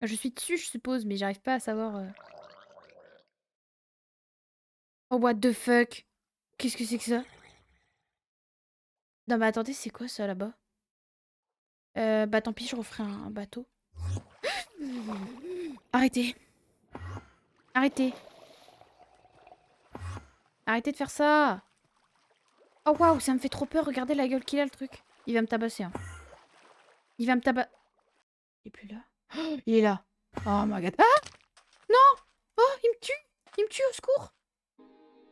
Je suis dessus, je suppose, mais j'arrive pas à savoir. Oh, what the fuck? Qu'est-ce que c'est que ça? Non, mais attendez, c'est quoi ça là-bas? Bah tant pis, je referai un bateau. Arrêtez, arrêtez, arrêtez de faire ça! Oh waouh, ça me fait trop peur, regardez la gueule qu'il a le truc. Il va me tabasser, hein. Il va me tabasser. Il est plus là. Oh, il est là. Oh my god. Ah non! Oh, il me tue! Il me tue, au secours!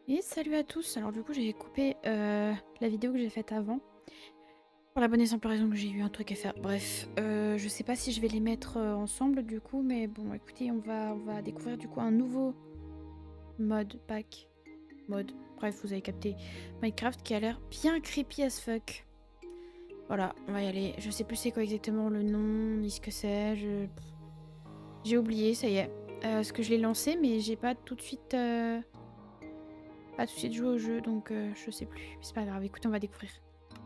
Et salut à tous. Alors du coup, j'ai coupé la vidéo que j'ai faite avant. Pour la bonne et simple raison que j'ai eu un truc à faire. Bref, je sais pas si je vais les mettre ensemble du coup, mais bon, écoutez, on va découvrir du coup un nouveau mode, pack, mode, bref, vous avez capté, Minecraft qui a l'air bien creepy as fuck. Voilà, on va y aller. Je sais plus c'est quoi exactement le nom, ni ce que c'est, j'ai oublié, ça y est. Parce que je l'ai lancé, mais j'ai pas tout de suite... pas tout de suite joué au jeu, donc je sais plus. C'est pas grave, écoutez, on va découvrir.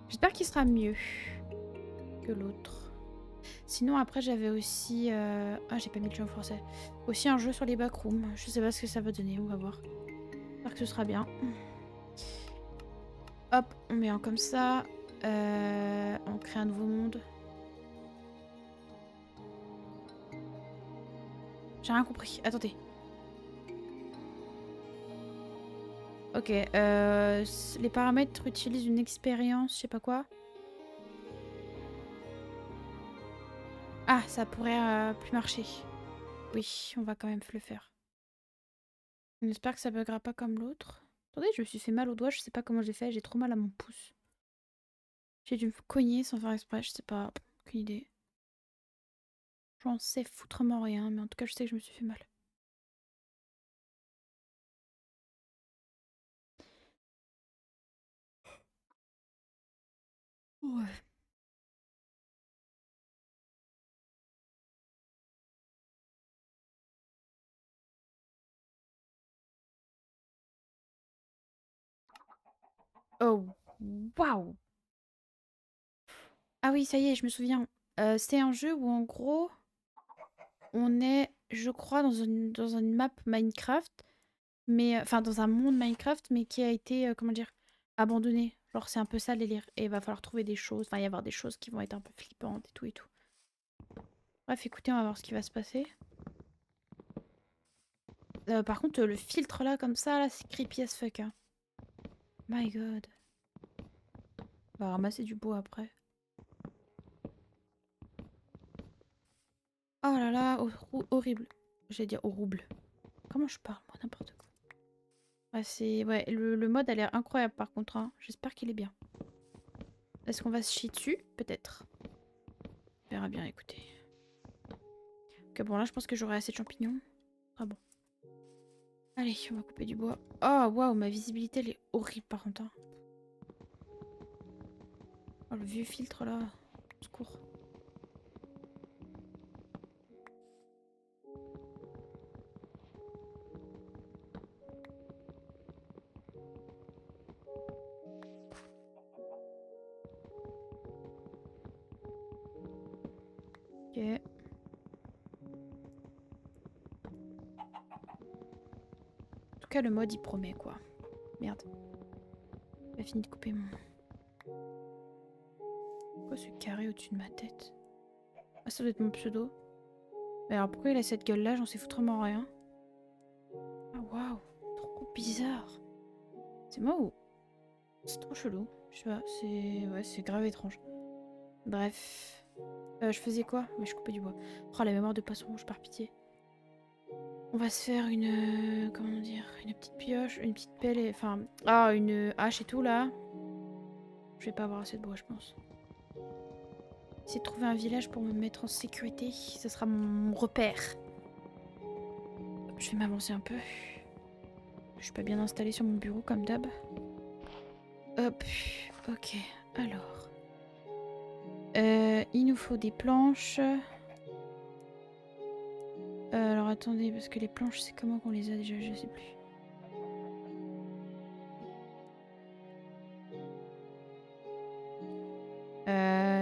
J'espère qu'il sera mieux que l'autre. Sinon, après, j'avais aussi... Ah, j'ai pas mis le jeu en français. Aussi un jeu sur les backrooms. Je sais pas ce que ça va donner, on va voir. J'espère que ce sera bien. Hop, on met un comme ça. On crée un nouveau monde. J'ai rien compris. Attendez. Ok, les paramètres utilisent une expérience, je sais pas quoi. Ah, ça pourrait plus marcher. Oui, on va quand même le faire. On espère que ça buggera pas comme l'autre. Attendez, je me suis fait mal au doigt, je sais pas comment j'ai fait, j'ai trop mal à mon pouce. J'ai dû me cogner sans faire exprès, je sais pas, aucune idée. J'en sais foutrement rien, mais en tout cas, je sais que je me suis fait mal. Ouais. Oh, waouh! Ah oui, ça y est, je me souviens. C'est un jeu où en gros, on est, je crois, dans une map Minecraft, mais enfin dans un monde Minecraft, mais qui a été, comment dire, abandonné. Genre c'est un peu ça le délire. Et il va falloir trouver des choses, enfin y avoir des choses qui vont être un peu flippantes et tout et tout. Bref, écoutez, on va voir ce qui va se passer. Par contre, le filtre là, comme ça, là, c'est creepy as fuck. Hein. My god. On va ramasser du bois après. Oh là là, horrible. J'allais dire horrible. Comment je parle, moi, n'importe quoi. Ouais, ouais, le mode a l'air incroyable par contre. Hein. J'espère qu'il est bien. Est-ce qu'on va se chier dessus? Peut-être. On verra bien, écoutez. Ok, bon, là, je pense que j'aurai assez de champignons. Ah bon. Allez, on va couper du bois. Oh, waouh, ma visibilité, elle est horrible par contre. Hein. Oh, le vieux filtre là. Au secours. Ok. En tout cas, le mode, il promet, quoi. Merde. J'ai fini de couper mon... Quoi, ce carré au-dessus de ma tête? Ah, ça doit être mon pseudo. Mais alors, pourquoi il a cette gueule-là? J'en sais foutrement rien. Ah, waouh. Trop bizarre. C'est moi ou... C'est trop chelou. Je sais pas, c'est... Ouais, c'est grave étrange. Bref. Je faisais quoi? Mais je coupais du bois. Oh, la mémoire de poisson rouge, par pitié. On va se faire une... comment dire? Une petite pioche, une petite pelle et... Enfin... Ah, une hache et tout, là. Je vais pas avoir assez de bois, je pense. Essayer de trouver un village pour me mettre en sécurité. Ce sera mon repère. Je vais m'avancer un peu. Je suis pas bien installée sur mon bureau, comme d'hab. Hop. Ok. Alors... il nous faut des planches. Alors attendez, parce que les planches, c'est comment qu'on les a déjà? Je sais plus.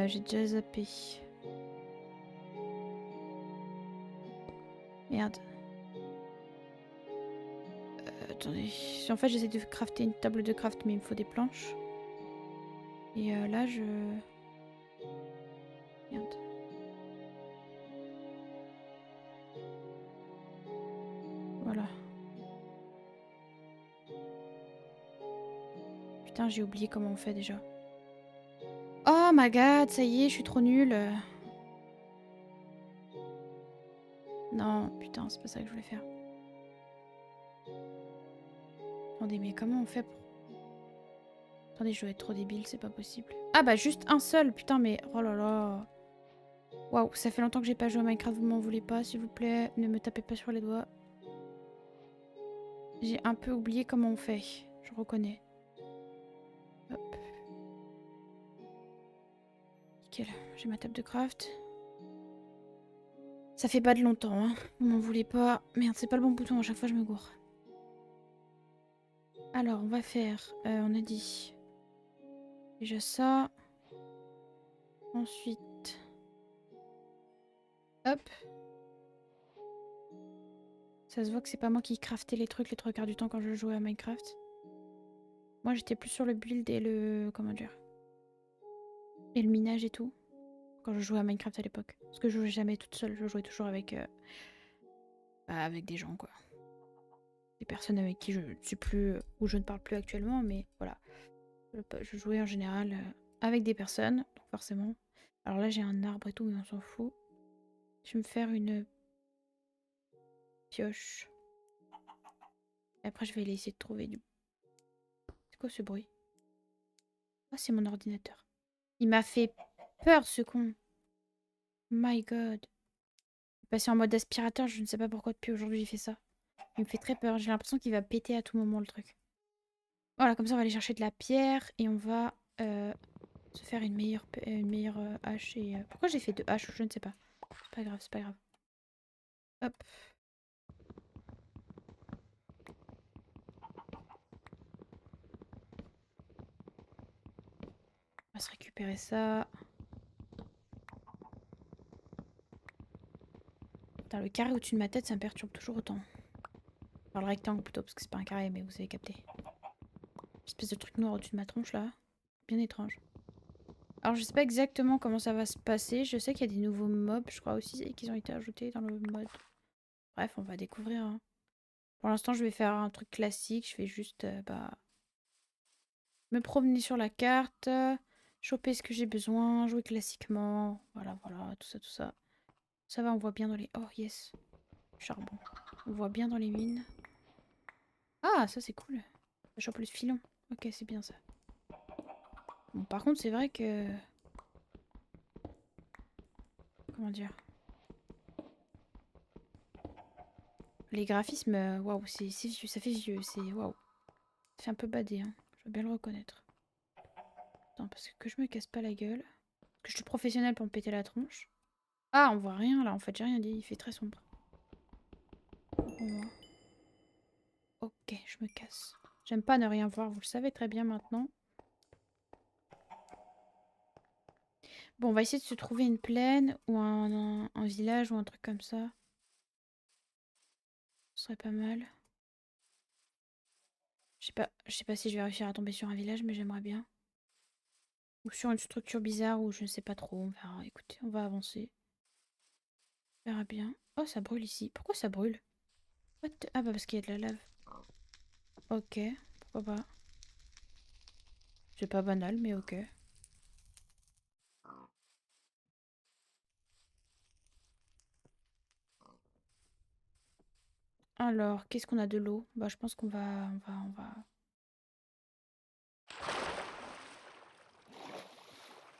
J'ai déjà zappé. Merde. Attendez. En fait, j'essaie de crafter une table de craft, mais il me faut des planches. Et là, je... Merde. Voilà. Putain, j'ai oublié comment on fait déjà. Oh my god, ça y est, je suis trop nulle. Non, putain, c'est pas ça que je voulais faire. Attendez, mais comment on fait pour... Attendez, je dois être trop débile, c'est pas possible. Ah bah juste un seul, putain, mais... Oh là là. Waouh, ça fait longtemps que j'ai pas joué à Minecraft, vous m'en voulez pas, s'il vous plaît. Ne me tapez pas sur les doigts. J'ai un peu oublié comment on fait, je reconnais. Hop. Nickel, j'ai ma table de craft. Ça fait pas de longtemps, hein. Vous m'en voulez pas. Merde, c'est pas le bon bouton, à chaque fois je me gourre. Alors, on va faire... on a dit... Déjà ça. Ensuite... Hop. Ça se voit que c'est pas moi qui craftais les trucs les trois quarts du temps quand je jouais à Minecraft. Moi, j'étais plus sur le build et le... Comment dire? Et le minage et tout. Quand je jouais à Minecraft à l'époque. Parce que je jouais jamais toute seule, je jouais toujours avec... avec des gens, quoi. Des personnes avec qui je ne suis plus... ou je ne parle plus actuellement, mais voilà. Je jouais en général avec des personnes, donc forcément. Alors là, j'ai un arbre et tout, mais on s'en fout. Je vais me faire une pioche. Et après, je vais aller essayer de trouver du... C'est quoi ce bruit? Ah, c'est mon ordinateur. Il m'a fait peur, ce con. My God. Passé en mode aspirateur, je ne sais pas pourquoi depuis aujourd'hui il fait ça. Il me fait très peur. J'ai l'impression qu'il va péter à tout moment le truc. Voilà, comme ça, on va aller chercher de la pierre et on va se faire une meilleure hache. Et, pourquoi j'ai fait deux haches? Je ne sais pas. C'est pas grave, c'est pas grave. Hop. On va se récupérer ça. Putain, le carré au-dessus de ma tête, ça me perturbe toujours autant. Enfin, le rectangle plutôt, parce que c'est pas un carré, mais vous avez capté. Espèce de truc noir au-dessus de ma tronche, là. Bien étrange. Alors, je sais pas exactement comment ça va se passer. Je sais qu'il y a des nouveaux mobs, je crois aussi, et qu'ils ont été ajoutés dans le mode. Bref, on va découvrir, hein. Pour l'instant, je vais faire un truc classique. Je vais juste me promener sur la carte, choper ce que j'ai besoin, jouer classiquement. Voilà, voilà, tout ça, tout ça. Ça va, on voit bien dans les... Oh, yes. Charbon. On voit bien dans les mines. Ah, ça, c'est cool. Ça chope le filon. Ok, c'est bien ça. Bon, par contre, c'est vrai que... Comment dire? Les graphismes, waouh, c'est vieux, ça fait vieux, c'est waouh. Ça fait un peu badé, hein. Je dois bien le reconnaître. Attends, parce que je me casse pas la gueule. Que je suis professionnelle pour me péter la tronche. Ah, on voit rien là, en fait, j'ai rien dit, il fait très sombre. Pour moi. Ok, je me casse. J'aime pas ne rien voir, vous le savez très bien maintenant. Bon, on va essayer de se trouver une plaine ou un village ou un truc comme ça. Ce serait pas mal. Je sais pas si je vais réussir à tomber sur un village, mais j'aimerais bien. Ou sur une structure bizarre où je ne sais pas trop. On verra. Écoutez, on va avancer. On verra bien. Oh, ça brûle ici. Pourquoi ça brûle? Ah bah parce qu'il y a de la lave. Ok, pourquoi pas. C'est pas banal, mais ok. Alors, qu'est-ce qu'on a de l'eau? Bah je pense qu'on on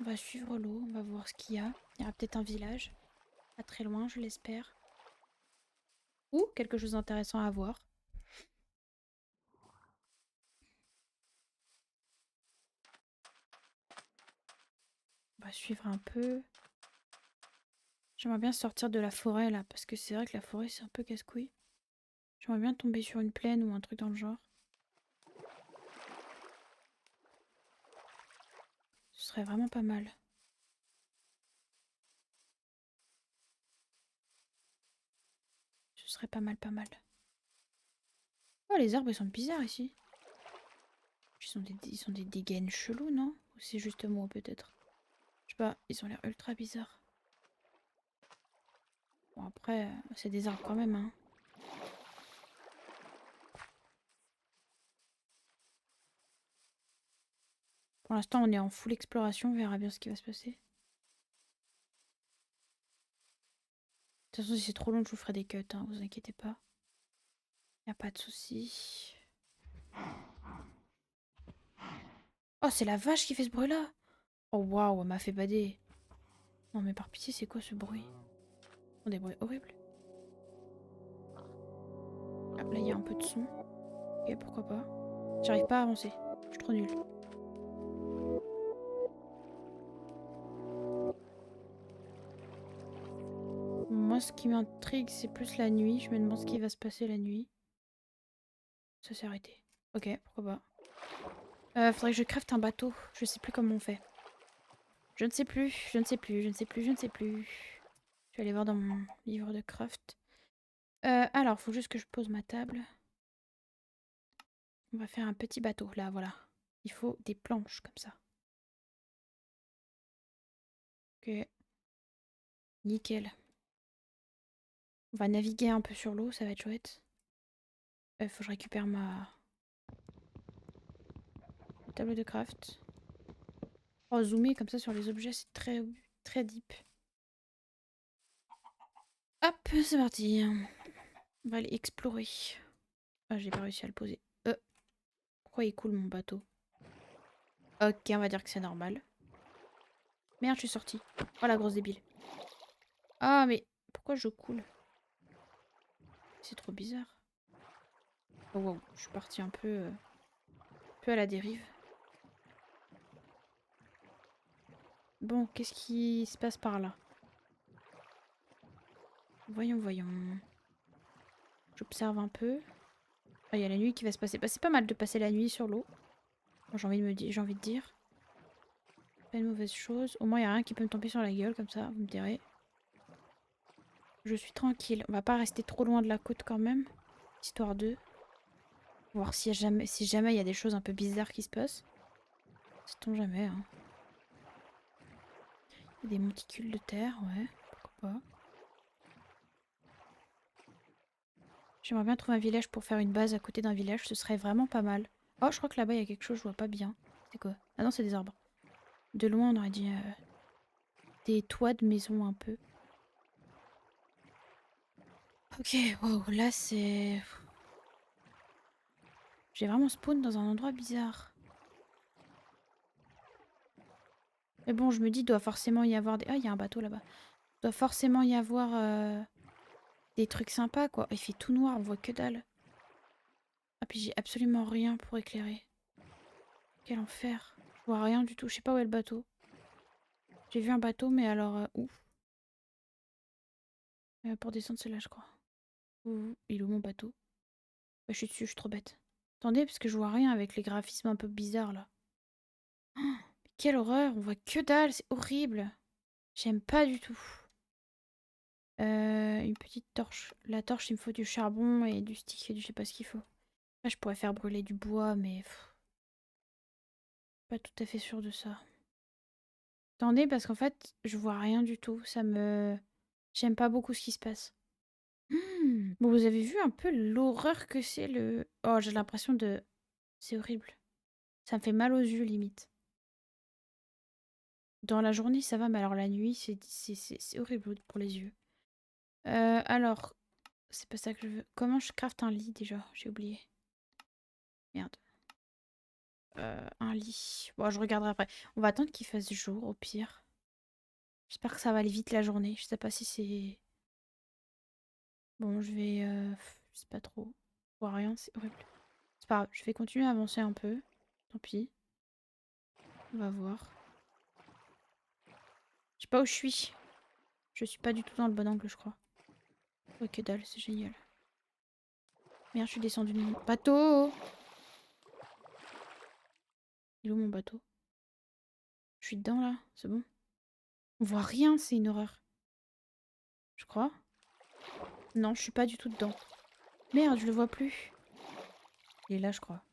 va suivre l'eau, on va voir ce qu'il y a. Il y aura peut-être un village. Pas très loin, je l'espère. Ou quelque chose d'intéressant à voir. On va suivre un peu. J'aimerais bien sortir de la forêt là, parce que c'est vrai que la forêt c'est un peu casse-couille. J'aimerais bien tomber sur une plaine ou un truc dans le genre. Ce serait vraiment pas mal. Ce serait pas mal, pas mal. Oh, les arbres, ils sont bizarres ici. Ils sont des dégaines chelous, non? Ou c'est juste moi, peut-être? Je sais pas, ils ont l'air ultra bizarres. Bon, après, c'est des arbres quand même, hein. Pour l'instant, on est en full exploration, on verra bien ce qui va se passer. De toute façon, si c'est trop long, je vous ferai des cuts, hein, vous inquiétez pas. Y a pas de souci. Oh, c'est la vache qui fait ce bruit-là! Oh, waouh, elle m'a fait bader. Non, mais par pitié, c'est quoi ce bruit? Oh, des bruits horribles. Ah, là, il y a un peu de son. Ok, pourquoi pas. J'arrive pas à avancer. Je suis trop nulle. Moi, ce qui m'intrigue, c'est plus la nuit. Je me demande ce qui va se passer la nuit. Ça s'est arrêté. Ok, pourquoi pas. Faudrait que je crafte un bateau. Je sais plus comment on fait. Je ne sais plus, je ne sais plus, je ne sais plus, je ne sais plus. Je vais aller voir dans mon livre de craft. Alors, faut juste que je pose ma table. On va faire un petit bateau, là, voilà. Il faut des planches, comme ça. Ok. Nickel. On va naviguer un peu sur l'eau, ça va être chouette. Faut que je récupère ma table de craft. Oh, zoomer comme ça sur les objets, c'est très, très deep. Hop, c'est parti. On va aller explorer. Ah, j'ai pas réussi à le poser. Pourquoi il coule mon bateau? Ok, on va dire que c'est normal. Merde, je suis sortie. Oh la grosse débile. Ah, mais pourquoi je coule? C'est trop bizarre. Oh wow, je suis partie un peu à la dérive. Bon, qu'est-ce qui se passe par là? Voyons, voyons. J'observe un peu. Ah, il y a la nuit qui va se passer. Bah, c'est pas mal de passer la nuit sur l'eau. Bon, j'ai envie de dire. Pas une mauvaise chose. Au moins, il n'y a rien qui peut me tomber sur la gueule, comme ça, vous me direz. Je suis tranquille. On va pas rester trop loin de la côte quand même. Histoire de voir si jamais il y a des choses un peu bizarres qui se passent. Sait-on jamais, hein. Il y a des monticules de terre, ouais. Pourquoi pas. J'aimerais bien trouver un village pour faire une base à côté d'un village. Ce serait vraiment pas mal. Oh, je crois que là-bas, il y a quelque chose, je vois pas bien. C'est quoi? Ah non, c'est des arbres. De loin, on aurait dit des toits de maison un peu. Ok, wow, là c'est... J'ai vraiment spawn dans un endroit bizarre. Mais bon, je me dis, il doit forcément y avoir des... Ah, il y a un bateau là-bas. Il doit forcément y avoir des trucs sympas, quoi. Il fait tout noir, on voit que dalle. Ah, puis j'ai absolument rien pour éclairer. Quel enfer. Je vois rien du tout. Je sais pas où est le bateau. J'ai vu un bateau, mais alors... ouf. Pour descendre, c'est là, je crois. Il est où mon bateau? Bah, je suis dessus, je suis trop bête. Attendez, parce que je vois rien avec les graphismes un peu bizarres, là. Oh, mais quelle horreur, on voit que dalle, c'est horrible. J'aime pas du tout. Une petite torche. La torche, il me faut du charbon et du stick et du je sais pas ce qu'il faut. Là, je pourrais faire brûler du bois, mais pas tout à fait sûre de ça. Attendez, parce qu'en fait, je vois rien du tout. J'aime pas beaucoup ce qui se passe. Bon, vous avez vu un peu l'horreur que c'est le... Oh, j'ai l'impression de... C'est horrible. Ça me fait mal aux yeux, limite. Dans la journée, ça va, mais alors la nuit, c'est horrible pour les yeux. Alors, c'est pas ça que je veux. Comment je crafte un lit, déjà? J'ai oublié. Merde. Un lit. Bon, je regarderai après. On va attendre qu'il fasse jour, au pire. J'espère que ça va aller vite la journée. Je sais pas si c'est... Bon, je vais... Je sais pas trop. Je vois rien, c'est horrible. C'est pas grave, je vais continuer à avancer un peu. Tant pis. On va voir. Je sais pas où je suis. Je suis pas du tout dans le bon angle, je crois. Oh, que dalle, c'est génial. Merde, je suis descendue de mon bateau. Il est où mon bateau? Je suis dedans, là. C'est bon? On voit rien, c'est une horreur. Je crois. Non, je suis pas du tout dedans. Merde, je le vois plus. Il est là, je crois.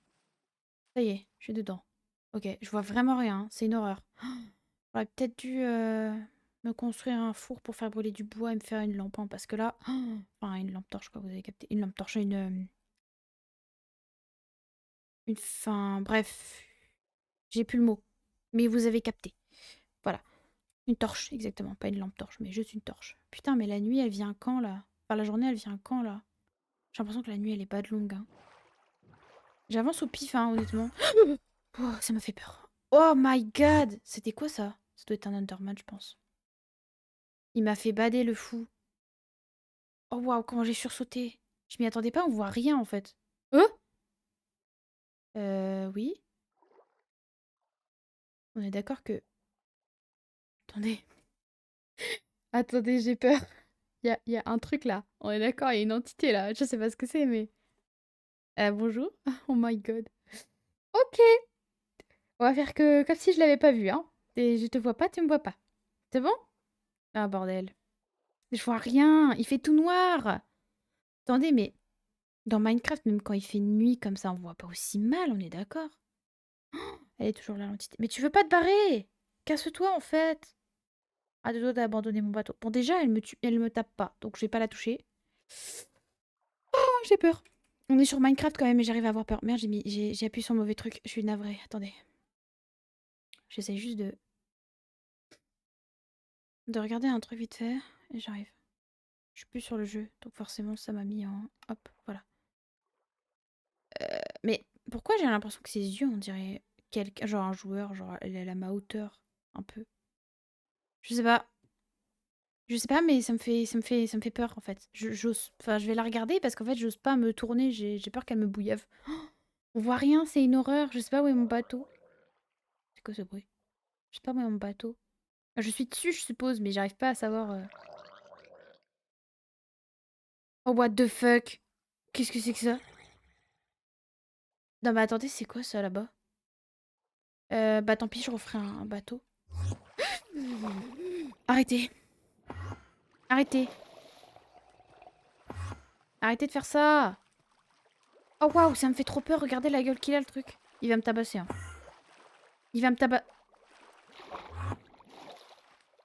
Ça y est, je suis dedans. Ok, je vois vraiment rien. C'est une horreur. J'aurais peut-être dû me construire un four pour faire brûler du bois et me faire une lampe. Hein, parce que là... Enfin, une lampe torche, quoi, vous avez capté. Une lampe torche, une... Enfin, bref. J'ai plus le mot. Mais vous avez capté. Voilà. Une torche, exactement. Pas une lampe torche, mais juste une torche. Putain, mais la nuit, elle vient quand, là? Enfin, la journée, elle vient quand, là? J'ai l'impression que la nuit, elle est pas de longue. Hein. J'avance au pif, hein, honnêtement. Oh, ça m'a fait peur. Oh my god! C'était quoi, ça? Ça doit être un Enderman, je pense. Il m'a fait bader, le fou. Oh, waouh, comment j'ai sursauté. Je m'y attendais pas, on voit rien, en fait. Oui. On est d'accord que... Attendez. Attendez, j'ai peur. Il y a un truc, là. On est d'accord, il y a une entité, là. Je sais pas ce que c'est, mais... bonjour. Oh my god. Ok. On va faire que comme si je l'avais pas vu, hein. Et je te vois pas, tu me vois pas. C'est bon? Ah, bordel. Je vois rien. Il fait tout noir. Attendez, mais dans Minecraft, même quand il fait nuit comme ça, on voit pas aussi mal, on est d'accord? Elle est toujours là, l'entité. Mais tu veux pas te barrer? Casse-toi, en fait. Ah, deux doigts d'abandonner mon bateau. Bon, déjà, elle me tape pas, donc je vais pas la toucher. Oh, j'ai peur. On est sur Minecraft quand même, et j'arrive à avoir peur. Merde, j'ai appuyé sur le mauvais truc. Je suis navrée. Attendez. J'essaie juste de regarder un truc vite fait, et j'arrive. Je suis plus sur le jeu, donc forcément, ça m'a mis en... Hop, voilà. Mais pourquoi j'ai l'impression que ses yeux, on dirait quelqu'un, genre un joueur, genre elle est à ma hauteur, un peu. Je sais pas. Je sais pas, mais ça me fait peur en fait. Enfin, je vais la regarder parce qu'en fait, j'ose pas me tourner. J'ai peur qu'elle me bouillave. On voit rien, c'est une horreur. Je sais pas où est mon bateau. C'est quoi ce bruit? Je sais pas où est mon bateau. Je suis dessus, je suppose, mais j'arrive pas à savoir. Oh, what the fuck? Qu'est-ce que c'est que ça? Non, mais attendez, c'est quoi ça là-bas? Bah tant pis, je referai un bateau. Arrêtez. Arrêtez. Arrêtez de faire ça. Oh waouh, ça me fait trop peur. Regardez la gueule qu'il a, le truc. Il va me tabasser. Hein. Il va me tabasser.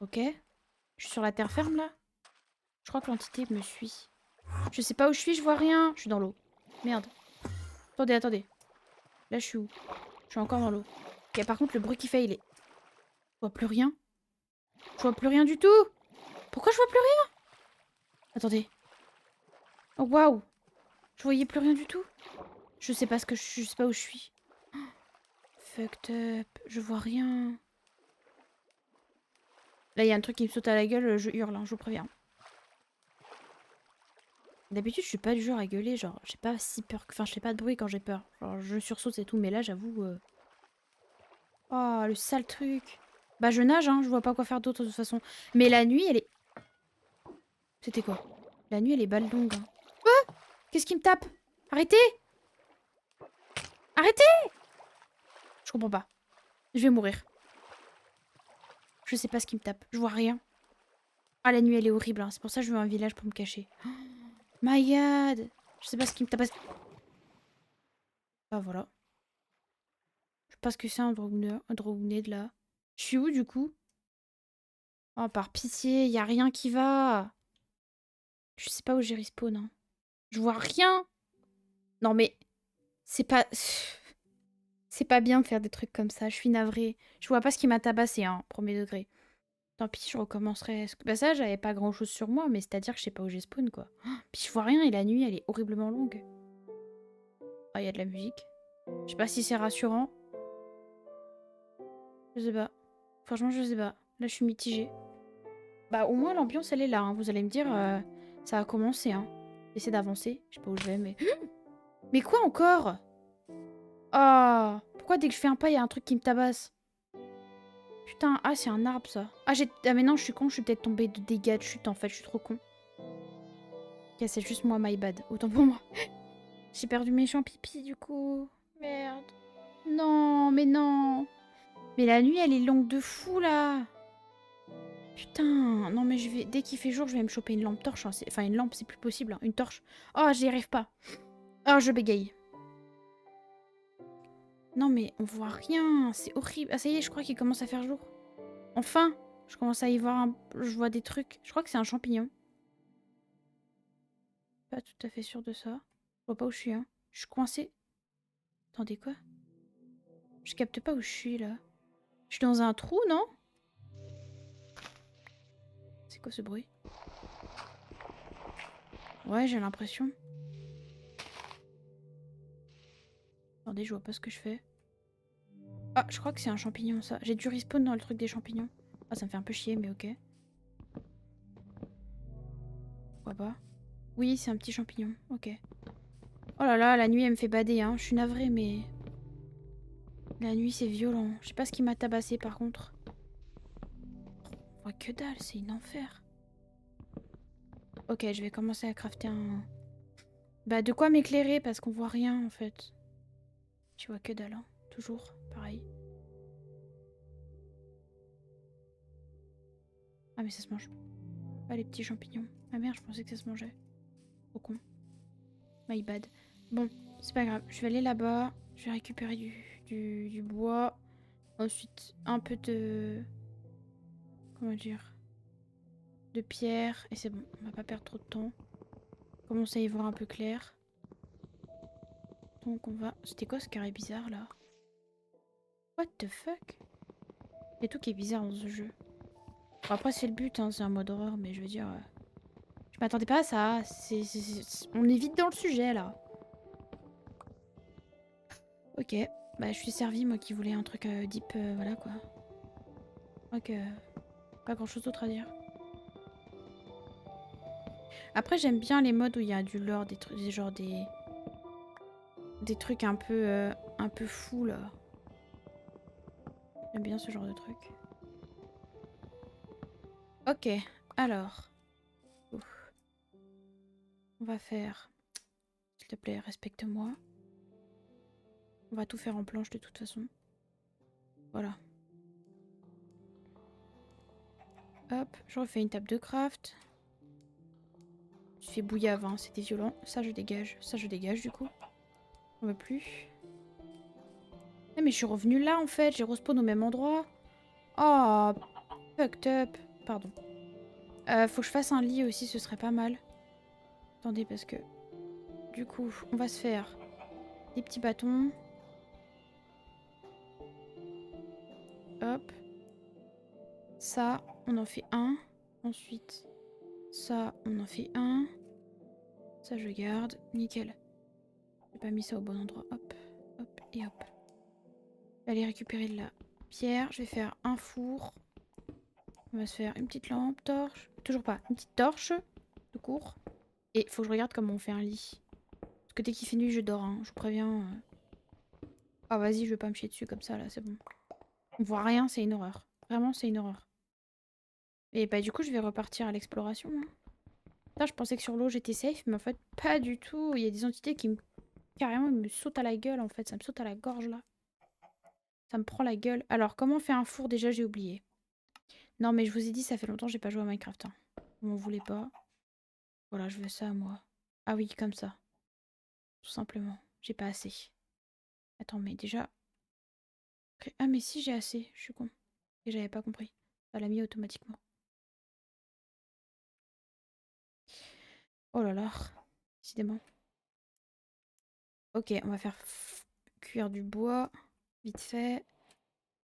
Ok. Je suis sur la terre ferme là. Je crois que l'entité me suit. Je sais pas où je suis, je vois rien. Je suis dans l'eau. Merde. Attendez, attendez. Là, je suis où? Je suis encore dans l'eau. Ok, par contre, le bruit qu'il fait, il est... Je vois plus rien. Je vois plus rien du tout. Pourquoi je vois plus rien? Attendez. Oh waouh. Je voyais plus rien du tout. Je sais pas je sais pas où je suis. Fucked up. Je vois rien. Là, il y a un truc qui me saute à la gueule, je hurle, hein, je vous préviens. D'habitude, je suis pas du genre à gueuler, genre, j'ai pas si peur que... Enfin, je fais pas de bruit quand j'ai peur. Genre, je sursaute et tout, mais là, j'avoue... Oh, le sale truc. Bah, je nage, hein, je vois pas quoi faire d'autre de toute façon. Mais la nuit, elle est... C'était quoi? La nuit, elle est balle longue. Hein. Ah! Qu'est-ce qui me tape? Arrêtez! Arrêtez! Je comprends pas. Je vais mourir. Je sais pas ce qui me tape. Je vois rien. Ah, la nuit, elle est horrible. Hein. C'est pour ça que je veux un village pour me cacher. Oh, my god! Je sais pas ce qui me tape. Ah, voilà. Je sais pas ce que c'est un drone de là. Je suis où, du coup? Oh, par pitié, y a rien qui va. Je sais pas où j'ai respawn. Hein. Je vois rien. Non, mais... C'est pas... C'est pas bien de faire des trucs comme ça. Je suis navrée. Je vois pas ce qui m'a tabassé, hein, premier degré. Tant pis, je recommencerai. Bah ça, j'avais pas grand-chose sur moi, mais c'est-à-dire que je sais pas où j'ai spawn, quoi. Oh, puis je vois rien et la nuit, elle est horriblement longue. Ah, il y a de la musique. Je sais pas si c'est rassurant. Je sais pas. Franchement, je sais pas. Là, je suis mitigée. Bah, au moins, l'ambiance, elle est là. Hein. Vous allez me dire, ça a commencé. Hein. J'essaie d'avancer. Je sais pas où je vais, mais... Mais quoi encore? Ah, pourquoi dès que je fais un pas, il y a un truc qui me tabasse? Putain, ah, c'est un arbre, ça. Ah, mais non, je suis con. Je suis peut-être tombée de dégâts de chute, en fait. Je suis trop con. Ok, c'est juste moi, my bad. Autant pour moi. J'ai perdu mes champs pipi, du coup. Merde. Non, mais non. Mais la nuit, elle est longue de fou, là. Putain, non mais je vais... Dès qu'il fait jour, je vais me choper une lampe torche. Hein. Enfin, une lampe, c'est plus possible. Hein. Une torche. Oh, j'y arrive pas. Oh, je bégaye. Non mais on voit rien. C'est horrible. Ah, ça y est, je crois qu'il commence à faire jour. Enfin, je commence à y voir je vois des trucs. Je crois que c'est un champignon. Pas tout à fait sûre de ça. Je vois pas où je suis, hein. Je suis coincée. Attendez, quoi? Je capte pas où je suis, là. Je suis dans un trou, non? C'est quoi ce bruit? Ouais, j'ai l'impression. Attendez, je vois pas ce que je fais. Ah, je crois que c'est un champignon, ça. J'ai dû respawn dans le truc des champignons. Ah, ça me fait un peu chier, mais ok. Pourquoi pas? Oui, c'est un petit champignon. Ok. Oh là là, la nuit, elle me fait bader, hein. Je suis navrée, mais... La nuit, c'est violent. Je sais pas ce qui m'a tabassé, par contre. On voit que dalle, c'est une enfer. Ok, je vais commencer à crafter un... Bah, de quoi m'éclairer, parce qu'on voit rien, en fait. Tu vois que dalle, hein. Toujours, pareil. Ah, mais ça se mange pas, les petits champignons. Ah merde, je pensais que ça se mangeait. Au con. My bad. Bon, c'est pas grave. Je vais aller là-bas. Je vais récupérer du bois. Ensuite, un peu de... Comment dire? De pierre. Et c'est bon, on va pas perdre trop de temps. Commence à y voir un peu clair. Donc on va... C'était quoi ce carré bizarre, là? What the fuck? Il y a tout qui est bizarre dans ce jeu. Bon, après, c'est le but, hein, c'est un mode horreur, mais je veux dire... Je m'attendais pas à ça. On est vite dans le sujet, là. Ok. Bah, je suis servie, moi qui voulais un truc deep, voilà, quoi. Ok. Pas grand chose d'autre à dire. Après, j'aime bien les modes où il y a du lore, des trucs, genre des trucs un peu fous, là. J'aime bien ce genre de truc. Ok, alors. Ouf. On va faire... S'il te plaît, respecte-moi. On va tout faire en planche de toute façon. Voilà. Hop, je refais une table de craft. Je fais bouillave, hein, c'était violent. Ça, je dégage. Ça, je dégage, du coup. On veut plus. Eh, mais je suis revenue là, en fait. J'ai respawn au même endroit. Oh, fucked up. Pardon. Faut que je fasse un lit aussi, ce serait pas mal. Attendez, parce que... Du coup, on va se faire des petits bâtons. Hop. Ça, on en fait un. Ensuite, ça, on en fait un. Ça, je garde. Nickel. J'ai pas mis ça au bon endroit. Hop, hop et hop. Je vais aller récupérer de la pierre. Je vais faire un four. On va se faire une petite lampe, torche. Toujours pas. Une petite torche. De court. Et faut que je regarde comment on fait un lit. Parce que dès qu'il fait nuit, je dors. Hein. Je vous préviens. Ah, vas-y, je vais pas me chier dessus comme ça, là. C'est bon. On voit rien, c'est une horreur. Vraiment, c'est une horreur. Et bah, du coup, je vais repartir à l'exploration. Hein. Là, je pensais que sur l'eau, j'étais safe. Mais en fait, pas du tout. Il y a des entités qui me... Carrément, me sautent à la gueule, en fait. Ça me saute à la gorge, là. Ça me prend la gueule. Alors, comment on fait un four, déjà, j'ai oublié. Non, mais je vous ai dit, ça fait longtemps que j'ai pas joué à Minecraft. Hein. Vous m'en voulez pas. Voilà, je veux ça, moi. Ah oui, comme ça. Tout simplement. J'ai pas assez. Attends, mais déjà... Ah, mais si, j'ai assez. Je suis con. Et j'avais pas compris. Ça l'a mis automatiquement. Oh là là. Décidément. Ok, on va faire cuire du bois. Vite fait.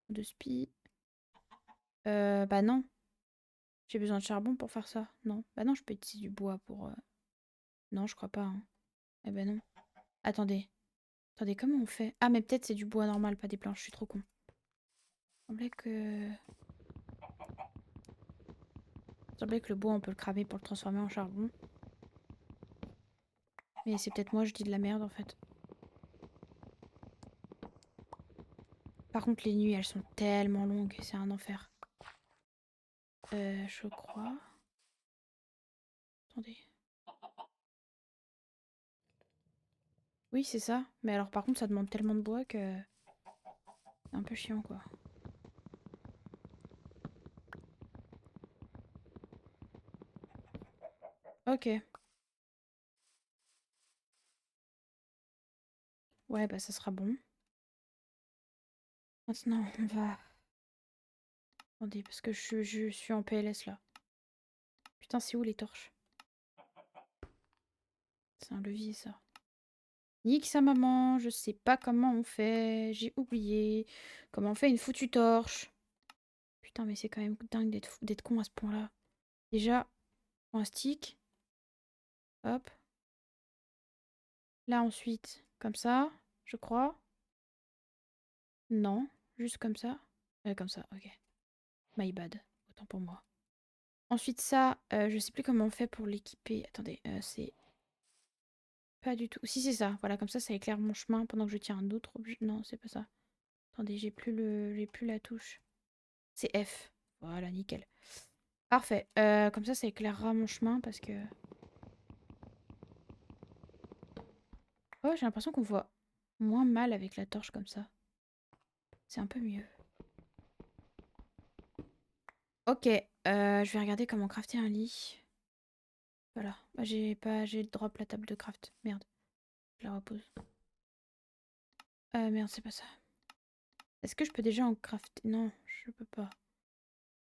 De spi. Bah non. J'ai besoin de charbon pour faire ça. Non. Bah non, je peux utiliser du bois pour... Non, je crois pas. Hein. Eh ben non. Attendez. Attendez, comment on fait? Ah, mais peut-être c'est du bois normal, pas des planches. Je suis trop con. Il semblait que... Il semblait que le bois, on peut le cramer pour le transformer en charbon. Mais c'est peut-être moi, je dis de la merde, en fait. Par contre, les nuits, elles sont tellement longues. C'est un enfer. Je crois... Attendez. Oui, c'est ça. Mais alors, par contre, ça demande tellement de bois que... C'est un peu chiant, quoi. Ok. Ouais, bah ça sera bon. Maintenant, on va... Attendez, parce que je suis en PLS là. Putain, c'est où les torches? C'est un levier ça. Nique sa maman, je sais pas comment on fait. J'ai oublié comment on fait une foutue torche. Putain, mais c'est quand même dingue d'être con à ce point-là. Déjà, un stick. Hop. Là ensuite, comme ça, je crois. Non, juste comme ça. Comme ça, ok. My bad. Autant pour moi. Ensuite, ça, je sais plus comment on fait pour l'équiper. Attendez, c'est pas du tout. Si, c'est ça. Voilà, comme ça éclaire mon chemin pendant que je tiens un autre objet. Non, c'est pas ça. Attendez, j'ai plus la touche. C'est F. Voilà, nickel. Parfait. Comme ça éclairera mon chemin parce que... Oh, j'ai l'impression qu'on voit moins mal avec la torche comme ça. C'est un peu mieux. Ok, je vais regarder comment crafter un lit. Voilà. Bah, j'ai drop la table de craft. Merde. Je la repose. Merde, c'est pas ça. Est-ce que je peux déjà en crafter? Non, je peux pas.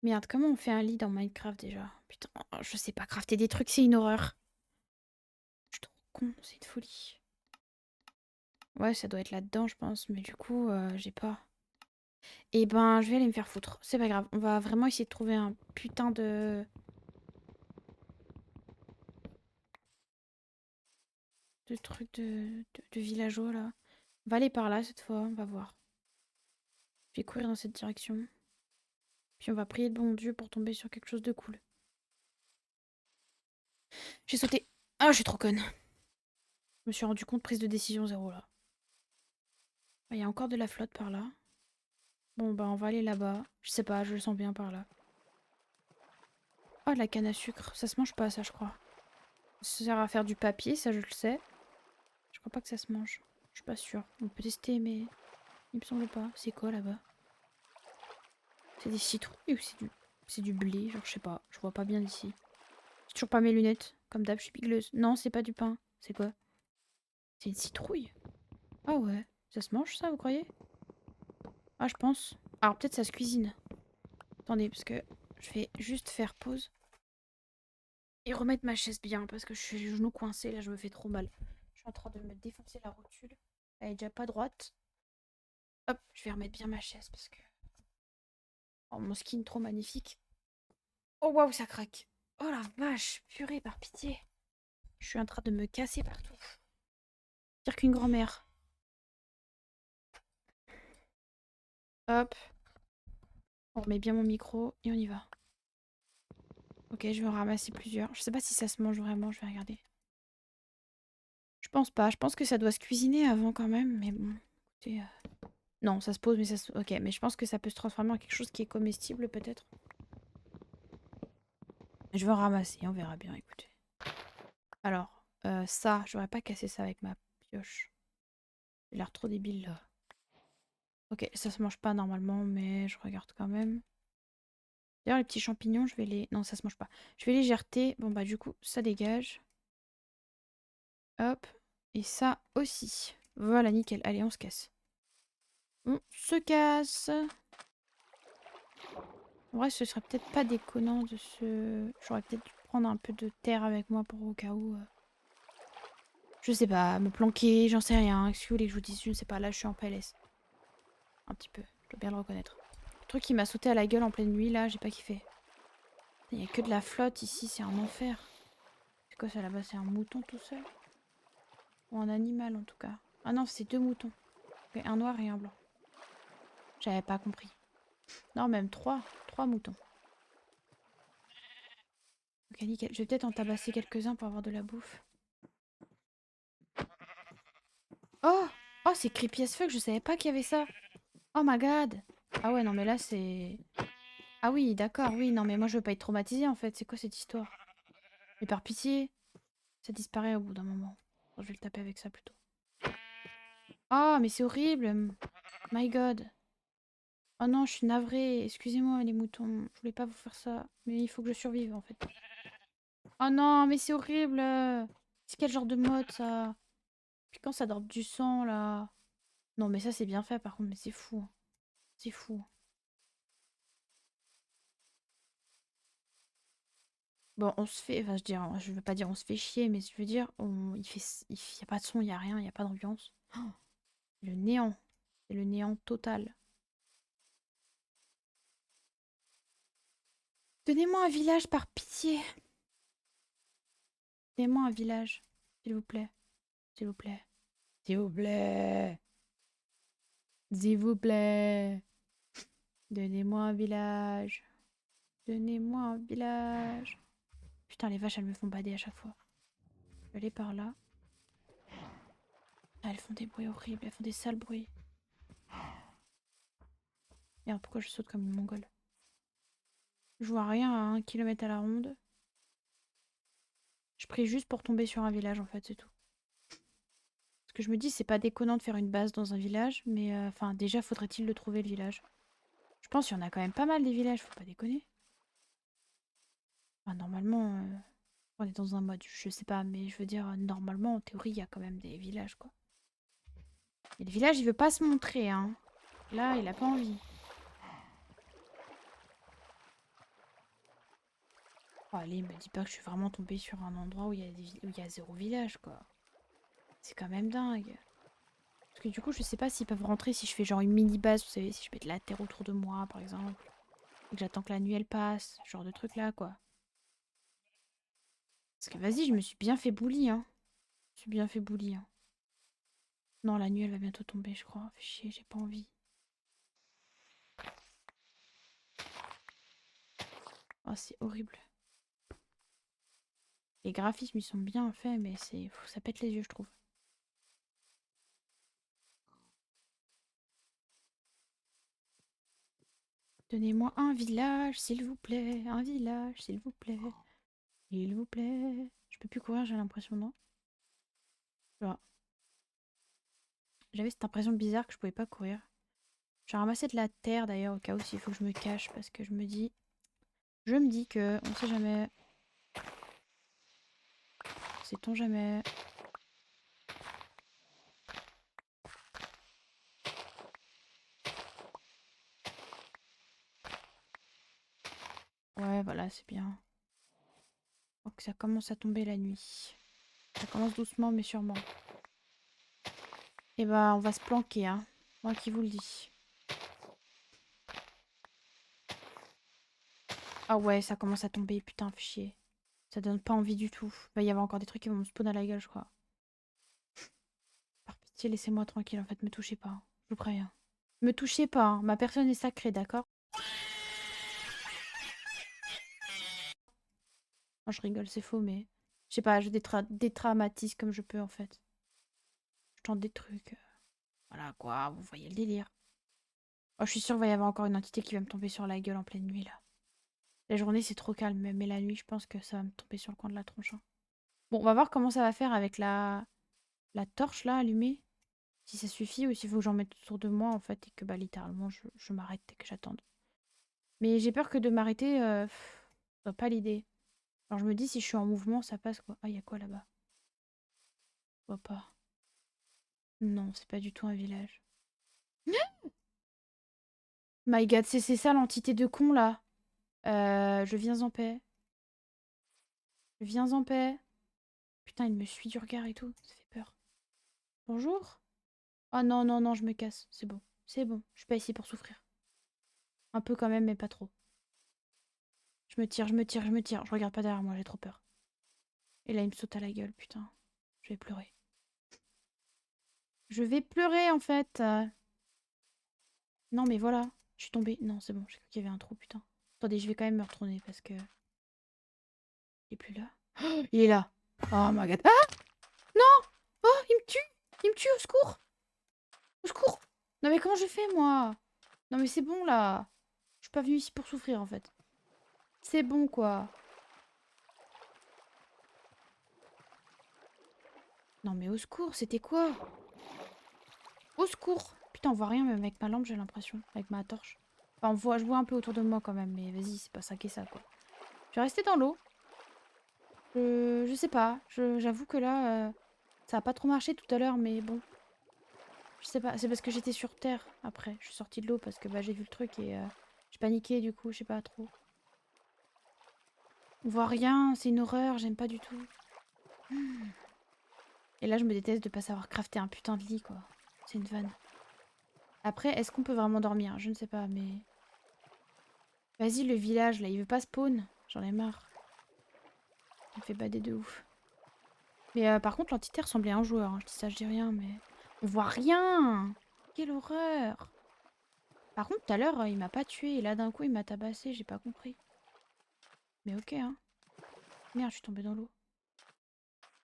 Merde, comment on fait un lit dans Minecraft déjà? Putain, je sais pas crafter des trucs, c'est une horreur. Je suis trop con, c'est une folie. Ouais, ça doit être là-dedans, je pense, mais du coup, j'ai pas. Et ben, je vais aller me faire foutre. C'est pas grave, on va vraiment essayer de trouver un putain de truc de villageois là. On va aller par là cette fois, on va voir. Je vais courir dans cette direction. Puis on va prier le bon Dieu pour tomber sur quelque chose de cool. J'ai sauté. Ah, je suis trop conne. Je me suis rendu compte, prise de décision zéro là. Il y a encore de la flotte par là. Bon, bah on va aller là-bas. Je sais pas, je le sens bien par là. Oh, de la canne à sucre. Ça se mange pas, ça, je crois. Ça sert à faire du papier, ça, je le sais. Je crois pas que ça se mange. Je suis pas sûre. On peut tester, mais il me semble pas. C'est quoi là-bas? C'est des citrouilles ou c'est du blé? Genre, je sais pas. Je vois pas bien d'ici. J'ai toujours pas mes lunettes. Comme d'hab, je suis pigleuse. Non, c'est pas du pain. C'est quoi? C'est une citrouille. Ah ouais. Ça se mange, ça, vous croyez? Ah, je pense. Alors, peut-être ça se cuisine. Attendez, parce que je vais juste faire pause. Et remettre ma chaise bien, parce que je suis les genoux coincés, là, je me fais trop mal. Je suis en train de me défoncer la rotule. Elle est déjà pas droite. Hop, je vais remettre bien ma chaise, parce que... Oh, mon skin trop magnifique. Oh, waouh, ça craque. Oh la vache, purée, par pitié. Je suis en train de me casser partout. Pire qu'une grand-mère. Hop, on remet bien mon micro et on y va. Ok, je vais en ramasser plusieurs. Je sais pas si ça se mange vraiment, je vais regarder. Je pense pas, je pense que ça doit se cuisiner avant quand même, mais bon. Écoutez, non, ça se pose, mais ça se... Ok, mais je pense que ça peut se transformer en quelque chose qui est comestible peut-être. Je vais en ramasser, on verra bien, écoutez. Alors, ça, j'aurais pas cassé ça avec ma pioche. J'ai l'air trop débile là. Ok, ça se mange pas normalement, mais je regarde quand même. D'ailleurs, les petits champignons, je vais les... Non, ça se mange pas. Je vais les gerter. Bon, bah du coup, ça dégage. Hop. Et ça aussi. Voilà, nickel. Allez, on se casse. On se casse. En vrai, ce serait peut-être pas déconnant de se... J'aurais peut-être dû prendre un peu de terre avec moi pour au cas où... Je sais pas, me planquer, j'en sais rien. Qu'est-ce que vous voulez que je vous dise? Je ne sais pas, là je suis en PLS. Un petit peu, je dois bien le reconnaître. Le truc qui m'a sauté à la gueule en pleine nuit, là, j'ai pas kiffé. Il y a que de la flotte ici, c'est un enfer. C'est quoi ça là-bas? C'est un mouton tout seul? Ou un animal en tout cas? Ah non, c'est deux moutons. Ok, un noir et un blanc. J'avais pas compris. Non, même trois. Trois moutons. Ok, nickel. Je vais peut-être en tabasser quelques-uns pour avoir de la bouffe. Oh! Oh, c'est creepy as fuck, je savais pas qu'il y avait ça. Oh my god! Ah ouais, non mais là c'est... Ah oui, d'accord, oui, non mais moi je veux pas être traumatisée en fait, c'est quoi cette histoire? Mais par pitié, ça disparaît au bout d'un moment. Bon, je vais le taper avec ça plutôt. Oh, mais c'est horrible! My god! Oh non, je suis navrée, excusez-moi les moutons, je voulais pas vous faire ça, mais il faut que je survive en fait. Oh non, mais c'est horrible. C'est quel genre de mode ça? Puis quand ça drop du sang là. Non, mais ça c'est bien fait par contre, mais c'est fou, hein. C'est fou. Bon, on se fait, enfin, je veux pas dire on se fait chier, mais je veux dire, il y a pas de son, il y a rien, il y a pas d'ambiance. Oh, le néant, c'est le néant total. Donnez-moi un village par pitié. Donnez-moi un village, s'il vous plaît, s'il vous plaît, s'il vous plaît, s'il vous plaît. Donnez-moi un village. Donnez-moi un village. Putain, les vaches, elles me font bader à chaque fois. Je vais aller par là. Ah, elles font des bruits horribles, elles font des sales bruits. Merde, pourquoi je saute comme une mongole? Je vois rien à 1 kilomètre à la ronde. Je prie juste pour tomber sur un village, en fait, c'est tout. Parce que je me dis, c'est pas déconnant de faire une base dans un village, mais enfin, déjà, faudrait-il le trouver, le village? Je pense qu'il y en a quand même pas mal des villages, faut pas déconner. Enfin, normalement, on est dans un mode, je sais pas, mais je veux dire, normalement, en théorie, il y a quand même des villages, quoi. Et le village, il veut pas se montrer, hein. Là, il a pas envie. Oh, allez, me dis pas que je suis vraiment tombée sur un endroit où où il y a zéro village, quoi. C'est quand même dingue. Parce que du coup, je sais pas s'ils peuvent rentrer si je fais genre une mini base, vous savez, si je mets de la terre autour de moi, par exemple. Et que j'attends que la nuit, elle passe. Ce genre de truc là, quoi. Parce que vas-y, je me suis bien fait bully, hein. Je me suis bien fait bully, hein. Non, la nuit, elle va bientôt tomber, je crois. Fais chier, j'ai pas envie. Oh, c'est horrible. Les graphismes, ils sont bien faits, mais ça pète les yeux, je trouve. Donnez-moi un village, s'il vous plaît. Un village, s'il vous plaît. S'il vous plaît. Je peux plus courir, j'ai l'impression, non? Genre, j'avais cette impression bizarre que je pouvais pas courir. J'ai ramassé de la terre d'ailleurs au cas où s'il faut que je me cache parce que je me dis que on sait jamais, sait-on jamais. Ouais, voilà, c'est bien. Donc ça commence à tomber la nuit. Ça commence doucement mais sûrement. Et bah on va se planquer, hein. Moi qui vous le dis. Ah ouais, ça commence à tomber, putain, fais chier. Ça donne pas envie du tout. Va y avoir encore des trucs qui vont me spawn à la gueule, je crois. Par pitié, laissez-moi tranquille, en fait, me touchez pas, hein. Je vous préviens. Me touchez pas, hein. Ma personne est sacrée, d'accord? Moi, je rigole, c'est faux, mais... Je sais pas, je détraumatise comme je peux, en fait. Je tente des trucs. Voilà, quoi, vous voyez le délire. Oh, je suis sûre qu'il va y avoir encore une entité qui va me tomber sur la gueule en pleine nuit, là. La journée, c'est trop calme, mais la nuit, je pense que ça va me tomber sur le coin de la tronche, hein. Bon, on va voir comment ça va faire avec la torche, là, allumée. Si ça suffit ou s'il faut que j'en mette autour de moi, en fait, et que, bah, littéralement, je m'arrête et que j'attende. Mais j'ai peur que de m'arrêter, ce soit pas l'idée. Alors, je me dis, si je suis en mouvement, ça passe, quoi. Ah, il y a quoi, là-bas? Je vois pas. Non, c'est pas du tout un village. My God, c'est ça l'entité de con, là. Je viens en paix. Je viens en paix. Putain, il me suit du regard et tout. Ça fait peur. Bonjour? Oh non, non, non, je me casse. C'est bon. C'est bon. Je suis pas ici pour souffrir. Un peu quand même, mais pas trop. Je me tire, je me tire, je me tire. Je regarde pas derrière moi, j'ai trop peur. Et là, il me saute à la gueule, putain. Je vais pleurer. Je vais pleurer, en fait. Non, mais voilà. Je suis tombée. Non, c'est bon. J'ai cru qu'il y avait un trou, putain. Attendez, je vais quand même me retourner parce que... Il est plus là. Oh, il est là. Oh my god. Ah! Non! Oh, il me tue! Il me tue, au secours! Au secours! Non, mais comment je fais, moi? Non, mais c'est bon, là. Je suis pas venue ici pour souffrir, en fait. C'est bon, quoi. Non, mais au secours, c'était quoi? Au secours! Putain, on voit rien, même avec ma lampe, j'ai l'impression. Avec ma torche. Enfin, je vois un peu autour de moi, quand même. Mais vas-y, c'est pas ça qui est ça, quoi. Je vais rester dans l'eau. Je sais pas. J'avoue que là, ça a pas trop marché tout à l'heure, mais bon. Je sais pas. C'est parce que j'étais sur Terre après. Je suis sortie de l'eau parce que bah, j'ai vu le truc et j'ai paniqué du coup. Je sais pas trop. On voit rien. C'est une horreur. J'aime pas du tout. Et là, je me déteste de pas savoir crafter un putain de lit, quoi. C'est une vanne. Après, est-ce qu'on peut vraiment dormir? Je ne sais pas, mais... Vas-y, le village, là, il veut pas spawn. J'en ai marre. Il me fait bader de ouf. Mais par contre, l'entité ressemblait à un joueur. Hein. Je dis ça, je dis rien, mais... On voit rien. Quelle horreur. Par contre, tout à l'heure, il m'a pas tué. Et là, d'un coup, il m'a tabassé. J'ai pas compris. Mais ok, hein. Merde, je suis tombée dans l'eau.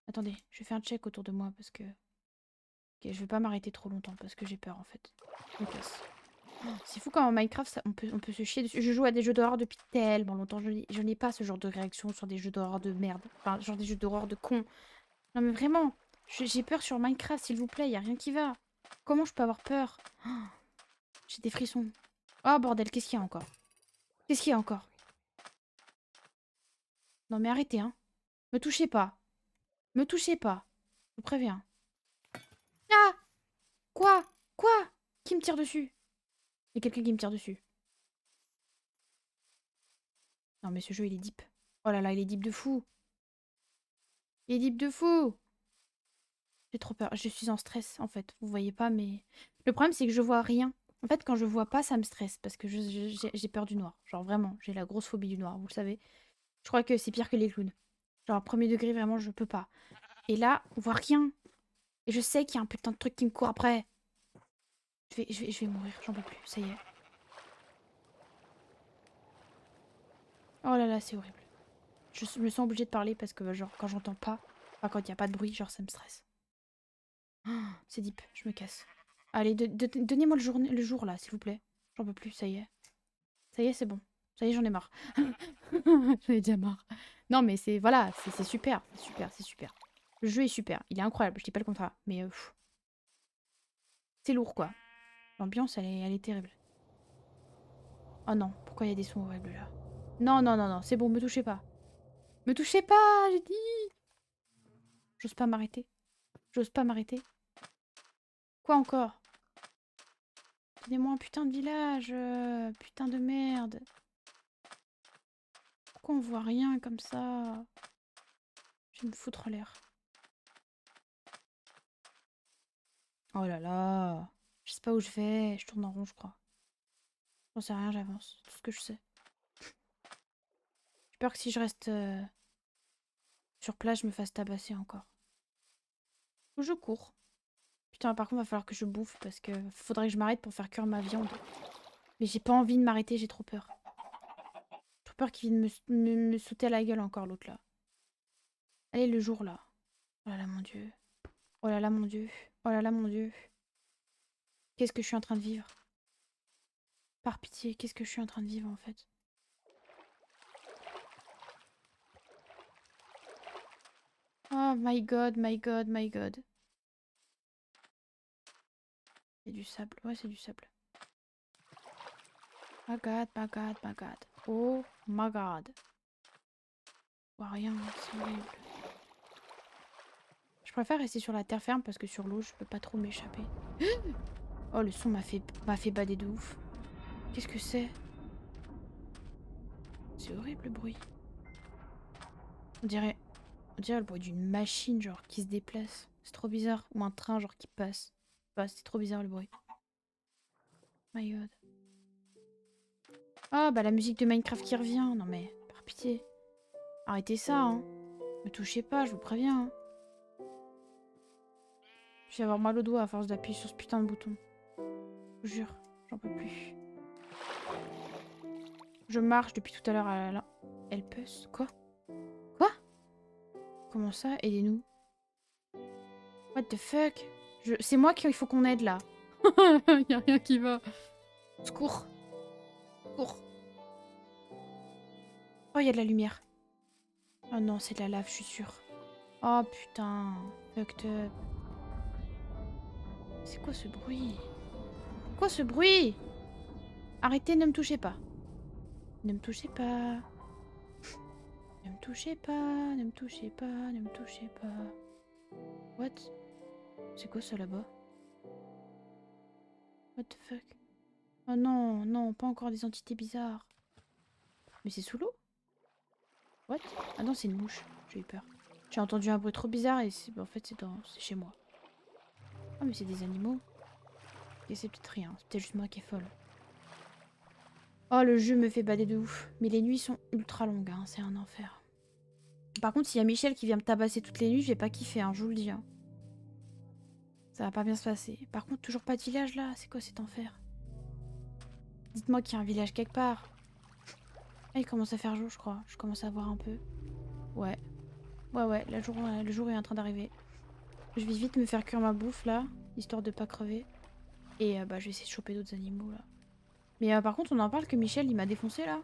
Attendez, je vais faire un check autour de moi parce que... Ok, je vais pas m'arrêter trop longtemps parce que j'ai peur, en fait. Je me casse. C'est fou quand en Minecraft, on peut se chier dessus. Je joue à des jeux d'horreur depuis tellement longtemps. Je n'ai pas ce genre de réaction sur des jeux d'horreur de merde. Enfin, genre des jeux d'horreur de con. Non mais vraiment, j'ai peur sur Minecraft, s'il vous plaît. Y a rien qui va. Comment je peux avoir peur? Oh, j'ai des frissons. Oh bordel, qu'est-ce qu'il y a encore? Qu'est-ce qu'il y a encore? Non mais arrêtez, hein. Me touchez pas. Me touchez pas. Je vous préviens. Ah! Quoi? Quoi? Qui me tire dessus? Il y a quelqu'un qui me tire dessus. Non mais ce jeu, il est deep. Oh là là, il est deep de fou. Il est deep de fou. J'ai trop peur. Je suis en stress, en fait. Vous voyez pas, mais... Le problème, c'est que je vois rien. En fait, quand je vois pas, ça me stresse. Parce que j'ai peur du noir. Genre, vraiment, j'ai la grosse phobie du noir, vous le savez. Je crois que c'est pire que les clowns. Genre, premier degré, vraiment, je peux pas. Et là, on voit rien. Et je sais qu'il y a un putain de truc qui me court après. Je vais mourir, j'en peux plus. Ça y est. Oh là là, c'est horrible. Je me sens obligée de parler parce que, genre, quand j'entends pas... Enfin, quand il y a pas de bruit, genre, ça me stresse. Ah, c'est deep, je me casse. Allez, donnez-moi le jour là, s'il vous plaît. J'en peux plus, ça y est. Ça y est, c'est bon. Ça y est, j'en ai marre. J'en ai déjà marre. Non, mais c'est... Voilà, c'est super. C'est super, c'est super. Le jeu est super. Il est incroyable, je dis pas le contraire. Mais c'est lourd, quoi. L'ambiance, elle est terrible. Oh non, pourquoi il y a des sons horribles là? Non, non, non, non, c'est bon, me touchez pas. Me touchez pas, j'ai dit. J'ose pas m'arrêter. J'ose pas m'arrêter. Quoi encore? Donnez-moi un putain de village. Putain de merde. Pourquoi on voit rien comme ça? Je vais me foutre en l'air. Oh là là. Je sais pas où je vais. Je tourne en rond, je crois. J'en sais rien, j'avance. C'est tout ce que je sais. J'ai peur que si je reste sur place, je me fasse tabasser encore. Ou je cours. Putain, par contre, va falloir que je bouffe parce que faudrait que je m'arrête pour faire cuire ma viande. Mais j'ai pas envie de m'arrêter, j'ai trop peur. Trop peur qu'il vienne me sauter à la gueule encore, l'autre là. Allez, le jour là. Oh là là, mon Dieu. Oh là là, mon Dieu. Oh là là, mon Dieu. Qu'est-ce que je suis en train de vivre? Par pitié, qu'est-ce que je suis en train de vivre en fait? Oh my god, my god, my god. C'est du sable. Ouais, c'est du sable. My god, my god, my god. Oh my god. Je vois rien, c'est horrible. Je préfère rester sur la terre ferme parce que sur l'eau, je peux pas trop m'échapper. Oh, le son m'a fait bader de ouf. Qu'est-ce que c'est? C'est horrible le bruit. On dirait le bruit d'une machine genre qui se déplace. C'est trop bizarre. Ou un train genre qui passe. Bah, c'est trop bizarre le bruit. My god. Ah bah la musique de Minecraft qui revient. Non mais, par pitié. Arrêtez ça, hein. Me touchez pas, je vous préviens. Hein. Je vais avoir mal au doigt à force d'appuyer sur ce putain de bouton. Je vous jure, j'en peux plus. Je marche depuis tout à l'heure à la... Helpeus. Quoi? Quoi? Comment ça? Aidez-nous. What the fuck? C'est moi qu'il faut qu'on aide là. Y a rien qui va. Secours. Secours. Oh, y a de la lumière. Oh non, c'est de la lave, je suis sûre. Oh putain. Fucked up. C'est quoi ce bruit? Quoi ce bruit? Arrêtez, ne me touchez pas. Ne me touchez pas. Ne me touchez pas, ne me touchez pas, ne me touchez pas. What? C'est quoi ça là-bas? What the fuck? Oh non, non, pas encore des entités bizarres. Mais c'est sous l'eau? What? Ah non, c'est une mouche. J'ai eu peur. J'ai entendu un bruit trop bizarre et en fait c'est chez moi. Ah mais c'est des animaux. Et c'est peut-être rien, c'est peut-être juste moi qui est folle. Oh le jeu me fait bader de ouf. Mais les nuits sont ultra longues, hein, c'est un enfer. Par contre, s'il y a Michel qui vient me tabasser toutes les nuits, je vais pas kiffer, hein, je vous le dis. Hein. Ça va pas bien se passer. Par contre, toujours pas de village là, c'est quoi cet enfer? Dites-moi qu'il y a un village quelque part. Ah, il commence à faire jour, je crois. Je commence à voir un peu. Ouais. Ouais, le jour est en train d'arriver. Je vais vite me faire cuire ma bouffe là, histoire de pas crever. Et bah je vais essayer de choper d'autres animaux là. Mais par contre on en parle que Michel il m'a défoncé là.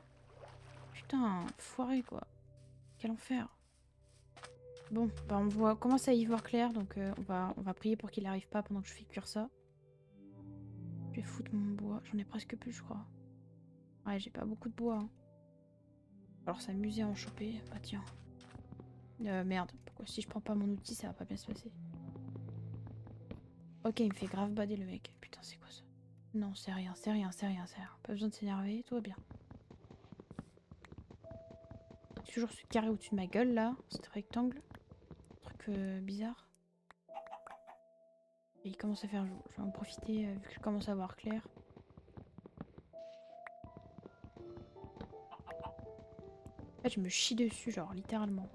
Putain, foiré quoi. Quel enfer. Bon, bah commence à y voir clair donc on va prier pour qu'il arrive pas pendant que je fais cuire ça. Je vais foutre mon bois, j'en ai presque plus je crois. Ouais j'ai pas beaucoup de bois. Hein. Alors s'amuser à en choper, bah tiens. Merde, pourquoi si je prends pas mon outil ça va pas bien se passer. Ok il me fait grave bader le mec. Putain c'est quoi ça? Non c'est rien, c'est rien, c'est rien, c'est rien. Pas besoin de s'énerver, tout va bien. Toujours ce carré au-dessus de ma gueule là, cet rectangle. Truc bizarre. Et il commence à faire jour. Je vais en profiter vu que je commence à voir clair. En fait, je me chie dessus, genre littéralement.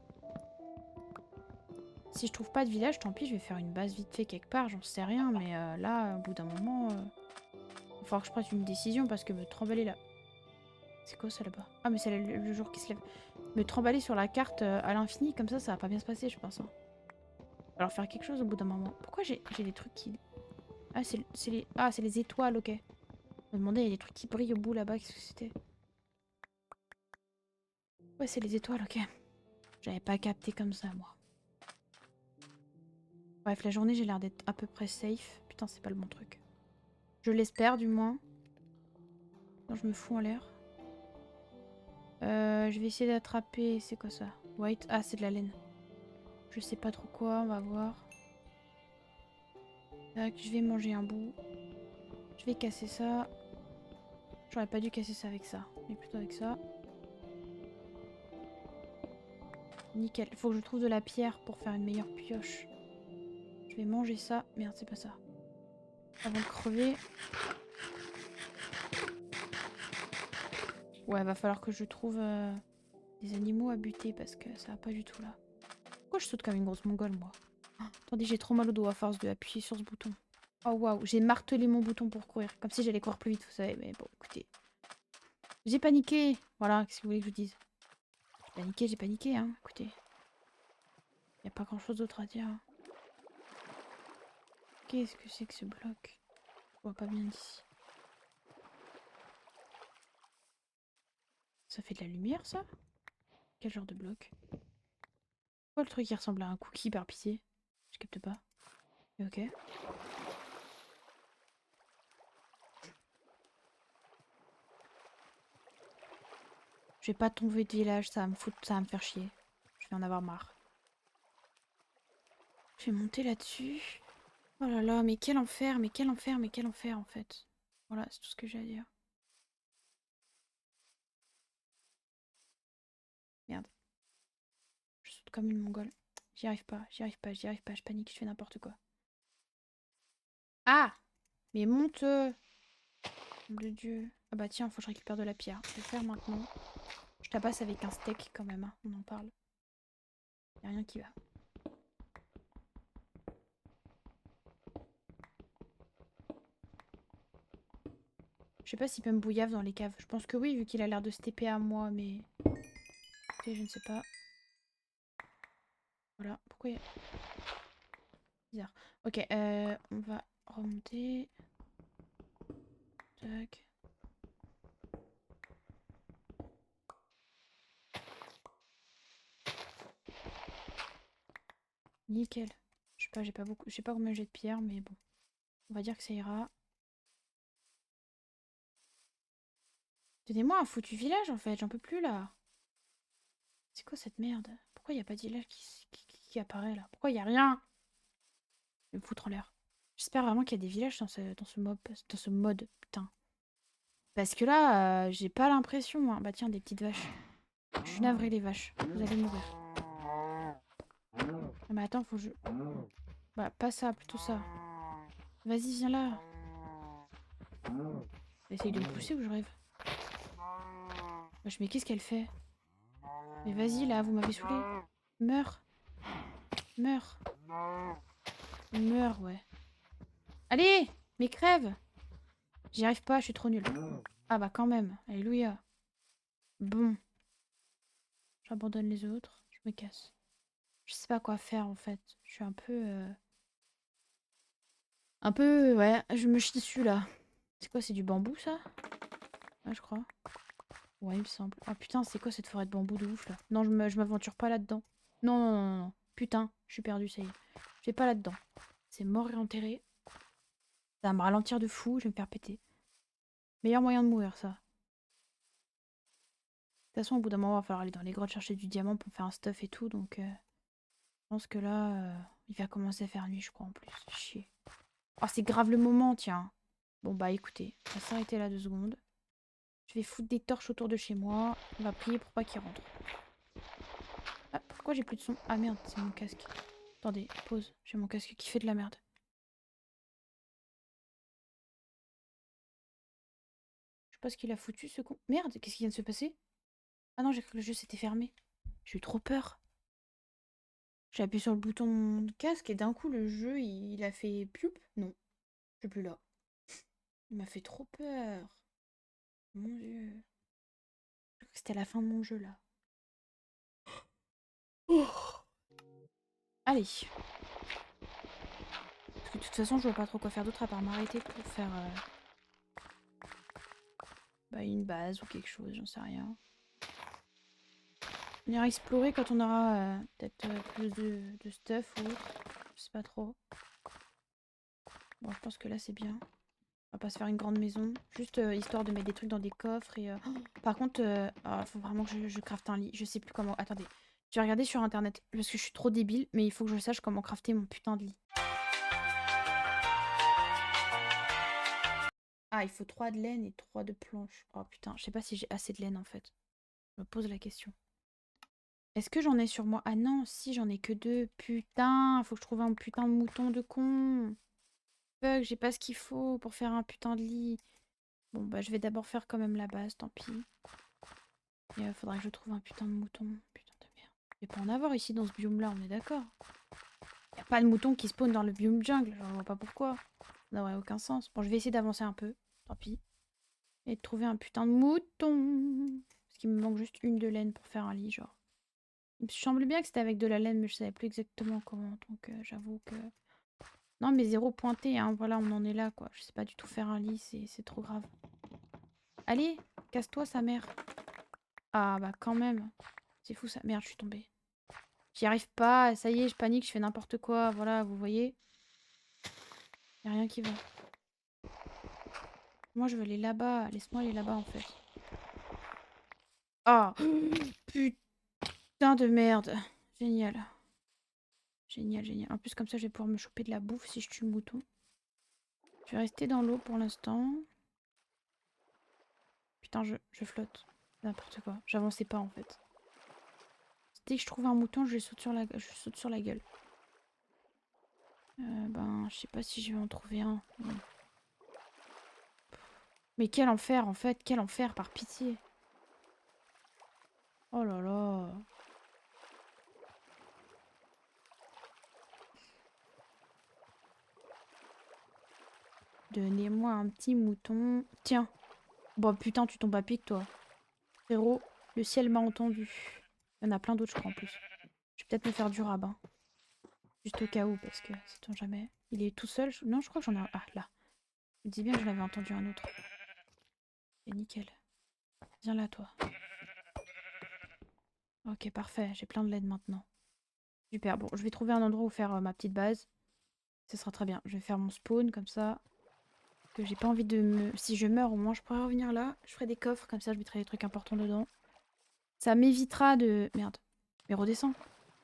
Si je trouve pas de village, tant pis, je vais faire une base vite fait quelque part, j'en sais rien. Mais là, au bout d'un moment, il va falloir que je prenne une décision parce que me trimballer là. C'est quoi ça là-bas? Ah, mais c'est le jour qui se lève. Me trimballer sur la carte à l'infini, comme ça va pas bien se passer, je pense. Hein. Alors faire quelque chose au bout d'un moment. Pourquoi j'ai des trucs qui. Ah, c'est les étoiles, ok. Je me demandais, il y a des trucs qui brillent au bout là-bas, qu'est-ce que c'était? Ouais, c'est les étoiles, ok. J'avais pas capté comme ça, moi. Bref, la journée, j'ai l'air d'être à peu près safe. Putain, c'est pas le bon truc. Je l'espère, du moins. Non, je me fous en l'air. Je vais essayer d'attraper... C'est quoi ça? White? Ah, c'est de la laine. Je sais pas trop quoi, on va voir. Tac, je vais manger un bout. Je vais casser ça. J'aurais pas dû casser ça avec ça, mais plutôt avec ça. Nickel. Il faut que je trouve de la pierre pour faire une meilleure pioche. Je vais manger ça. Merde, c'est pas ça. Avant de crever. Ouais, va falloir que je trouve des animaux à buter parce que ça va pas du tout là. Pourquoi je saute comme une grosse mongole, moi? Oh, attendez, j'ai trop mal au dos à force d'appuyer sur ce bouton. Oh waouh, j'ai martelé mon bouton pour courir. Comme si j'allais courir plus vite, vous savez. Mais bon, écoutez. J'ai paniqué. Voilà, qu'est-ce que vous voulez que je vous dise? J'ai paniqué, hein. Écoutez. Y a pas grand-chose d'autre à dire. Hein. Qu'est-ce que c'est que ce bloc? Je vois pas bien d'ici. Ça fait de la lumière, ça? Quel genre de bloc? Quoi le truc qui ressemble à un cookie par pitié? Je capte pas. Ok. Je vais pas tomber de village, ça va me foutre, ça va me faire chier. Je vais en avoir marre. Je vais monter là-dessus. Oh là là, mais quel enfer, mais quel enfer, mais quel enfer en fait. Voilà, c'est tout ce que j'ai à dire. Merde. Je saute comme une mongole. J'y arrive pas, j'y arrive pas, j'y arrive pas, je panique, je fais n'importe quoi. Ah! Mais monte! Nom de Dieu. Ah bah tiens, faut que je récupère de la pierre. Je vais le faire maintenant. Je tabasse avec un steak quand même, hein. On en parle. Y'a rien qui va. Je sais pas s'il peut me bouillave dans les caves. Je pense que oui, vu qu'il a l'air de se TP à moi, mais... Écoutez, je ne sais pas. Voilà, pourquoi il y a... Bizarre. Ok, on va remonter. Tac. Nickel. Je sais pas, j'ai pas beaucoup... Je sais pas combien j'ai de pierres, mais bon. On va dire que ça ira. Donnez-moi un foutu village, en fait. J'en peux plus, là. C'est quoi cette merde? Pourquoi il n'y a pas d'île qui apparaît là? Pourquoi il n'y a rien? Je vais me foutre en l'air. J'espère vraiment qu'il y a des villages dans ce mode, putain. Parce que là, j'ai pas l'impression, hein. Bah tiens, des petites vaches. Je suis navrée les vaches. Vous allez mourir. Ah, mais attends, faut que je... Bah pas ça, plutôt ça. Vas-y, viens là. Essaye de me pousser ou je rêve? Wesh, mais qu'est-ce qu'elle fait? Mais vas-y là, vous m'avez saoulé. Meurs. Meurs. Meurs, ouais. Allez! Mais crève! J'y arrive pas, je suis trop nulle. Ah bah quand même. Alléluia. Bon. J'abandonne les autres. Je me casse. Je sais pas quoi faire en fait. Je suis un peu... Un peu... Ouais, je me chie dessus là. C'est quoi, c'est du bambou ça? Ouais, je crois. Ouais, il me semble. Oh putain, c'est quoi cette forêt de bambou de ouf là? Non, je m'aventure pas là-dedans. Non, non, non, non, non. Putain, je suis perdue, ça y est. Je vais pas là-dedans. C'est mort et enterré. Ça va me ralentir de fou, je vais me faire péter. Meilleur moyen de mourir, ça. De toute façon, au bout d'un moment, il va falloir aller dans les grottes chercher du diamant pour faire un stuff et tout, donc... je pense que là, il va commencer à faire nuit, je crois, en plus. Chier. Oh, c'est grave le moment, tiens. Bon, bah écoutez, on va s'arrêter là 2 secondes. Je vais foutre des torches autour de chez moi. On va prier pour pas qu'il rentre. Ah, pourquoi j'ai plus de son? Ah merde, c'est mon casque. Attendez, pause. J'ai mon casque qui fait de la merde. Je sais pas ce qu'il a foutu, ce con. Merde, qu'est-ce qui vient de se passer? Ah non, j'ai cru que le jeu s'était fermé. J'ai eu trop peur. J'ai appuyé sur le bouton de casque et d'un coup, le jeu, il a fait pioup. Non, je suis plus là. Il m'a fait trop peur. Mon Dieu. Je crois que c'était la fin de mon jeu, là. Oh. Allez. Parce que de toute façon, je vois pas trop quoi faire d'autre à part m'arrêter pour faire bah, une base ou quelque chose, j'en sais rien. On ira explorer quand on aura peut-être plus de stuff ou autre. Je sais pas trop. Bon, je pense que là, c'est bien. On va pas se faire une grande maison. Juste histoire de mettre des trucs dans des coffres. Et, par contre, faut vraiment que je crafte un lit. Je sais plus comment... Attendez. Je vais regarder sur internet. Parce que je suis trop débile. Mais il faut que je sache comment crafter mon putain de lit. Ah, il faut 3 de laine et 3 de planches. Oh putain, je sais pas si j'ai assez de laine en fait. Je me pose la question. Est-ce que j'en ai sur moi? Ah non, si j'en ai que 2. Putain, faut que je trouve un putain de mouton de con. Fuck, j'ai pas ce qu'il faut pour faire un putain de lit. Bon, bah je vais d'abord faire quand même la base, tant pis. Et faudra que je trouve un putain de mouton. Putain de merde. Il va pas en avoir ici dans ce biome-là, on est d'accord. Y a pas de mouton qui spawn dans le biome jungle, je vois pas pourquoi. Ça n'aurait aucun sens. Bon, je vais essayer d'avancer un peu, tant pis. Et de trouver un putain de mouton. Parce qu'il me manque juste une de laine pour faire un lit, genre. Il me semble bien que c'était avec de la laine, mais je savais plus exactement comment. Donc j'avoue que... Non, mais 0 pointé, hein. Voilà, on en est là, quoi. Je sais pas du tout faire un lit, c'est trop grave. Allez, casse-toi, sa mère. Ah, bah quand même. C'est fou, ça. Merde, je suis tombée. J'y arrive pas. Ça y est, je panique, je fais n'importe quoi. Voilà, vous voyez. Y a rien qui va. Moi, je veux aller là-bas. Laisse-moi aller là-bas, en fait. Ah, putain de merde. Génial. Génial, génial. En plus, comme ça, je vais pouvoir me choper de la bouffe si je tue le mouton. Je vais rester dans l'eau pour l'instant. Putain, je flotte. N'importe quoi. J'avançais pas, en fait. Dès que je trouve un mouton, je saute sur la gueule. Ben, je sais pas si je vais en trouver un. Mais quel enfer, en fait. Quel enfer, par pitié. Oh là là. Donnez-moi un petit mouton. Tiens. Bon, putain, tu tombes à pic, toi. Frérot, le ciel m'a entendu. Il y en a plein d'autres, je crois, en plus. Je vais peut-être me faire du rabbin. Juste au cas où, parce que sait-on jamais. Il est tout seul? Non, je crois que j'en ai un. Ah, là. Je me dis bien que j'en avais entendu un autre. C'est nickel. Viens là, toi. Ok, parfait. J'ai plein de laine maintenant. Super. Bon, je vais trouver un endroit où faire ma petite base. Ce sera très bien. Je vais faire mon spawn, comme ça. Que j'ai pas envie de me... Si je meurs, au moins, je pourrais revenir là. Je ferai des coffres, comme ça, je mettrai des trucs importants dedans. Ça m'évitera de... Merde. Mais redescends.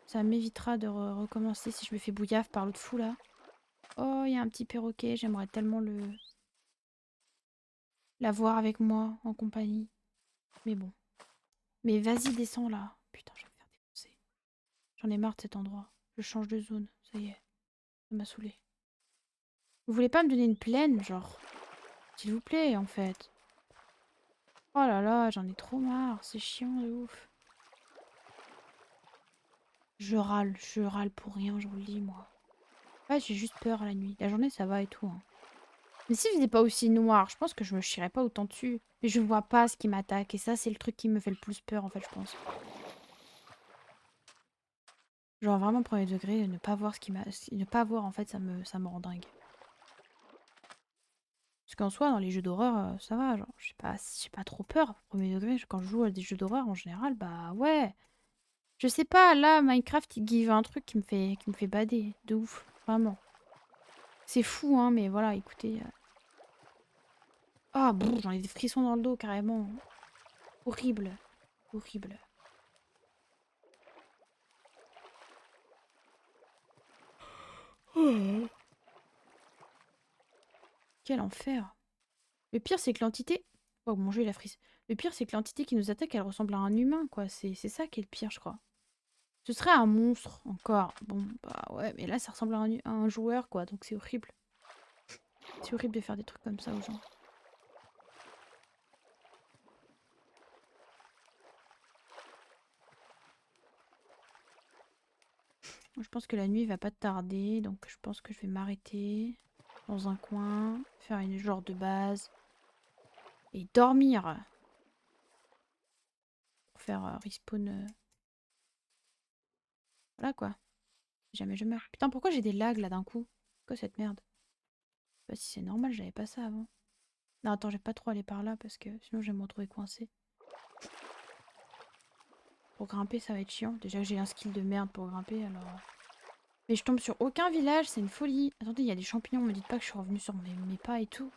Ça m'évitera de recommencer si je me fais bouillave par l'autre fou là. Oh, il y a un petit perroquet. J'aimerais tellement l'avoir avec moi en compagnie. Mais bon. Mais vas-y, descends là. Putain, je vais me faire défoncer. J'en ai marre de cet endroit. Je change de zone. Ça y est. Ça m'a saoulé. Vous voulez pas me donner une plaine, genre? S'il vous plaît, en fait. Oh là là, j'en ai trop marre. C'est chiant de ouf. Je râle pour rien, je vous le dis, moi. Ouais, j'ai juste peur la nuit. La journée, ça va et tout, hein. Mais si c'était pas aussi noir, je pense que je me chierais pas autant dessus. Mais je vois pas ce qui m'attaque. Et ça, c'est le truc qui me fait le plus peur, en fait, je pense. Genre, vraiment, premier degré, ne pas voir ce qui m'a... Ne pas voir, en fait, ça me rend dingue. Parce qu'en soi, dans les jeux d'horreur, ça va. Genre, j'ai pas trop peur. Premier degré, quand je joue à des jeux d'horreur, en général, bah ouais. Je sais pas, là, Minecraft, il give un truc qui me fait bader. De ouf, vraiment. C'est fou, hein, mais voilà, écoutez. Ah, brrr, j'en ai des frissons dans le dos, carrément. Horrible. Horrible. Quel enfer. Le pire, c'est que l'entité... Oh, mon jeu, il a frise. Le pire, c'est que l'entité qui nous attaque, elle ressemble à un humain, quoi. C'est ça qui est le pire, je crois. Ce serait un monstre, encore. Bon, bah ouais, mais là, ça ressemble à un joueur, quoi. Donc c'est horrible. C'est horrible de faire des trucs comme ça aux gens. Je pense que la nuit va pas tarder, donc je pense que je vais m'arrêter dans un coin, faire une genre de base et dormir pour faire respawn. Voilà quoi. Si jamais je meurs. Putain, pourquoi j'ai des lags là d'un coup? Quoi cette merde? Je sais pas si c'est normal, j'avais pas ça avant. Non, attends, je vais pas trop aller par là parce que sinon je vais me retrouver coincé. Pour grimper, ça va être chiant. Déjà que j'ai un skill de merde pour grimper, alors. Mais je tombe sur aucun village, c'est une folie. Attendez, il y a des champignons, me dites pas que je suis revenue sur mes pas et tout.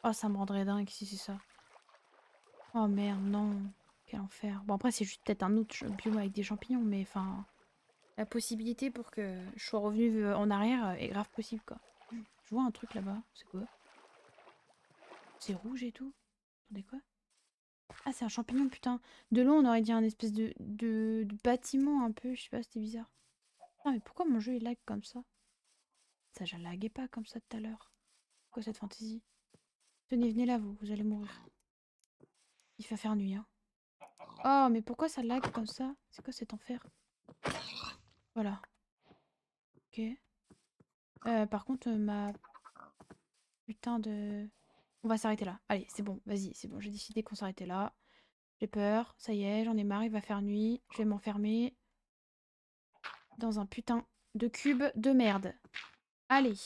Oh, ça me rendrait dingue si c'est ça. Oh merde, non. Quel enfer. Bon, après, c'est juste peut-être un autre biome avec des champignons, mais enfin. La possibilité pour que je sois revenue en arrière est grave possible, quoi. Je vois un truc là-bas. C'est quoi? C'est rouge et tout? Attendez, quoi? Ah, c'est un champignon, putain. De l'eau, on aurait dit un espèce de bâtiment un peu. Je sais pas, c'était bizarre. Ah, mais pourquoi mon jeu il lag comme ça? Ça, je laguais pas comme ça tout à l'heure. Quoi cette fantaisie? Tenez, venez là, vous allez mourir. Il va faire nuit, hein. Oh, mais pourquoi ça lag comme ça? C'est quoi cet enfer? Voilà. Ok. Par contre, ma putain de... On va s'arrêter là. Allez, c'est bon, vas-y, c'est bon. J'ai décidé qu'on s'arrêtait là. J'ai peur, ça y est, j'en ai marre, il va faire nuit. Je vais m'enfermer dans un putain de cube de merde. Allez,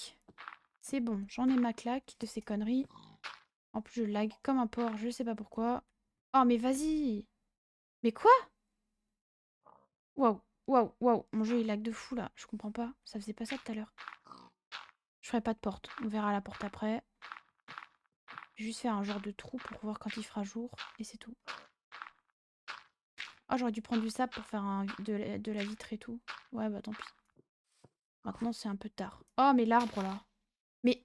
c'est bon, j'en ai ma claque de ces conneries. En plus, je lag comme un porc, je sais pas pourquoi. Oh, mais vas-y! Mais quoi? Waouh, waouh, waouh, mon jeu il lag de fou là, je comprends pas. Ça faisait pas ça tout à l'heure. Je ferai pas de porte, on verra la porte après. Je vais juste faire un genre de trou pour voir quand il fera jour, et c'est tout. Ah, j'aurais dû prendre du sable pour faire de la vitre et tout. Ouais, bah tant pis. Maintenant, c'est un peu tard. Oh, mais l'arbre là. Mais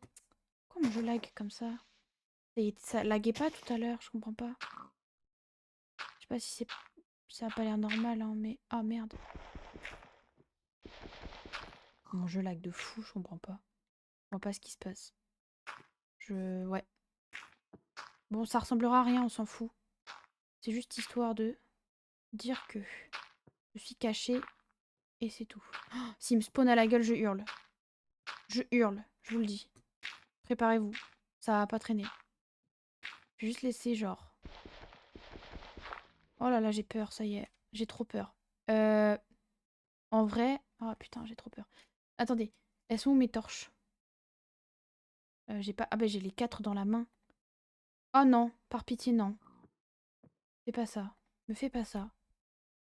comment je lag comme ça? Ça laguait pas tout à l'heure, je comprends pas. Je sais pas si c'est... Ça a pas l'air normal, hein, mais... Ah, merde. Mon jeu lag de fou, je comprends pas. Je vois pas ce qui se passe. Ouais. Bon, ça ressemblera à rien, on s'en fout. C'est juste histoire de dire que je suis cachée et c'est tout. Oh, s'il me spawn à la gueule, je hurle. Je hurle, je vous le dis. Préparez-vous, ça va pas traîner. Je vais juste laisser genre... Oh là là, j'ai peur, ça y est. J'ai trop peur. En vrai... Oh putain, j'ai trop peur. Attendez, elles sont où mes torches? J'ai pas... Ah bah j'ai les 4 dans la main. Oh non, par pitié, non. Fais pas ça. Me fais pas ça.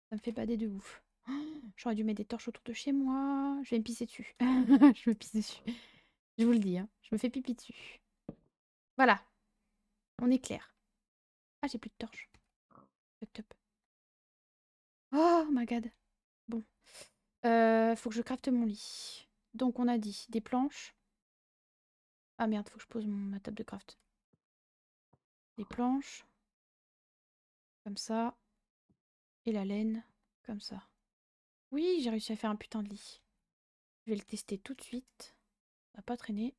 Ça me fait bader de ouf. Oh, j'aurais dû mettre des torches autour de chez moi. Je vais me pisser dessus. Je me pisse dessus. Je vous le dis, hein. Je me fais pipi dessus. Voilà. On est clair. Ah, j'ai plus de torches. Fucked up. Oh my god. Faut que je crafte mon lit. Donc on a dit des planches. Ah merde, faut que je pose ma table de craft. Des planches. Comme ça. Et la laine. Comme ça. Oui, j'ai réussi à faire un putain de lit. Je vais le tester tout de suite. Ça va pas traîner.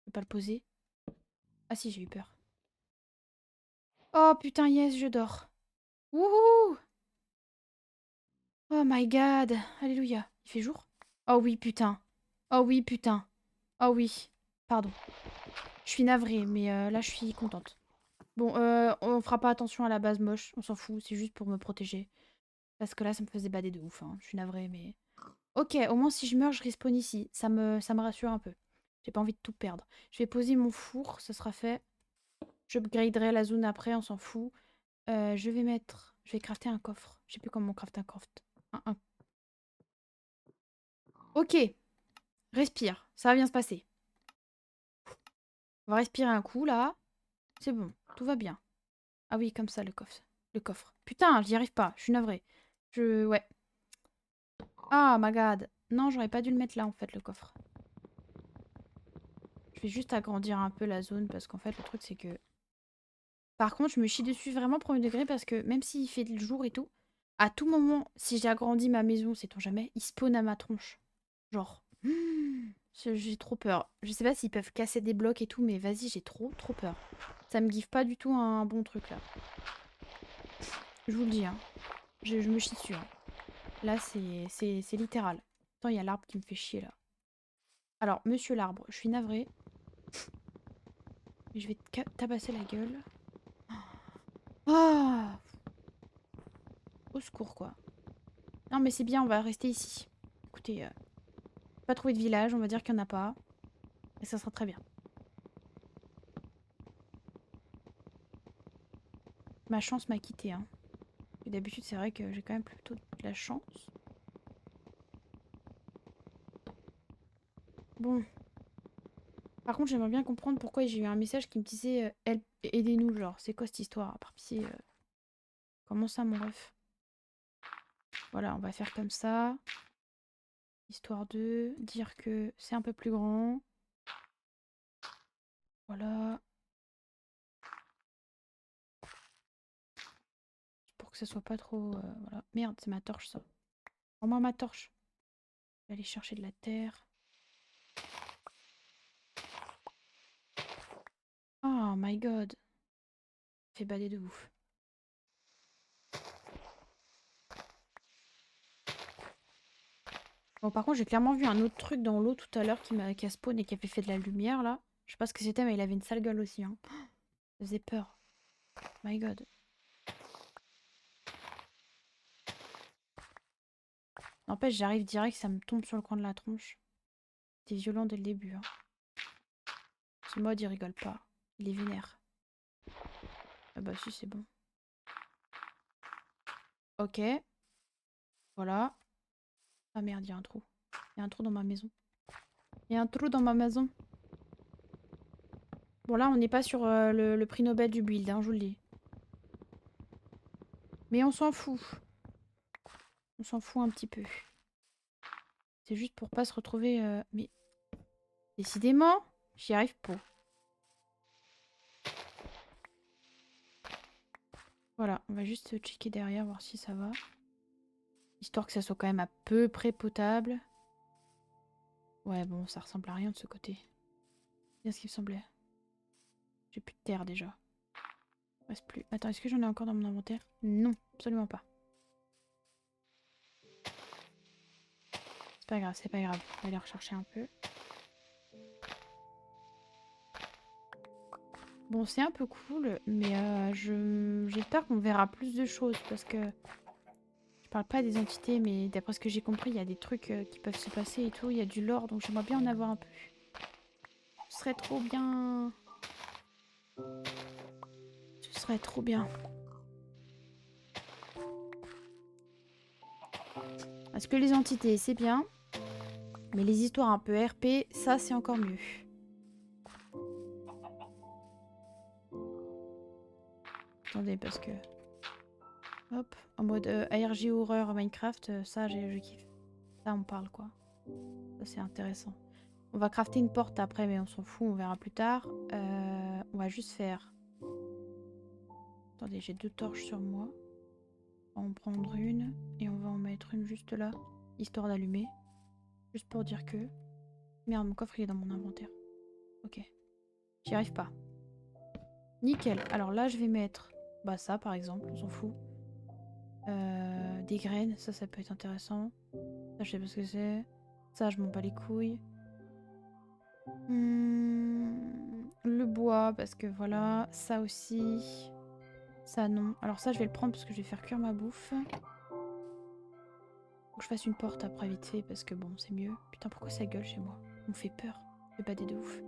Je vais pas le poser. Ah si, j'ai eu peur. Oh putain, yes, je dors. Wouhou! Oh my god. Alléluia. Il fait jour? Oh oui, putain. Oh oui, putain. Oh oui. Pardon. Je suis navrée, mais là, je suis contente. Bon, on fera pas attention à la base moche. On s'en fout. C'est juste pour me protéger. Parce que là, ça me faisait bader de ouf. Hein. Je suis navrée, mais... Ok, au moins, si je meurs, je respawn ici. Ça me rassure un peu. J'ai pas envie de tout perdre. Je vais poser mon four. Ça sera fait. Je upgraderai la zone après. On s'en fout. Je vais mettre... Je vais crafter un coffre. Je sais plus comment on crafte un coffre. Un. Ok. Respire. Ça va bien se passer. On va respirer un coup, là. C'est bon. Tout va bien. Ah oui, comme ça, le coffre. Le coffre. Putain, j'y arrive pas. Je suis navrée. Ouais. Ah, my god. Non, j'aurais pas dû le mettre là, en fait, le coffre. Je vais juste agrandir un peu la zone, parce qu'en fait, le truc, c'est que... Par contre, je me chie dessus vraiment premier degré, parce que même s'il fait le jour et tout, à tout moment, si j'ai agrandi ma maison, sait-on jamais, il spawn à ma tronche. Genre... J'ai trop peur. Je sais pas s'ils peuvent casser des blocs et tout, mais vas-y, j'ai trop peur. Ça me give pas du tout un bon truc, là. Je vous le dis, hein. Je me chie dessus, hein. Là, c'est littéral. Attends, il y a l'arbre qui me fait chier, là. Alors, monsieur l'arbre, je suis navrée. Mais je vais te tabasser la gueule. Ah! Au secours, quoi. Non, mais c'est bien, on va rester ici. Écoutez, pas trouver de village, on va dire qu'il n'y en a pas. Et ça sera très bien. Ma chance m'a quitté, hein. Et d'habitude, c'est vrai que j'ai quand même plutôt de la chance. Bon. Par contre, j'aimerais bien comprendre pourquoi j'ai eu un message qui me disait aidez-nous, genre, c'est quoi cette histoire? Par pitié, comment ça, mon ref? Voilà, on va faire comme ça. Histoire de dire que c'est un peu plus grand. Voilà. Pour que ça soit pas trop... voilà. Merde, c'est ma torche, ça. Rends-moi ma torche. Je vais aller chercher de la terre. Oh my god. Ça fait bader de ouf. Bon, par contre, j'ai clairement vu un autre truc dans l'eau tout à l'heure qui a spawn et qui avait fait de la lumière, là. Je sais pas ce que c'était, mais il avait une sale gueule aussi, hein. Ça faisait peur. My god. N'empêche, j'arrive direct, ça me tombe sur le coin de la tronche. C'était violent dès le début, hein. Ce mode, il rigole pas. Il est vénère. Ah bah si, c'est bon. Ok. Voilà. Ah merde, il y a un trou. Il y a un trou dans ma maison. Il y a un trou dans ma maison. Bon, là, on n'est pas sur le prix Nobel du build, hein, je vous le dis. Mais on s'en fout. On s'en fout un petit peu. C'est juste pour pas se retrouver... Mais décidément, j'y arrive pas. Voilà, on va juste checker derrière, voir si ça va. Histoire que ça soit quand même à peu près potable. Ouais, bon, ça ressemble à rien de ce côté. C'est bien ce qui me semblait. J'ai plus de terre déjà. Reste plus. Attends, est-ce que j'en ai encore dans mon inventaire? Non, absolument pas. C'est pas grave, c'est pas grave. On va aller rechercher un peu. Bon, c'est un peu cool, mais j'espère qu'on verra plus de choses parce que je parle pas des entités, mais d'après ce que j'ai compris, il y a des trucs qui peuvent se passer et tout. Il y a du lore, donc j'aimerais bien en avoir un peu. Ce serait trop bien. Ce serait trop bien. Parce que les entités, c'est bien. Mais les histoires un peu RP, ça, c'est encore mieux. Attendez, parce que... Hop, en mode ARG horreur Minecraft, ça je kiffe. Ça on parle quoi. Ça c'est intéressant. On va crafter une porte après mais on s'en fout, on verra plus tard. On va juste faire... Attendez, j'ai 2 torches sur moi. On va en prendre une et on va en mettre une juste là, histoire d'allumer. Juste pour dire que... Merde, mon coffre il est dans mon inventaire. Ok. J'y arrive pas. Nickel. Alors là je vais mettre... Bah ça par exemple, on s'en fout. Des graines, ça peut être intéressant. Ça, je sais pas ce que c'est. Ça, je m'en bats les couilles. Le bois, parce que voilà. Ça aussi. Ça, non. Alors ça, je vais le prendre parce que je vais faire cuire ma bouffe. Faut que je fasse une porte après, vite fait, parce que bon, c'est mieux. Putain, pourquoi ça gueule chez moi? On me fait peur. Je vais bader de ouf.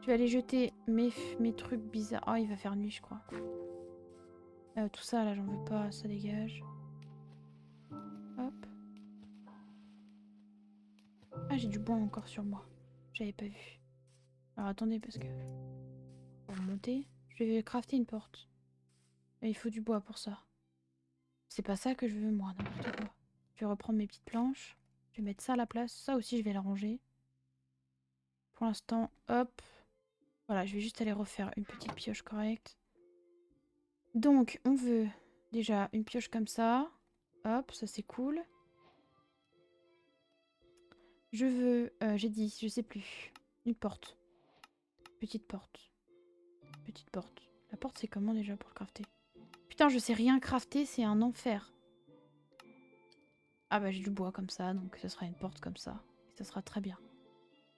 Je vais aller jeter mes trucs bizarres. Oh, il va faire nuit, je crois. Tout ça, là, j'en veux pas. Ça dégage. Hop. Ah, j'ai du bois encore sur moi. J'avais pas vu. Alors attendez, parce que... Pour monter, je vais crafter une porte. Et il faut du bois pour ça. C'est pas ça que je veux, moi, n'importe quoi. Je vais reprendre mes petites planches. Je vais mettre ça à la place. Ça aussi, je vais le ranger. Pour l'instant, hop. Voilà, je vais juste aller refaire une petite pioche correcte. Donc, on veut déjà une pioche comme ça. Hop, ça c'est cool. Je veux, j'ai dit, je sais plus. Une porte. Petite porte. Petite porte. La porte, c'est comment déjà pour le crafter? Putain, je sais rien crafter, c'est un enfer. Ah bah j'ai du bois comme ça, donc ce sera une porte comme ça. Et ça sera très bien.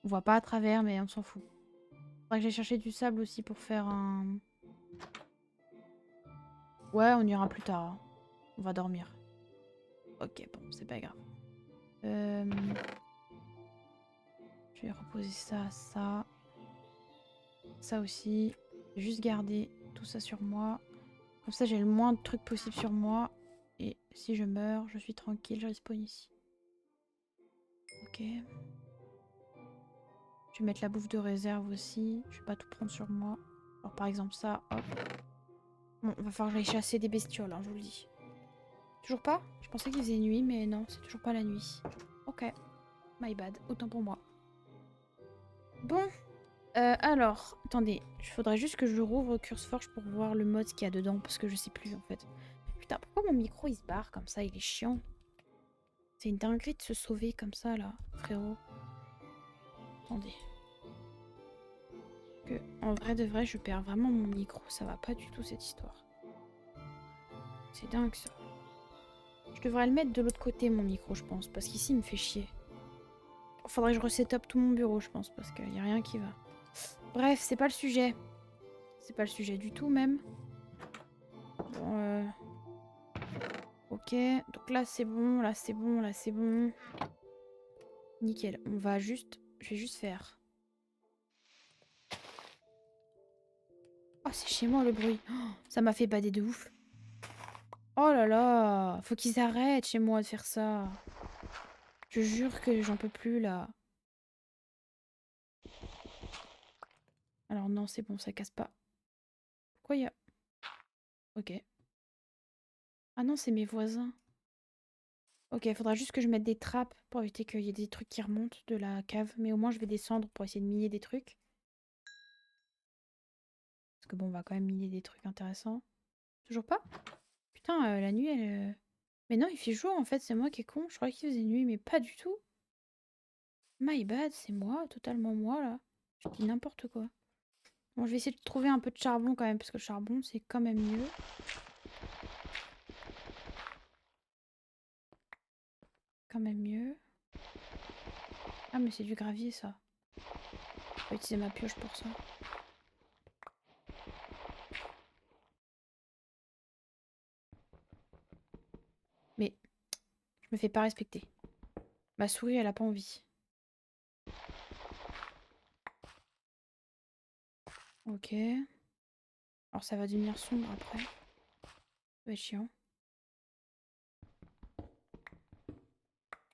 On voit pas à travers, mais on s'en fout. Faudrait que j'aille chercher du sable aussi pour faire un... Ouais, on ira plus tard, hein. On va dormir. Ok, bon, c'est pas grave. Je vais reposer ça, ça. Ça aussi. Je vais juste garder tout ça sur moi. Comme ça, j'ai le moins de trucs possible sur moi. Et si je meurs, je suis tranquille, je respawn ici. Ok. Je vais mettre la bouffe de réserve aussi. Je vais pas tout prendre sur moi. Alors par exemple ça, hop. Bon, va falloir que j'aille chasser des bestioles, hein, je vous le dis. Toujours pas? Je pensais qu'il faisait nuit, mais non, c'est toujours pas la nuit. Ok. My bad. Autant pour moi. Bon. Alors, attendez. Il faudrait juste que je rouvre CurseForge pour voir le mode qu'il y a dedans, parce que je sais plus, en fait. Putain, pourquoi mon micro, il se barre comme ça? Il est chiant. C'est une dinguerie de se sauver comme ça, là, frérot. Attendez. Que, en vrai de vrai, je perds vraiment mon micro. Ça va pas du tout, cette histoire. C'est dingue, ça. Je devrais le mettre de l'autre côté, mon micro, je pense. Parce qu'ici, il me fait chier. Faudrait que je reset-up tout mon bureau, je pense. Parce qu'il n'y a rien qui va. Bref, c'est pas le sujet. C'est pas le sujet du tout, même. Bon, ok. Donc là, c'est bon. Là, c'est bon. Là, c'est bon. Nickel. On va juste... Je vais juste faire... Oh, c'est chez moi, le bruit. Oh, ça m'a fait bader de ouf. Oh là là. Faut qu'ils arrêtent chez moi de faire ça. Je jure que j'en peux plus, là. Alors non, c'est bon, ça casse pas. Pourquoi il y a... Ok. Ah non, c'est mes voisins. Ok, il faudra juste que je mette des trappes pour éviter qu'il y ait des trucs qui remontent de la cave. Mais au moins, je vais descendre pour essayer de miner des trucs. Parce que bon, on va quand même miner des trucs intéressants. Toujours pas? Putain, la nuit, elle... Mais non, il fait jour, en fait. C'est moi qui est con. Je croyais qu'il faisait nuit, mais pas du tout. My bad, c'est moi, totalement moi, là. Je dis n'importe quoi. Bon, je vais essayer de trouver un peu de charbon quand même, parce que le charbon, c'est quand même mieux. Quand même mieux. Ah, mais c'est du gravier, ça. Je vais utiliser ma pioche pour ça. Mais je me fais pas respecter. Ma souris, elle a pas envie. Ok. Alors ça va devenir sombre après. Ça va être chiant.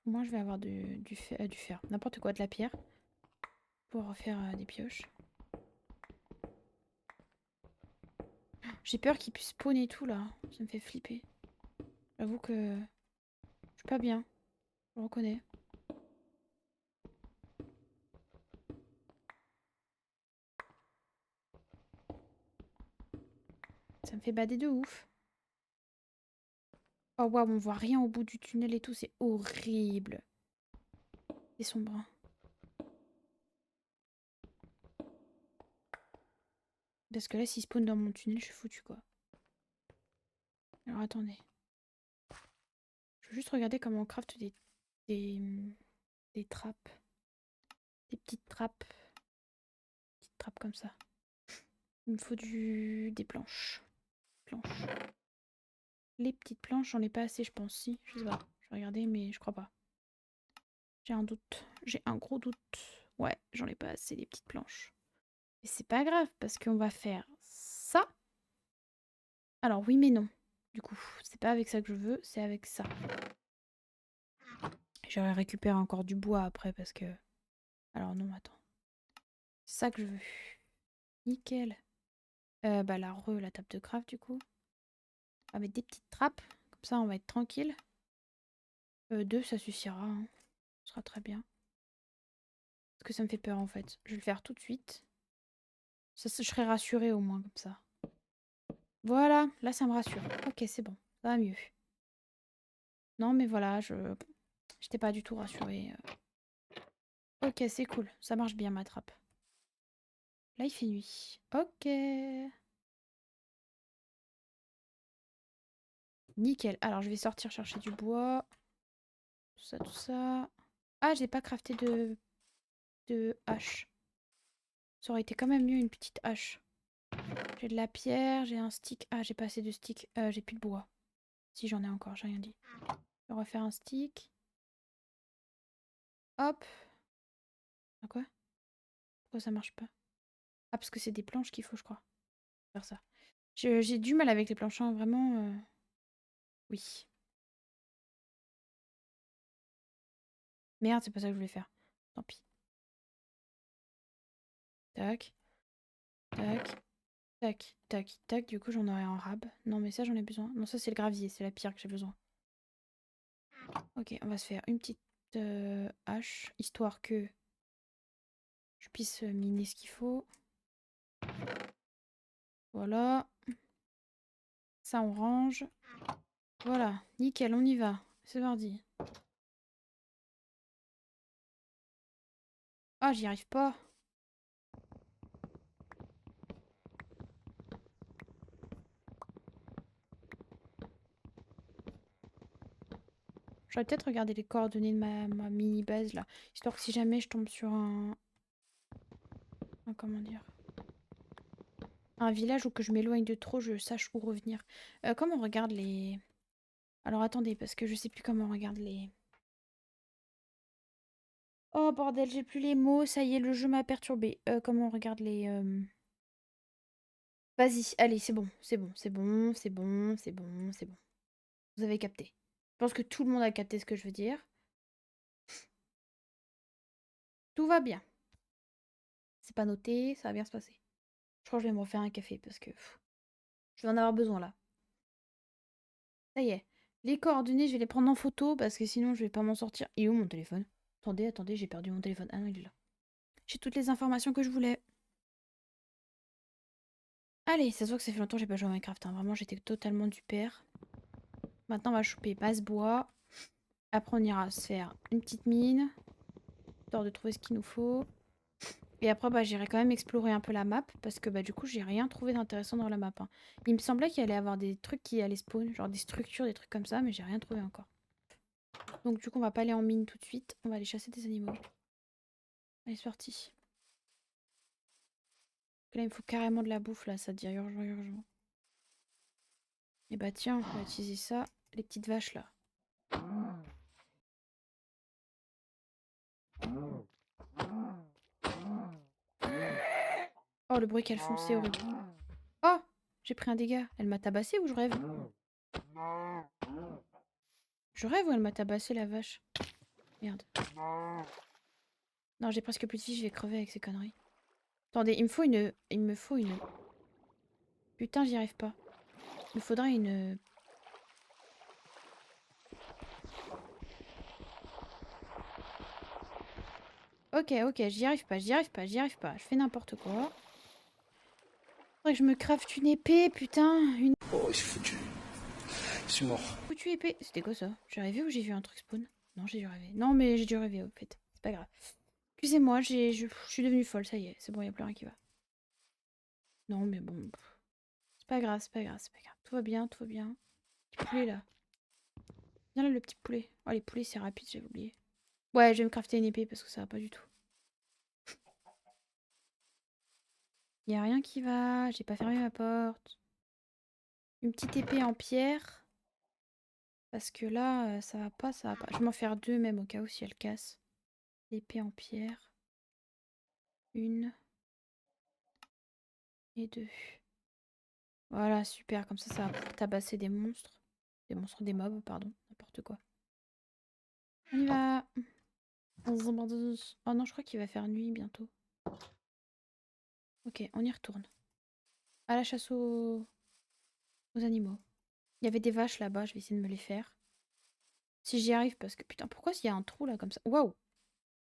Au moins, je vais avoir du fer. N'importe quoi, de la pierre. Pour refaire des pioches. J'ai peur qu'il puisse spawn et tout, là. Ça me fait flipper. J'avoue que je suis pas bien. Je le reconnais. Ça me fait bader de ouf. Oh waouh, on voit rien au bout du tunnel et tout, c'est horrible. C'est sombre. Parce que là, s'il spawn dans mon tunnel, je suis foutu quoi. Alors attendez. Je veux juste regarder comment on craft des, des trappes. Des petites trappes. Petites trappes comme ça. Il me faut des planches. Planches. Les petites planches, j'en ai pas assez, je pense. Si, je sais pas. Je vais regarder, mais je crois pas. J'ai un doute. J'ai un gros doute. Ouais, j'en ai pas assez, les petites planches. Mais c'est pas grave, parce qu'on va faire ça. Alors oui, mais non. Du coup, c'est pas avec ça que je veux, c'est avec ça. J'aurais récupéré encore du bois après, parce que... Alors non, attends. C'est ça que je veux. Nickel. Bah la table de craft, du coup. On va mettre des petites trappes. Comme ça, on va être tranquille. Deux, ça suffira. Hein. Ce sera très bien. Parce que ça me fait peur, en fait. Je vais le faire tout de suite. Ça, je serai rassurée, au moins, comme ça. Voilà, là, ça me rassure. Ok, c'est bon. Ça va mieux. Non, mais voilà, j'étais pas du tout rassurée. Ok, c'est cool. Ça marche bien, ma trappe. Là, il fait nuit. Ok. Nickel. Alors, je vais sortir chercher du bois. Tout ça, tout ça. Ah, j'ai pas crafté de hache. Ça aurait été quand même mieux une petite hache. J'ai de la pierre, j'ai un stick. Ah, j'ai pas assez de stick. J'ai plus de bois. Si j'en ai encore, j'ai rien dit. Je vais refaire un stick. Hop. Ah quoi? Pourquoi ça marche pas? Ah, parce que c'est des planches qu'il faut, je crois. Faire ça. J'ai du mal avec les planches, hein, vraiment. Oui. Merde, c'est pas ça que je voulais faire. Tant pis. Tac. Tac. Tac. Tac. Tac. Du coup, j'en aurai un rab. Non, mais ça, j'en ai besoin. Non, ça, c'est le gravier. C'est la pierre que j'ai besoin. Ok, on va se faire une petite hache, histoire que je puisse miner ce qu'il faut. Voilà. Ça, on range. Voilà. Nickel, on y va. C'est parti. Ah, j'y arrive pas. J'aurais peut-être regardé les coordonnées de ma mini-base, là. Histoire que si jamais je tombe sur comment dire... Un village où que je m'éloigne de trop, je sache où revenir. Comment on regarde les... Alors attendez, parce que je sais plus comment on regarde les... Oh bordel, j'ai plus les mots, ça y est, le jeu m'a perturbé. Comment on regarde les... Vas-y, allez, c'est bon, c'est bon, c'est bon, c'est bon, c'est bon, c'est bon. Vous avez capté. Je pense que tout le monde a capté ce que je veux dire. Tout va bien. C'est pas noté, ça va bien se passer. Je crois que je vais me refaire un café parce que je vais en avoir besoin là. Ça y est. Les coordonnées, je vais les prendre en photo parce que sinon je vais pas m'en sortir. Et où mon téléphone? Attendez, attendez, j'ai perdu mon téléphone. Ah non, il est là. J'ai toutes les informations que je voulais. Allez, ça se voit que ça fait longtemps que j'ai pas joué à Minecraft. Hein. Vraiment, j'étais totalement du père. Maintenant, on va choper base bois. Après, on ira se faire une petite mine. Histoire de trouver ce qu'il nous faut. Et après, bah, j'irai quand même explorer un peu la map. Parce que bah, du coup, j'ai rien trouvé d'intéressant dans la map. Hein. Il me semblait qu'il allait y avoir des trucs qui allaient spawn. Genre des structures, des trucs comme ça. Mais j'ai rien trouvé encore. Donc du coup, on va pas aller en mine tout de suite. On va aller chasser des animaux. Allez, c'est parti. Là, il me faut carrément de la bouffe, là. Ça devient urgent, urgent. Et bah tiens, on va utiliser ça. Les petites vaches, là. Oh, le bruit qu'elles font, c'est horrible. Oh, j'ai pris un dégât. Elle m'a tabassé ou je rêve? Je rêve ou elle m'a tabassé, la vache? Merde. Non, j'ai presque plus de vie, je vais crever avec ces conneries. Attendez, il me faut une... Il me faut une... Putain, j'y arrive pas. Il me faudra une... Ok, ok, j'y arrive pas, j'y arrive pas, j'y arrive pas. Je fais n'importe quoi. Faudrait que je me crafte une épée, putain. Une Oh, il s'est foutu. Je suis mort. foutue épée. C'était quoi ça? J'ai rêvé ou j'ai vu un truc spawn? Non, j'ai dû rêver. Non, mais j'ai dû rêver, au fait. C'est pas grave. Excusez-moi, je suis devenue folle, ça y est. C'est bon, y a plus rien qui va. Non, mais bon. C'est pas grave, c'est pas grave, c'est pas grave. Tout va bien, tout va bien. Petit poulet, là. Viens là, le petit poulet. Oh, les poulets, c'est rapide, j'avais oublié. Ouais, je vais me crafter une épée parce que ça va pas du tout. Y a rien qui va. J'ai pas fermé ma porte. Une petite épée en pierre. Parce que là, ça va pas, ça va pas. Je vais m'en faire deux même au cas où si elle casse. Épée en pierre. Une et deux. Voilà, super. Comme ça va tabasser des monstres. Des monstres, des mobs, pardon. N'importe quoi. On y va. Oh non, je crois qu'il va faire nuit bientôt. Ok, on y retourne. À la chasse aux animaux. Il y avait des vaches là-bas, je vais essayer de me les faire. Si j'y arrive, parce que putain, pourquoi s'il y a un trou là comme ça? Waouh!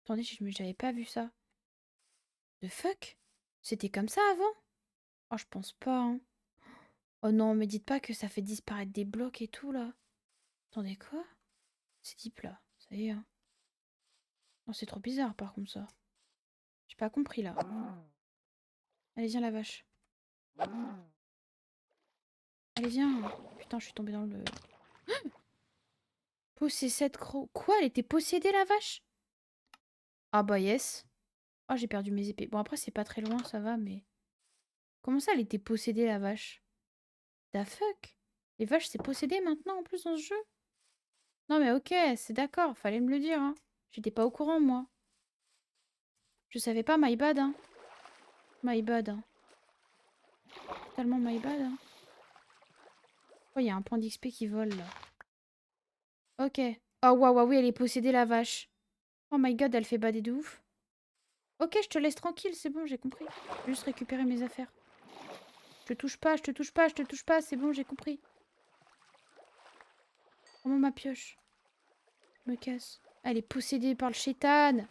Attendez, j'avais pas vu ça. The fuck? C'était comme ça avant? Oh, je pense pas, hein. Oh non, mais dites pas que ça fait disparaître des blocs et tout là. Attendez, quoi? C'est deep là, ça y est, hein. Non, c'est trop bizarre par contre ça. J'ai pas compris là. Allez, viens la vache. Allez, viens. Putain, je suis tombée dans le. Possède croc. Quoi? Elle était possédée la vache? Ah bah yes. Oh, j'ai perdu mes épées. Bon, après, c'est pas très loin, ça va, mais. Comment ça, elle était possédée la vache? Da fuck? Les vaches, c'est possédé maintenant en plus dans ce jeu? Non, mais ok, c'est d'accord, fallait me le dire, hein. J'étais pas au courant, moi. Je savais pas, my bad, hein. My bad, hein. Totalement my bad, hein. Oh, il y a un point d'XP qui vole, là. Ok. Oh, waouh, waouh, oui, elle est possédée, la vache. Oh my god, elle fait bader de ouf. Ok, je te laisse tranquille, c'est bon, j'ai compris. Je vais juste récupérer mes affaires. Je te touche pas, je te touche pas, je te touche pas, c'est bon, j'ai compris. Prends-moi ma pioche. Je me casse. Elle est possédée par le chétan.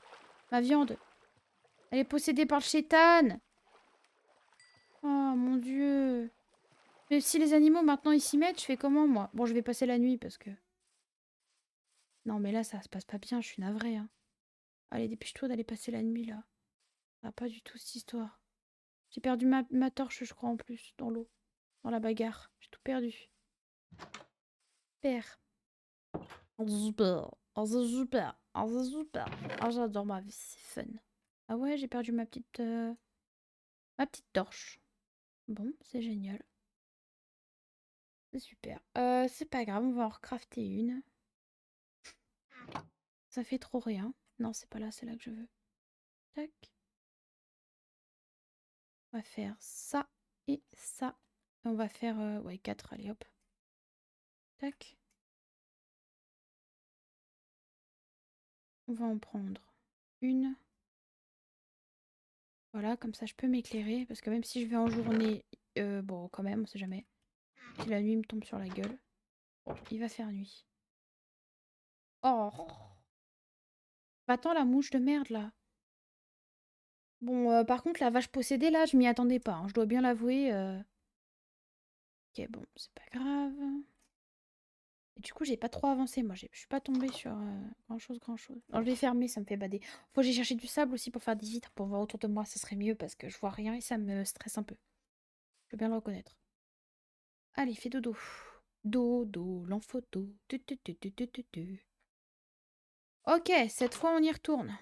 Ma viande. Elle est possédée par le chétan. Oh mon dieu. Mais si les animaux maintenant ils s'y mettent, je fais comment moi? Bon, je vais passer la nuit parce que. Non, mais là ça se passe pas bien, je suis navrée, hein. Allez, dépêche-toi d'aller passer la nuit là. Ça va pas du tout cette histoire. J'ai perdu ma torche, je crois, en plus, dans l'eau. Dans la bagarre. J'ai tout perdu. Père. Oh, super. Oh, c'est super. Oh, c'est super. Oh, j'adore ma vie, c'est fun. Ah ouais, j'ai perdu ma petite torche. Bon, c'est génial. C'est super. C'est pas grave, on va en recrafter une. Ça fait trop rien. Non, c'est pas là, c'est là que je veux. Tac. On va faire ça et ça. On va faire ouais, 4, allez hop. Tac. On va en prendre une. Voilà, comme ça je peux m'éclairer. Parce que même si je vais en journée, bon, quand même, on sait jamais. Si la nuit me tombe sur la gueule. Bon, il va faire nuit. Oh! Va-t'en la mouche de merde là. Bon, par contre, la vache possédée là, je m'y attendais pas, hein, je dois bien l'avouer. Ok, bon, c'est pas grave. Et du coup, j'ai pas trop avancé, moi. Je suis pas tombée sur grand-chose, grand-chose. Non, je vais fermer, ça me fait bader. Faut que j'aille chercher du sable aussi pour faire des vitres, pour voir autour de moi, ça serait mieux parce que je vois rien et ça me stresse un peu. Je veux bien le reconnaître. Allez, fais dodo. Dodo, l'enphoto. Tu. Ok, cette fois, on y retourne.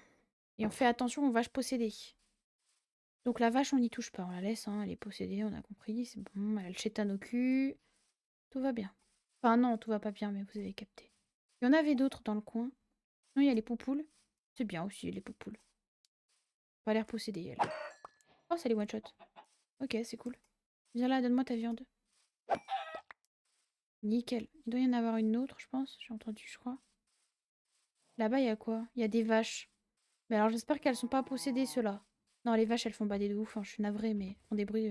Et on fait attention aux vaches possédées. Donc la vache, on n'y touche pas, on la laisse, hein, elle est possédée, on a compris, c'est bon, elle a le chétan au cul. Tout va bien. Enfin non, tout va pas bien, mais vous avez capté. Il y en avait d'autres dans le coin. Non, il y a les poupoules. C'est bien aussi, les poupoules. Pas l'air possédée, elle. Oh, c'est les one-shot. Ok, c'est cool. Viens là, donne-moi ta viande. Nickel. Il doit y en avoir une autre, je pense. J'ai entendu, je crois. Là-bas, il y a quoi? Il y a des vaches. Mais alors, j'espère qu'elles sont pas possédées, ceux-là. Non, les vaches, elles font bader de ouf. Hein, je suis navrée, mais elles font des bruits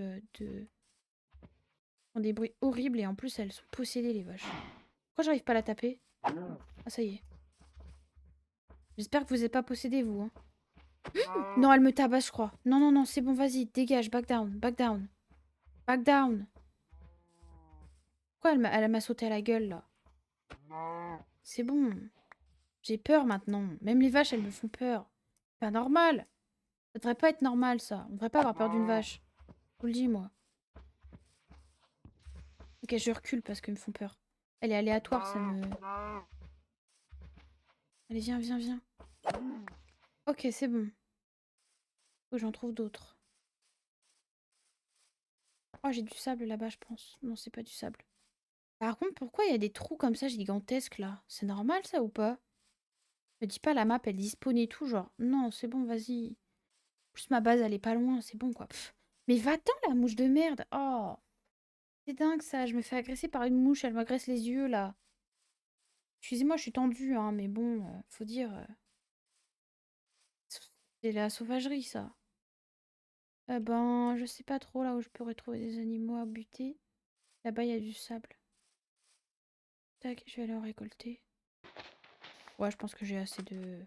font des bruits horribles. Et en plus, elles sont possédées, les vaches. Pourquoi j'arrive pas à la taper? Ah, ça y est. J'espère que vous n'êtes pas possédés, vous. Hein. Non, elle me tabasse, je crois. Non, non, non, c'est bon, vas-y, dégage, back down, back down, back down. Pourquoi elle m'a sauté à la gueule, là? C'est bon. J'ai peur maintenant. Même les vaches, elles me font peur. C'est pas normal. Ça devrait pas être normal, ça. On devrait pas avoir peur d'une vache. Je vous le dis, moi. Ok, je recule parce qu'ils me font peur. Elle est aléatoire, ça me... Allez, viens, viens, viens. Ok, c'est bon. Faut que j'en trouve d'autres. Oh, j'ai du sable là-bas, je pense. Non, c'est pas du sable. Par contre, pourquoi il y a des trous comme ça gigantesques, là? C'est normal, ça, ou pas? Me dis pas, la map, elle despawn et tout, genre. Non, c'est bon, vas-y. En plus, ma base, elle est pas loin, c'est bon, quoi. Pff. Mais va-t'en, la mouche de merde. Oh, c'est dingue, ça. Je me fais agresser par une mouche, elle m'agresse les yeux, là. Excusez-moi, je suis tendue, hein, mais bon, faut dire... c'est la sauvagerie, ça. Ben, je sais pas trop là où je pourrais trouver des animaux à buter. Là-bas, il y a du sable. Tac, je vais aller en récolter. Ouais, je pense que j'ai assez de...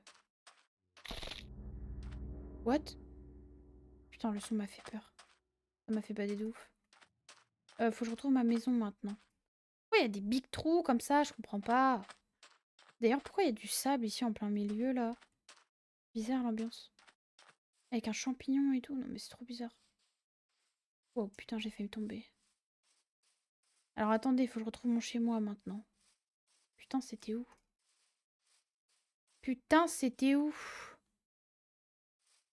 What? Putain, le son m'a fait peur. Ça m'a fait bader de ouf. Faut que je retrouve ma maison maintenant. Pourquoi il y a des big trous comme ça? Je comprends pas. D'ailleurs, pourquoi il y a du sable ici en plein milieu, là? Bizarre l'ambiance. Avec un champignon et tout. Non, mais c'est trop bizarre. Oh putain, j'ai failli tomber. Alors attendez, il faut que je retrouve mon chez-moi maintenant. Putain, c'était où? Putain, c'était où?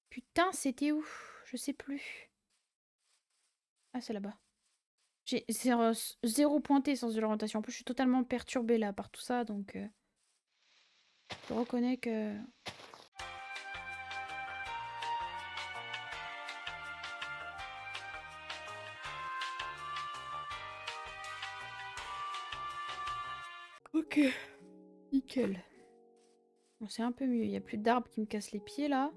Putain, c'était où? Je sais plus. Ah, c'est là-bas. J'ai zéro pointé sans l'orientation. En plus, je suis totalement perturbée là par tout ça, donc je reconnais que... Ok, nickel. Bon, c'est un peu mieux. Il n'y a plus d'arbres qui me cassent les pieds là.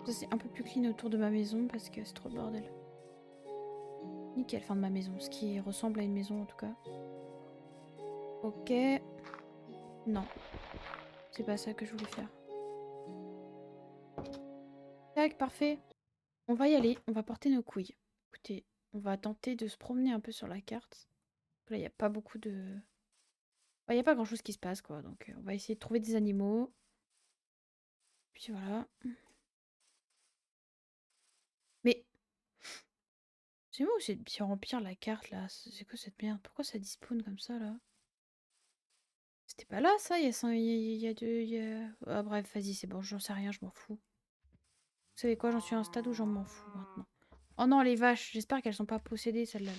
Ça, c'est un peu plus clean autour de ma maison parce que c'est trop le bordel. Nickel, fin de ma maison. Ce qui ressemble à une maison en tout cas. Ok. Non. C'est pas ça que je voulais faire. Tac, parfait. On va y aller. On va porter nos couilles. Écoutez, on va tenter de se promener un peu sur la carte. Là, il n'y a pas beaucoup de... Il n'y a pas grand-chose qui se passe, quoi. Donc, on va essayer de trouver des animaux. Puis voilà. Mais... C'est moi ou c'est de pire en pire la carte, là? C'est quoi cette merde? Pourquoi ça despawn comme ça, là? C'était pas là, ça? Il y a, il y a deux... Ah, bref, vas-y, c'est bon. J'en sais rien, je m'en fous. Vous savez quoi? J'en suis à un stade où j'en m'en fous, maintenant. Oh non, les vaches. J'espère qu'elles sont pas possédées, celles-là.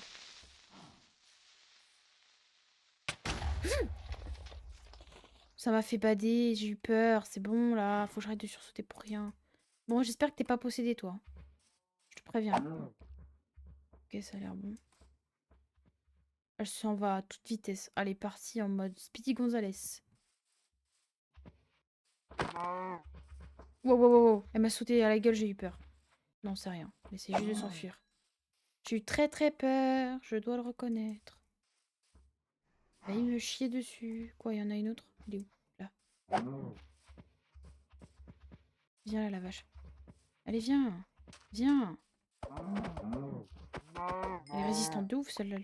Ça m'a fait bader. J'ai eu peur. C'est bon, là. Faut que j'arrête de sursauter pour rien. Bon, j'espère que t'es pas possédé, toi. Je te préviens. Ok, ça a l'air bon. Elle s'en va à toute vitesse. Elle est partie en mode Speedy Gonzales. Wow, wow, wow, wow. Elle m'a sauté à la gueule, j'ai eu peur. Non, c'est rien. Mais c'est juste de s'enfuir. J'ai eu très très peur, je dois le reconnaître. Elle me chier dessus. Quoi, il y en a une autre? Elle est où? Là. Viens là, la vache. Allez, viens. Viens. Elle est résistante de ouf, celle-là.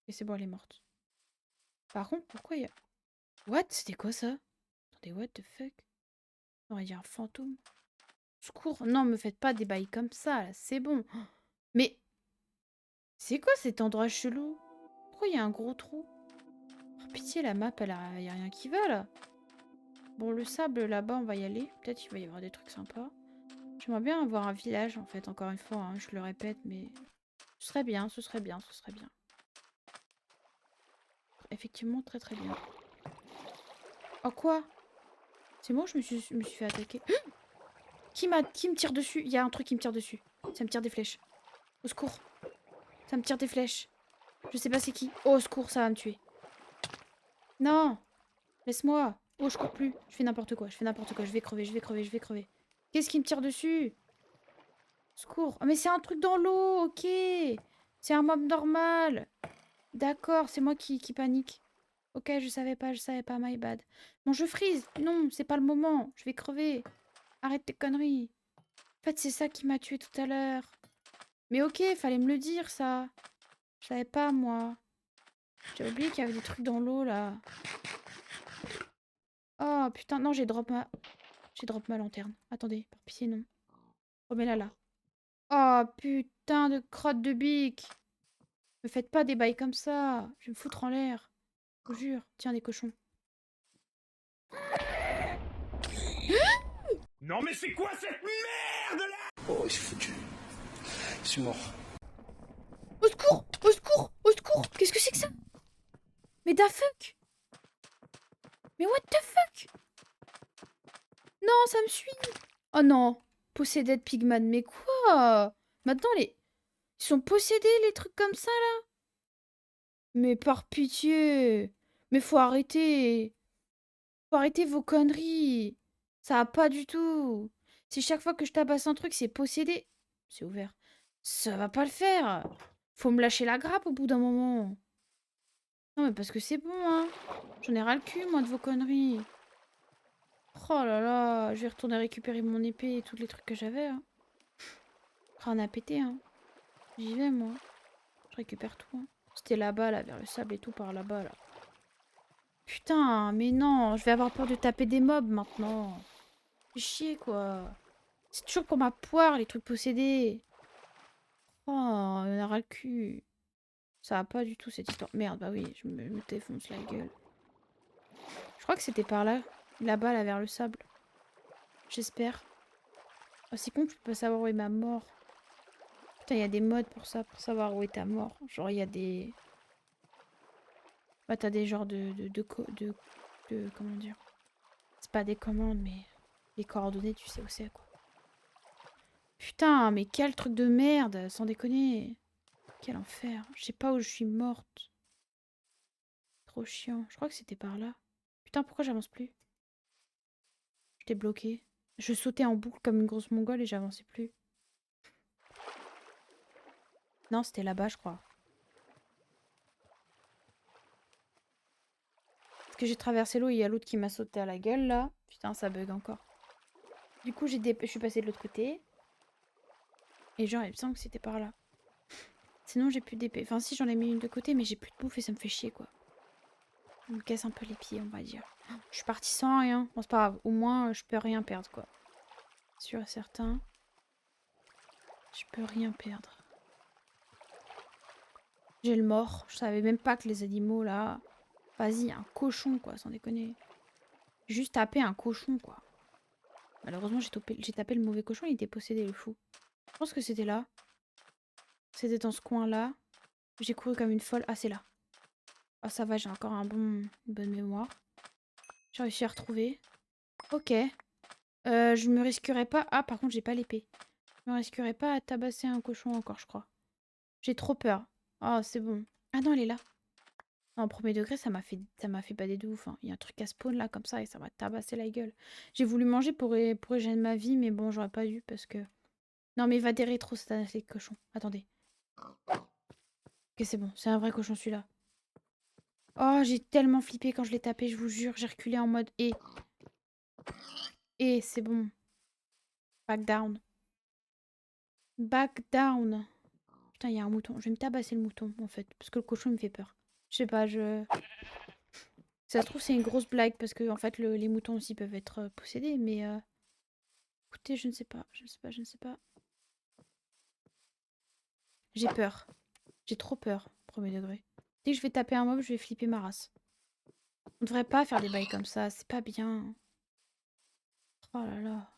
Et c'est bon, elle est morte. Par contre, pourquoi il y a... What? C'était quoi ça? Attendez, what the fuck? On aurait dit un fantôme. Secours. Non, me faites pas des bails comme ça, là. C'est bon. Mais... C'est quoi cet endroit chelou? Pourquoi il y a un gros trou? Oh, pitié, la map, y a rien qui va, là. Bon, le sable, là-bas, on va y aller. Peut-être qu'il va y avoir des trucs sympas. J'aimerais bien avoir un village, en fait, encore une fois, hein, je le répète, mais... Ce serait bien, ce serait bien, ce serait bien. Effectivement, très très bien. Oh, quoi? C'est moi ou je me suis fait attaquer? Qui me tire dessus? Il y a un truc qui me tire dessus. Ça me tire des flèches. Au secours. Ça me tire des flèches. Je sais pas c'est qui. Oh, au secours, ça va me tuer. Non! Laisse-moi. Oh, je cours plus. Je fais n'importe quoi. Je fais n'importe quoi. Je vais crever, je vais crever, je vais crever. Qu'est-ce qui me tire dessus? Secours. Ah, mais c'est un truc dans l'eau, ok. C'est un mob normal. D'accord, c'est moi qui panique. Ok, je savais pas, my bad. Bon, je freeze. Non, c'est pas le moment. Je vais crever. Arrête tes conneries. En fait, c'est ça qui m'a tué tout à l'heure. Mais ok, fallait me le dire, ça. Je savais pas, moi. J'ai oublié qu'il y avait des trucs dans l'eau, là. Oh, putain, non, J'ai drop ma lanterne. Attendez, par pitié, non. Remets-la là. Oh, putain de crotte de bique. Me faites pas des bails comme ça. Je vais me foutre en l'air. Je vous jure. Tiens, des cochons. Non mais c'est quoi cette merde là? Oh, c'est foutu. Je suis mort. Au secours! Au secours! Au secours! Qu'est-ce que c'est que ça? Mais da fuck! Mais what the fuck? Non, ça me suit! Oh non! Posséded Pigman, mais quoi? Maintenant, ils sont possédés, les trucs comme ça, là? Mais par pitié! Mais faut arrêter! Faut arrêter vos conneries! Ça va pas du tout! Si chaque fois que je tabasse un truc, c'est possédé... C'est ouvert. Ça va pas le faire! Faut me lâcher la grappe au bout d'un moment! Non, mais parce que c'est bon, hein! J'en ai ras le cul, moi, de vos conneries! Oh là là! Je vais retourner récupérer mon épée et tous les trucs que j'avais, hein! Rien à péter, hein! J'y vais, moi! Je récupère tout, hein! C'était là-bas, là, vers le sable et tout, par là-bas, là. Putain, mais non! Je vais avoir peur de taper des mobs, maintenant! Fais chier, quoi! C'est toujours pour ma poire, les trucs possédés! Oh, on a ras le cul! Ça va pas du tout, cette histoire. Merde, bah oui, je me défonce la gueule. Je crois que c'était par là. Là-bas, là, vers le sable. J'espère. Oh, c'est con que je peux pas savoir où est ma mort. Putain, il y a des modes pour ça, pour savoir où est ta mort. Genre, il y a des... Bah, t'as des genres de... Comment dire? C'est pas des commandes, mais... Les coordonnées, tu sais où c'est, quoi. Putain, mais quel truc de merde, sans déconner. Quel enfer. Je sais pas où je suis morte. Trop chiant. Je crois que c'était par là. Putain, pourquoi j'avance plus? J'étais bloquée. Je sautais en boucle comme une grosse mongole et j'avançais plus. Non, c'était là-bas, je crois. Parce que j'ai traversé l'eau et il y a l'autre qui m'a sauté à la gueule, là. Putain, ça bug encore. Du coup, je suis passée de l'autre côté. Et genre, il me semble que c'était par là. Sinon, j'ai plus d'épée. Enfin, si, j'en ai mis une de côté, mais j'ai plus de bouffe et ça me fait chier, quoi. Ça me casse un peu les pieds, on va dire. Je suis partie sans rien. Bon, c'est pas grave. Au moins, je peux rien perdre, quoi. Sûr et certain. Je peux rien perdre. J'ai le mort. Je savais même pas que les animaux, là... Vas-y, un cochon, quoi, sans déconner. Juste taper un cochon, quoi. Malheureusement, j'ai tapé le mauvais cochon, il était possédé, le fou. Je pense que c'était là. C'était dans ce coin-là. J'ai couru comme une folle. Ah, c'est là. Ah, ça va, j'ai encore une bonne mémoire. J'ai réussi à retrouver. Ok. Je me risquerais pas... Ah, par contre, j'ai pas l'épée. Je me risquerais pas à tabasser un cochon encore, je crois. J'ai trop peur. Ah, c'est bon. Ah non, elle est là. Non, au premier degré, ça m'a fait pas de ouf, hein. Il y a un truc à spawn là, comme ça, et ça m'a tabassé la gueule. J'ai voulu manger pour régénérer ma vie, mais bon, j'aurais pas dû parce que... Non, mais il va des rétros, c'est cochon. Attendez. Ok, c'est bon. C'est un vrai cochon, celui-là. Oh, j'ai tellement flippé quand je l'ai tapé, je vous jure. J'ai reculé en mode... Et c'est bon. Back down. Back down. Putain, il y a un mouton. Je vais me tabasser le mouton, en fait. Parce que le cochon, il me fait peur. Je sais pas, ça se trouve, c'est une grosse blague. Parce que, en fait, les moutons aussi peuvent être possédés. Mais, écoutez, je ne sais pas. Je ne sais pas, je ne sais pas. J'ai peur. J'ai trop peur, premier degré. Dès que je vais taper un mob, je vais flipper ma race. On devrait pas faire des bails comme ça. C'est pas bien. Oh là là.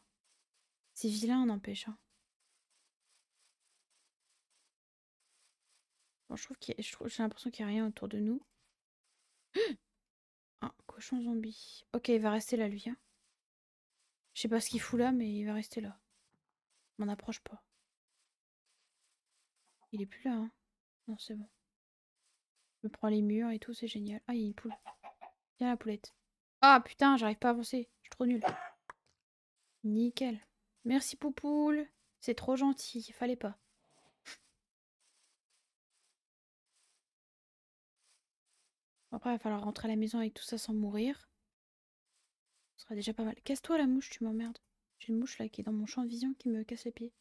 C'est vilain, n'empêche, hein. Bon, j'ai l'impression qu'il n'y a rien autour de nous. Un cochon zombie. Ok, il va rester là, lui, hein. Je sais pas ce qu'il fout là, mais il va rester là. M'en approche pas. Il est plus là, hein. Non, c'est bon. Je me prends les murs et tout, c'est génial. Ah, il y a une poule. Viens la poulette. Ah putain, j'arrive pas à avancer. Je suis trop nulle. Nickel. Merci Poupoule. C'est trop gentil. Fallait pas. Après, il va falloir rentrer à la maison avec tout ça sans mourir. Ce sera déjà pas mal. Casse-toi la mouche, tu m'emmerdes. J'ai une mouche là qui est dans mon champ de vision qui me casse les pieds.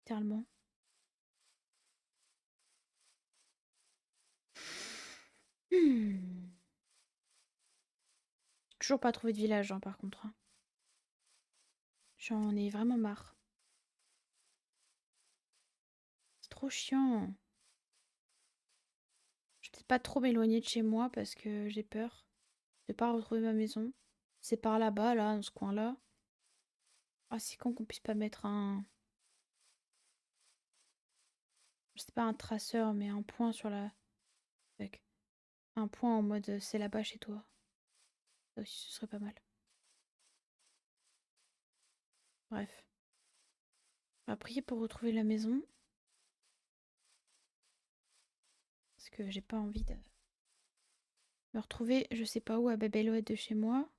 Littéralement. Hmm. Toujours pas trouvé de village, hein, par contre, hein. J'en ai vraiment marre. C'est trop chiant. Je vais peut-être pas trop m'éloigner de chez moi parce que j'ai peur de pas retrouver ma maison. C'est par là-bas, là, dans ce coin-là. Ah, c'est con qu'on puisse pas mettre un... C'est pas un traceur, mais un point sur la... Avec un point en mode c'est là-bas chez toi. Ça aussi, ce serait pas mal. Bref. On va prier pour retrouver la maison. Parce que j'ai pas envie de me retrouver, je sais pas où, à Babelouette de chez moi.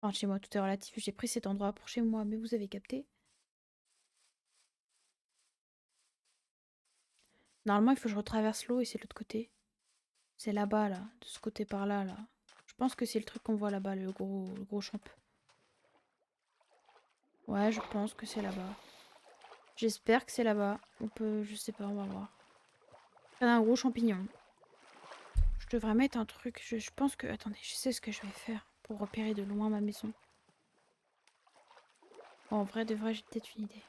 Enfin, chez moi, tout est relatif. J'ai pris cet endroit pour chez moi, mais vous avez capté. Normalement, il faut que je retraverse l'eau et c'est de l'autre côté. C'est là-bas, là. De ce côté par là, là. Je pense que c'est le truc qu'on voit là-bas, le gros champ. Ouais, je pense que c'est là-bas. J'espère que c'est là-bas. On peut... Je sais pas, on va voir. C'est un gros champignon. Je devrais mettre un truc. Je pense que... Attendez, je sais ce que je vais faire pour repérer de loin ma maison. En vrai, de vrai, j'ai peut-être une idée.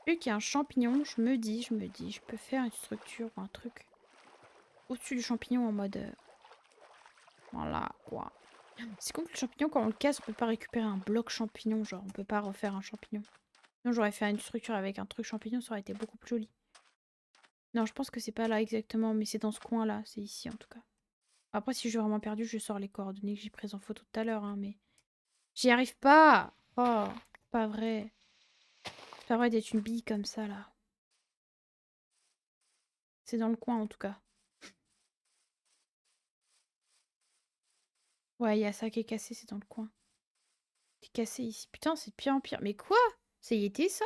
Vu qu'il y a un champignon, je me dis, je peux faire une structure ou un truc au-dessus du champignon en mode... voilà, quoi. C'est con que le champignon, quand on le casse, on peut pas récupérer un bloc champignon, genre, on peut pas refaire un champignon. Sinon, j'aurais fait une structure avec un truc champignon, ça aurait été beaucoup plus joli. Non, je pense que c'est pas là exactement, mais c'est dans ce coin-là, c'est ici en tout cas. Après, si je suis vraiment perdu, je sors les coordonnées que j'ai prises en photo tout à l'heure, hein, mais... J'y arrive pas. Oh, pas vrai. C'est pas vrai d'être une bille comme ça, là. C'est dans le coin, en tout cas. Ouais, il y a ça qui est cassé, c'est dans le coin. C'est cassé ici. Putain, c'est de pire en pire. Mais quoi? Ça y était, ça?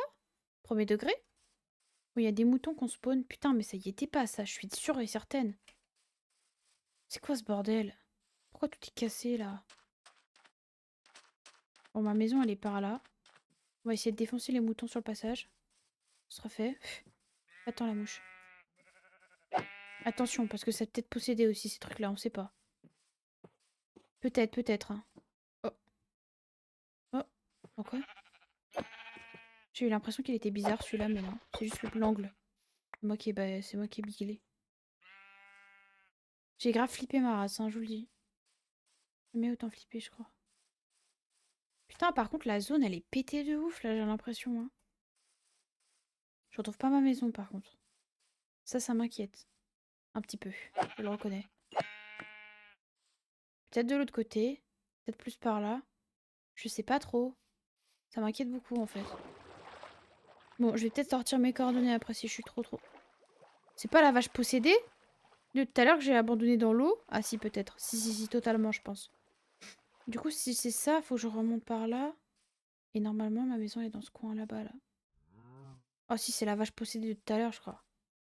Premier degré? Oh, il y a des moutons qu'on spawn. Putain, mais ça y était pas, ça. Je suis sûre et certaine. C'est quoi ce bordel? Pourquoi tout est cassé, là? Bon, ma maison, elle est par là. On va essayer de défoncer les moutons sur le passage. Ce sera fait. Attends, la mouche. Attention, parce que ça peut être possédé aussi, ces trucs-là, on sait pas. Peut-être, peut-être, hein. Oh. Oh. Oh, quoi? J'ai eu l'impression qu'il était bizarre, celui-là, mais non. C'est juste l'angle. C'est moi qui ai bigilé. J'ai grave flippé ma race, hein, je vous le dis. Jamais autant flippé, je crois. Putain, par contre, la zone, elle est pétée de ouf, là, j'ai l'impression, hein. Je retrouve pas ma maison, par contre. Ça m'inquiète. Un petit peu, je le reconnais. Peut-être de l'autre côté. Peut-être plus par là. Je sais pas trop. Ça m'inquiète beaucoup, en fait. Bon, je vais peut-être sortir mes coordonnées après si je suis trop... C'est pas la vache possédée de tout à l'heure que j'ai abandonnée dans l'eau? Ah si, peut-être. Si, totalement, je pense. Du coup, si c'est ça, faut que je remonte par là. Et normalement, ma maison est dans ce coin là-bas, là. Oh si, c'est la vache possédée de tout à l'heure, je crois.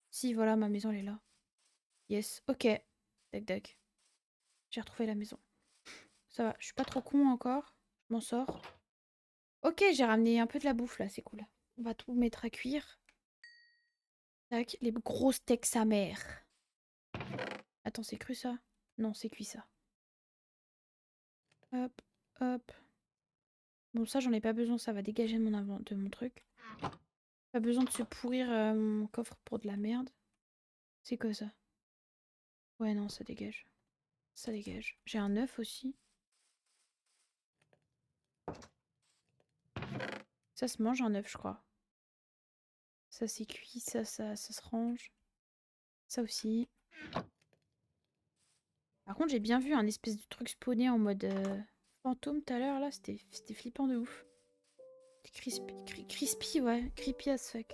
Si, voilà, ma maison, elle est là. Yes, ok. Tac, tac. J'ai retrouvé la maison. Ça va, je suis pas trop con encore. Je m'en sors. Ok, j'ai ramené un peu de la bouffe, là, c'est cool. On va tout mettre à cuire. Tac, les gros steaks sa mère. Attends, c'est cru, ça? Non, c'est cuit, ça. Hop, hop. Bon, ça, j'en ai pas besoin, ça va dégager de mon truc. Pas besoin de se pourrir mon coffre pour de la merde. C'est quoi, ça? Ouais, non, ça dégage. Ça dégage. J'ai un œuf aussi. Ça se mange un œuf, je crois. Ça, c'est cuit, ça se range. Ça aussi. Par contre, j'ai bien vu un espèce de truc spawner en mode fantôme tout à l'heure, là. C'était flippant de ouf. Crispy, ouais. Creepy as fuck.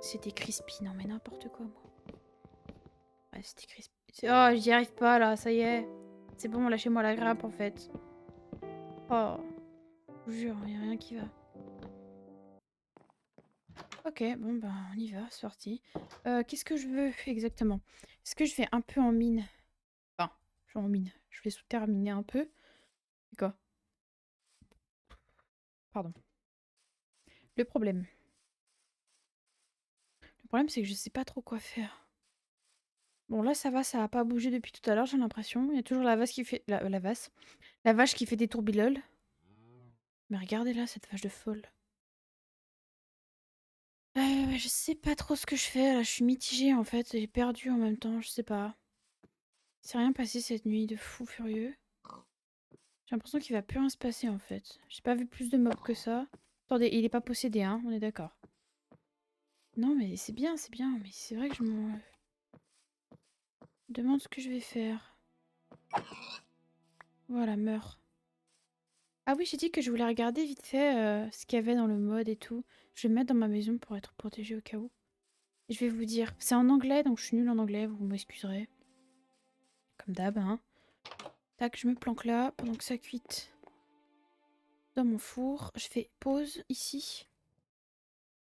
C'était crispy, non mais n'importe quoi, moi. Ouais, c'était crispy. Oh, j'y arrive pas, là, ça y est. C'est bon, lâchez-moi la grappe, en fait. Oh, je vous jure, y a rien qui va. Ok, bon, bah, on y va, c'est parti. Qu'est-ce que je veux exactement? Est-ce que je fais un peu en mine? Enfin, je fais en mine. Je vais sous-terre-miner un peu. C'est quoi? Pardon. Le problème. Le problème, c'est que je sais pas trop quoi faire. Bon, là, ça va pas bougé depuis tout à l'heure, j'ai l'impression. Il y a toujours la vache qui fait... La vache qui fait des tourbiloles. Mais regardez là, cette vache de folle. Je sais pas trop ce que je fais, là. Je suis mitigée, en fait. J'ai perdu en même temps, je sais pas. Il s'est rien passé cette nuit de fou furieux. J'ai l'impression qu'il va plus rien se passer, en fait. J'ai pas vu plus de mobs que ça. Attendez, il est pas possédé, hein, on est d'accord. Non, mais c'est bien, mais c'est vrai que je me demande ce que je vais faire. Voilà, meurs. Ah oui, j'ai dit que je voulais regarder vite fait ce qu'il y avait dans le mode et tout. Je vais me mettre dans ma maison pour être protégée au cas où. Et je vais vous dire, c'est en anglais, donc je suis nulle en anglais, vous m'excuserez. Comme d'hab, hein. Tac, je me planque là pendant que ça cuite dans mon four. Je fais pause ici.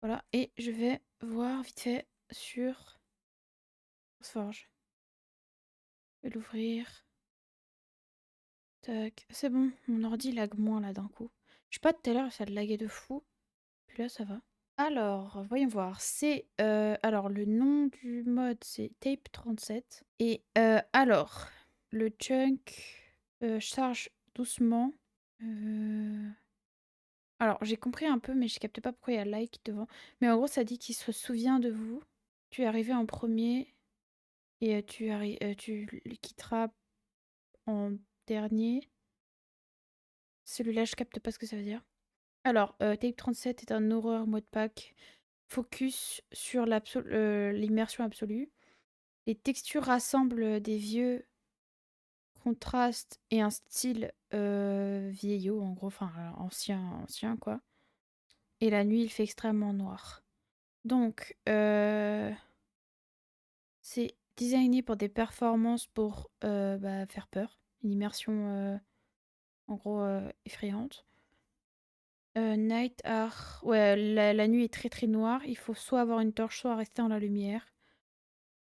Voilà, et je vais voir vite fait sur Forge. Je vais l'ouvrir. Tac, c'est bon, mon ordi lag moins là d'un coup. Je sais pas, tout à l'heure ça laguait de fou. Puis là ça va. Alors, voyons voir. C'est alors le nom du mode c'est Tape 37. Et alors, le chunk charge doucement. Alors, j'ai compris un peu, mais je capte pas pourquoi il y a like devant. Mais en gros, ça dit qu'il se souvient de vous. Tu es arrivé en premier et tu le quitteras en dernier. Celui-là, je capte pas ce que ça veut dire. Alors, Tape 37 est un horreur mode pack. Focus sur l'immersion absolue. Les textures rassemblent des vieux contrastes et un style vieillot, en gros, enfin ancien quoi. Et la nuit, il fait extrêmement noir. Donc, c'est designé pour des performances pour faire peur. Une immersion, en gros, effrayante. Night Art. Ouais, la nuit est très très noire. Il faut soit avoir une torche, soit rester dans la lumière.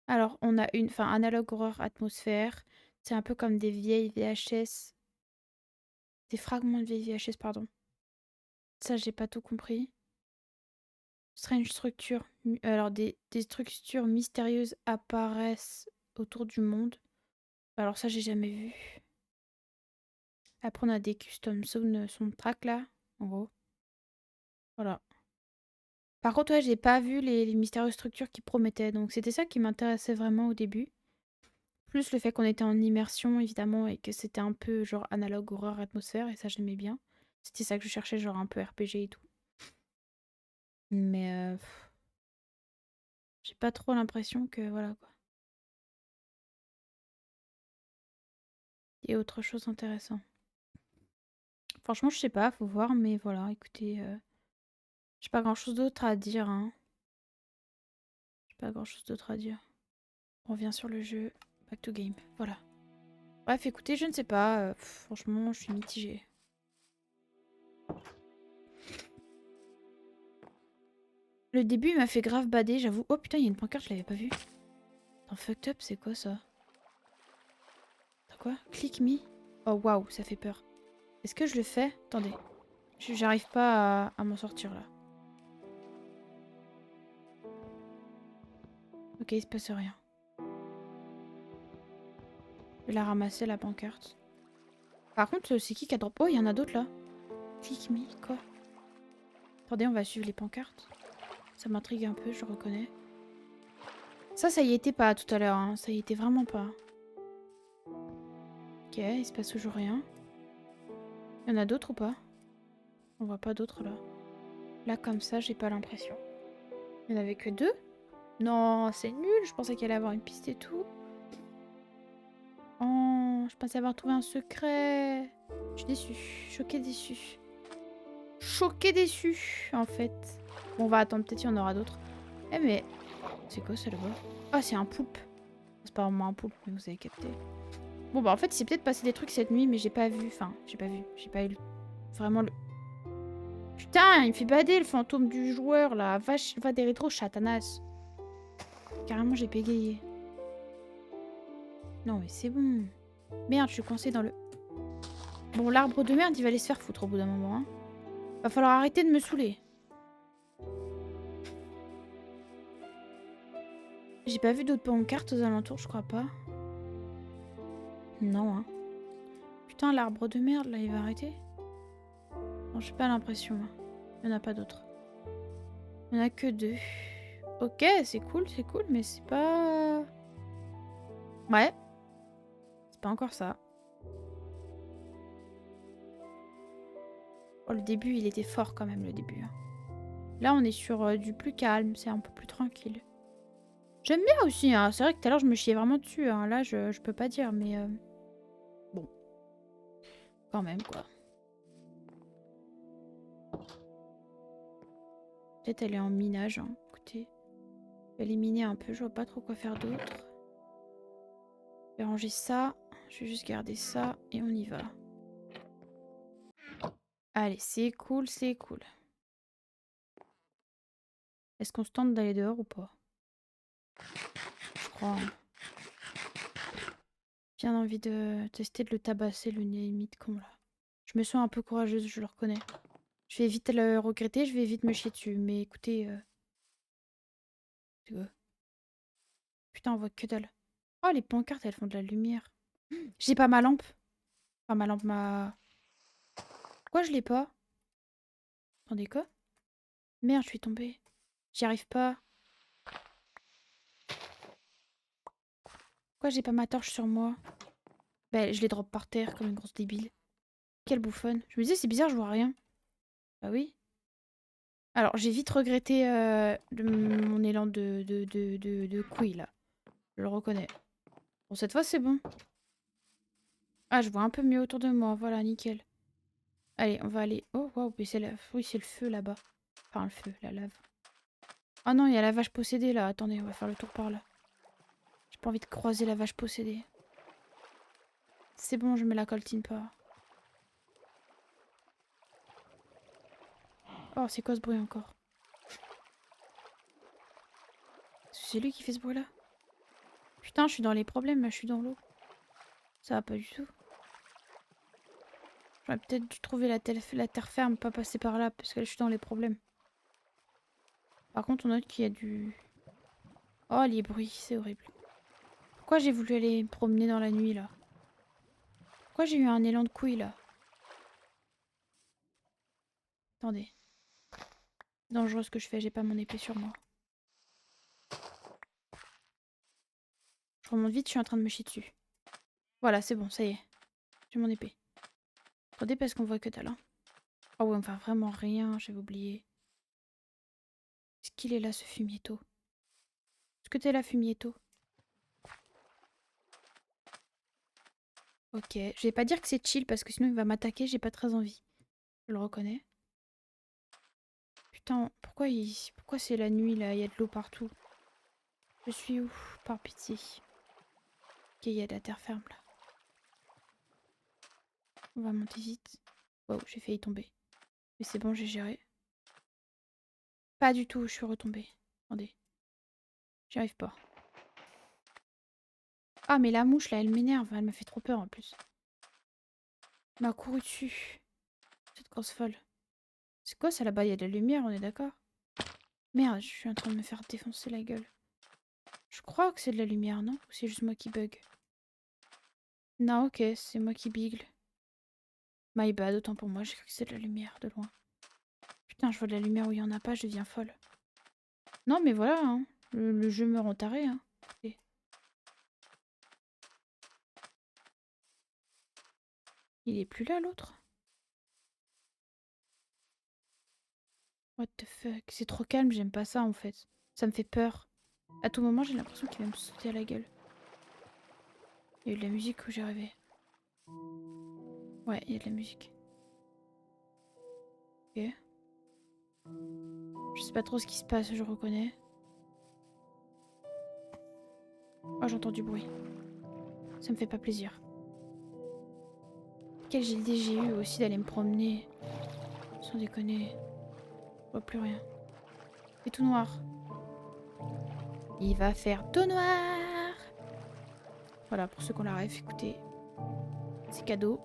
Alors, on a Analog Horror Atmosphère. C'est un peu comme des vieilles VHS. Des fragments de vieilles VHS, pardon. Ça, j'ai pas tout compris. Strange structure. Alors, des structures mystérieuses apparaissent autour du monde. Alors, ça, j'ai jamais vu. Après, on a des custom soundtrack là, en gros. Voilà. Par contre, ouais, j'ai pas vu les mystérieuses structures qui promettaient. Donc, c'était ça qui m'intéressait vraiment au début. Plus le fait qu'on était en immersion, évidemment, et que c'était un peu genre analogue, horreur, atmosphère, et ça, j'aimais bien. C'était ça que je cherchais, genre un peu RPG et tout. Mais j'ai pas trop l'impression que, voilà, quoi. Il y a autre chose d'intéressant. Franchement, je sais pas, faut voir, mais voilà, écoutez, j'ai pas grand-chose d'autre à dire, hein. J'ai pas grand-chose d'autre à dire. On revient sur le jeu. Back to game, voilà. Bref, écoutez, je ne sais pas, franchement, je suis mitigée. Le début, il m'a fait grave bader, j'avoue. Oh putain, il y a une pancarte, je l'avais pas vue. Attends, fucked up, c'est quoi ça? T'as quoi? Click me? Oh waouh, ça fait peur. Est-ce que je le fais? Attendez. J'arrive pas à m'en sortir là. Ok, il se passe rien. Je vais la ramasser la pancarte. Par contre, c'est qui a drop? Oh, il y en a d'autres là. Click me, quoi? Attendez, on va suivre les pancartes. Ça m'intrigue un peu, je reconnais. Ça y était pas tout à l'heure, hein. Ça y était vraiment pas. Ok, il se passe toujours rien. Il y en a d'autres ou pas? On voit pas d'autres là. Là, comme ça, j'ai pas l'impression. Il y en avait que deux? Non, c'est nul. Je pensais qu'il allait avoir une piste et tout. Oh, je pensais avoir trouvé un secret. Je suis déçue. Choquée, déçue. choquée déçue, en fait. Bon, on va attendre, peut-être qu'il y en aura d'autres. Eh, mais... C'est quoi, ça, là-bas? Ah, c'est un poulpe. C'est pas vraiment un poulpe, mais vous avez capté. Bon, bah, en fait, il s'est peut-être passé des trucs cette nuit, mais j'ai pas vu. Enfin, j'ai pas vu. J'ai pas eu vraiment le... Putain, il me fait bader, le fantôme du joueur, là. Vache, va des rétros, chatanas. Carrément, j'ai bégayé. Non, mais c'est bon. Merde, je suis coincée dans le... Bon, l'arbre de merde, il va aller se faire foutre au bout d'un moment. Hein. Va falloir arrêter de me saouler. J'ai pas vu d'autres pancartes aux alentours, je crois pas. Non, hein. Putain, l'arbre de merde, là, il va arrêter? Non, j'ai pas l'impression. Hein. Il y en a pas d'autres. Il y en a que 2. Ok, c'est cool, mais c'est pas... Ouais. C'est pas encore ça. Oh, le début, il était fort quand même, le début. Hein. Là, on est sur du plus calme, c'est un peu plus tranquille. J'aime bien aussi, hein. C'est vrai que tout à l'heure, je me chiais vraiment dessus. Hein. Là, je peux pas dire, mais... Bon. Quand même, quoi. Peut-être elle est en minage, hein. Écoutez. Je vais éliminer un peu, je vois pas trop quoi faire d'autre. Je vais ranger ça. Je vais juste garder ça et on y va. Allez, c'est cool, c'est cool. Est-ce qu'on se tente d'aller dehors ou pas? Je crois. Hein. Bien envie de tester de le tabasser, le limite con là. Je me sens un peu courageuse, je le reconnais. Je vais vite le regretter, je vais vite me chier dessus. Mais écoutez... Putain, on voit que dalle. Oh, les pancartes, elles font de la lumière. J'ai pas ma lampe. Enfin, ma lampe, ma... Pourquoi je l'ai pas? Attendez, quoi? Merde, je suis tombée. J'y arrive pas. Pourquoi j'ai pas ma torche sur moi? Bah, je les drop par terre comme une grosse débile. Quelle bouffonne. Je me disais, c'est bizarre, je vois rien. Bah oui. Alors, j'ai vite regretté mon élan de couille, là. Je le reconnais. Bon, cette fois, c'est bon. Ah, je vois un peu mieux autour de moi. Voilà, nickel. Allez, on va aller... Oh, waouh, mais c'est la... Oui, c'est le feu, là-bas. Enfin, le feu, la lave. Oh non, il y a la vache possédée, là. Attendez, on va faire le tour par là. J'ai pas envie de croiser la vache possédée. C'est bon, je me la coltine pas. Oh, c'est quoi ce bruit encore? C'est lui qui fait ce bruit-là? Putain, je suis dans les problèmes, là, je suis dans l'eau. Ça va pas du tout. J'aurais peut-être dû trouver la terre ferme, pas passer par là, parce que là, je suis dans les problèmes. Par contre, on note qu'il y a du... Oh, les bruits, c'est horrible. Pourquoi j'ai voulu aller me promener dans la nuit, là? Pourquoi j'ai eu un élan de couille, là? Attendez. Dangereux ce que je fais, j'ai pas mon épée sur moi. Je remonte vite, je suis en train de me chier dessus. Voilà, c'est bon, ça y est. J'ai mon épée. Attendez, parce qu'on voit que dalle. Hein. Oh ouais, on voit vraiment rien, j'avais oublié. Est-ce qu'il est là, ce fumiéto? Est-ce que t'es là, fumiéto? Ok, je vais pas dire que c'est chill, parce que sinon il va m'attaquer, j'ai pas très envie. Je le reconnais. Putain, pourquoi c'est la nuit, là? Il y a de l'eau partout. Je suis où? Par pitié. Ok, il y a de la terre ferme, là. On va monter vite. Wow, j'ai failli tomber. Mais c'est bon, j'ai géré. Pas du tout, je suis retombée. Attendez. J'y arrive pas. Ah, mais la mouche, là, elle m'énerve. Elle m'a fait trop peur, en plus. Elle m'a couru dessus. Cette grosse folle. C'est quoi, ça, là-bas? Il y a de la lumière, on est d'accord? Merde, je suis en train de me faire défoncer la gueule. Je crois que c'est de la lumière, non? Ou c'est juste moi qui bug? Non, ok, c'est moi qui bigle. My bad, autant pour moi, j'ai cru que c'est de la lumière, de loin. Putain, je vois de la lumière où il y en a pas, je deviens folle. Non, mais voilà, hein. Le jeu me rend taré, hein. Et... Il est plus là, l'autre? What the fuck? C'est trop calme, j'aime pas ça, en fait. Ça me fait peur. À tout moment, j'ai l'impression qu'il va me sauter à la gueule. Il y a eu de la musique où j'ai rêvé. Ouais, il y a de la musique. Ok. Je sais pas trop ce qui se passe, je reconnais. Oh, j'entends du bruit. Ça me fait pas plaisir. Quelle idée j'ai eu aussi d'aller me promener. Sans déconner. Je vois plus rien. C'est tout noir. Il va faire tout noir. Voilà, pour ceux qui ont la ref, écoutez. C'est cadeau.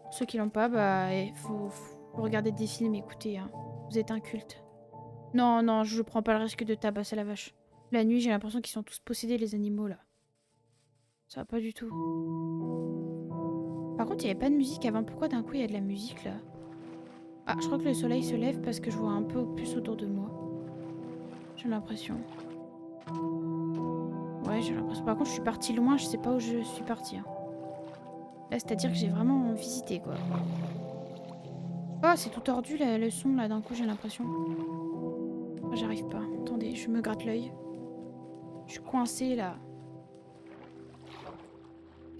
Pour ceux qui l'ont pas, bah, faut regarder des films, écoutez. Hein. Vous êtes un culte. Non, non, je prends pas le risque de tabasser la vache. La nuit, j'ai l'impression qu'ils sont tous possédés, les animaux, là. Ça va pas du tout. Par contre, il n'y avait pas de musique avant. Pourquoi d'un coup, il y a de la musique, là? Ah, je crois que le soleil se lève parce que je vois un peu plus autour de moi. J'ai l'impression. Ouais, j'ai l'impression. Par contre, je suis partie loin, je sais pas où je suis partie. Hein. Là, c'est-à-dire que j'ai vraiment visité, quoi. Oh, c'est tout tordu, là, le son, là, d'un coup, j'ai l'impression. Oh, j'arrive pas. Attendez, je me gratte l'œil. Je suis coincée, là.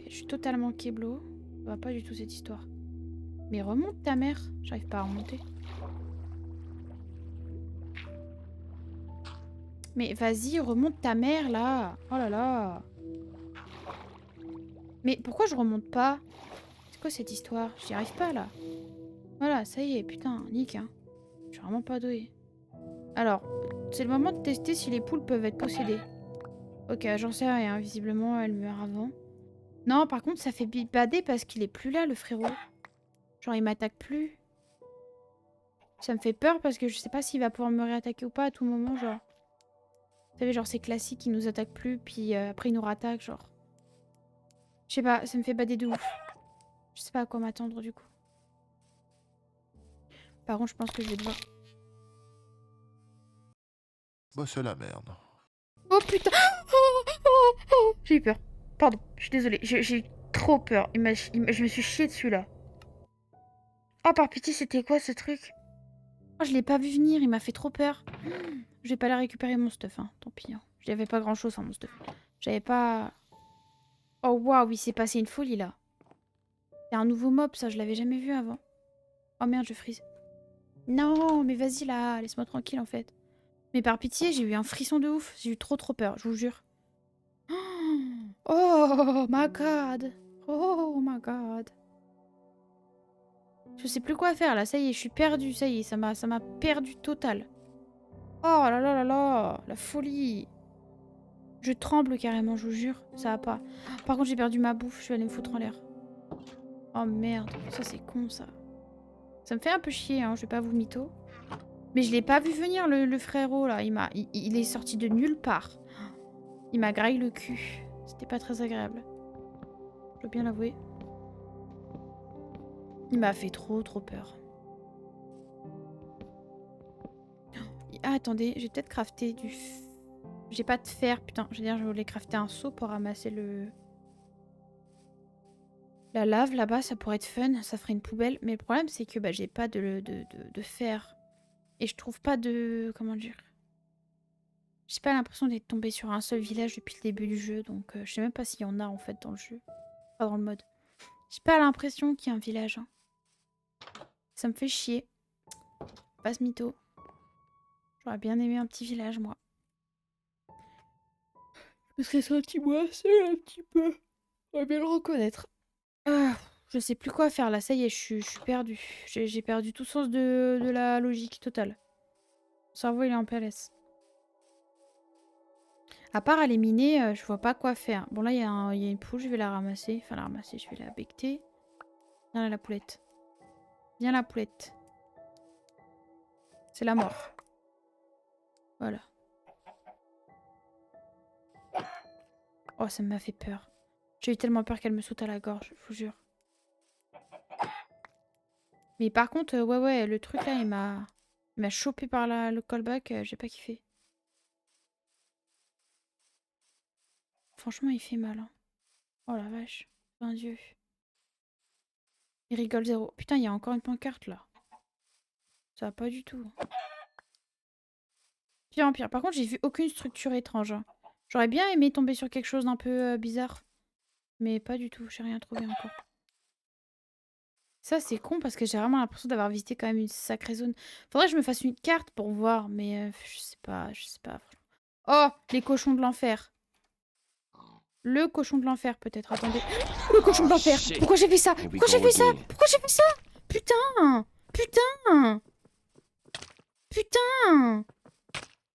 Je suis totalement kéblo. Ça va pas du tout, cette histoire. Mais remonte ta mère. J'arrive pas à remonter. Mais vas-y, remonte ta mère, là. Oh là là. Mais pourquoi je remonte pas? C'est quoi cette histoire? J'y arrive pas, là. Voilà, ça y est, putain, nique, hein. Je suis vraiment pas douée. Alors, c'est le moment de tester si les poules peuvent être possédées. Ok, j'en sais rien. Visiblement, elle meurt avant. Non, par contre, ça fait bader parce qu'il est plus là, le frérot. Genre, il m'attaque plus. Ça me fait peur parce que je sais pas s'il va pouvoir me réattaquer ou pas à tout moment, genre. Vous savez, genre, c'est classique, il nous attaque plus, puis après, il nous rattaque, genre. Je sais pas, ça me fait bader de ouf. Je sais pas à quoi m'attendre, du coup. Par contre, je pense que je vais devoir... Bah, c'est la merde. Oh putain! Oh, j'ai eu peur. Pardon, je suis désolée. J'ai eu trop peur. Je me suis chiée dessus, là. Oh, par pitié, c'était quoi, ce truc? Oh, je l'ai pas vu venir, il m'a fait trop peur. Je vais pas la récupérer, mon stuff, hein. Tant pis. Hein. J'avais pas grand-chose, hein, mon stuff. J'avais pas... Oh, waouh, il s'est passé une folie, là. C'est un nouveau mob, ça, je l'avais jamais vu avant. Oh merde, je frise. Non, mais vas-y, là, laisse-moi tranquille, en fait. Mais par pitié, j'ai eu un frisson de ouf. J'ai eu trop peur, je vous jure. Oh my god. Oh my god. Je sais plus quoi faire, là. Ça y est, je suis perdue. Ça y est, ça m'a perdu total. Oh là là là là. La folie. Je tremble carrément, je vous jure. Ça va pas. Par contre, j'ai perdu ma bouffe. Je vais aller me foutre en l'air. Oh merde. Ça, c'est con, ça. Ça me fait un peu chier, hein. Je vais pas vous mytho. Mais je l'ai pas vu venir, le frérot, là. Il est sorti de nulle part. Il m'a graillé le cul. C'était pas très agréable. Je dois bien l'avouer. Il m'a fait trop peur. Ah, attendez, j'ai peut-être crafté du... J'ai pas de fer, putain. Je veux dire, je voulais crafter un seau pour ramasser le... La lave, là-bas, ça pourrait être fun. Ça ferait une poubelle. Mais le problème, c'est que bah, j'ai pas de fer. Et je trouve pas de... Comment dire? J'ai pas l'impression d'être tombée sur un seul village depuis le début du jeu. Donc, je sais même pas s'il y en a, en fait, dans le jeu. Pas dans le mode. J'ai pas l'impression qu'il y a un village. Hein. Ça me fait chier. Passe mytho. J'aurais bien aimé un petit village, moi. Je me serais senti moi seule un petit peu. On va bien le reconnaître. Ah, je sais plus quoi faire là, ça y est, je suis perdue. J'ai perdu tout sens de la logique totale. Mon cerveau il est en PLS. À part aller miner, je vois pas quoi faire. Bon là il y a une poule, je vais la ramasser. Enfin la ramasser, je vais la becter. Viens là la poulette. Viens la poulette. C'est la mort. Voilà. Oh ça m'a fait peur. J'ai eu tellement peur qu'elle me saute à la gorge, je vous jure. Mais par contre, ouais, le truc là, il m'a chopé par le callback, j'ai pas kiffé. Franchement, il fait mal. Hein. Oh la vache, un dieu. Il rigole zéro. Putain, il y a encore une pancarte là. Ça va pas du tout. Pire en pire. Par contre, j'ai vu aucune structure étrange. Hein. J'aurais bien aimé tomber sur quelque chose d'un peu bizarre. Mais pas du tout, j'ai rien trouvé encore. Ça, c'est con parce que j'ai vraiment l'impression d'avoir visité quand même une sacrée zone. Faudrait que je me fasse une carte pour voir, mais je sais pas, je sais pas. Oh, les cochons de l'enfer. Le cochon de l'enfer, peut-être. Attendez. Le cochon de l'enfer. Pourquoi j'ai fait ça? Pourquoi j'ai fait ça? Pourquoi j'ai fait ça? Putain! Putain! Putain!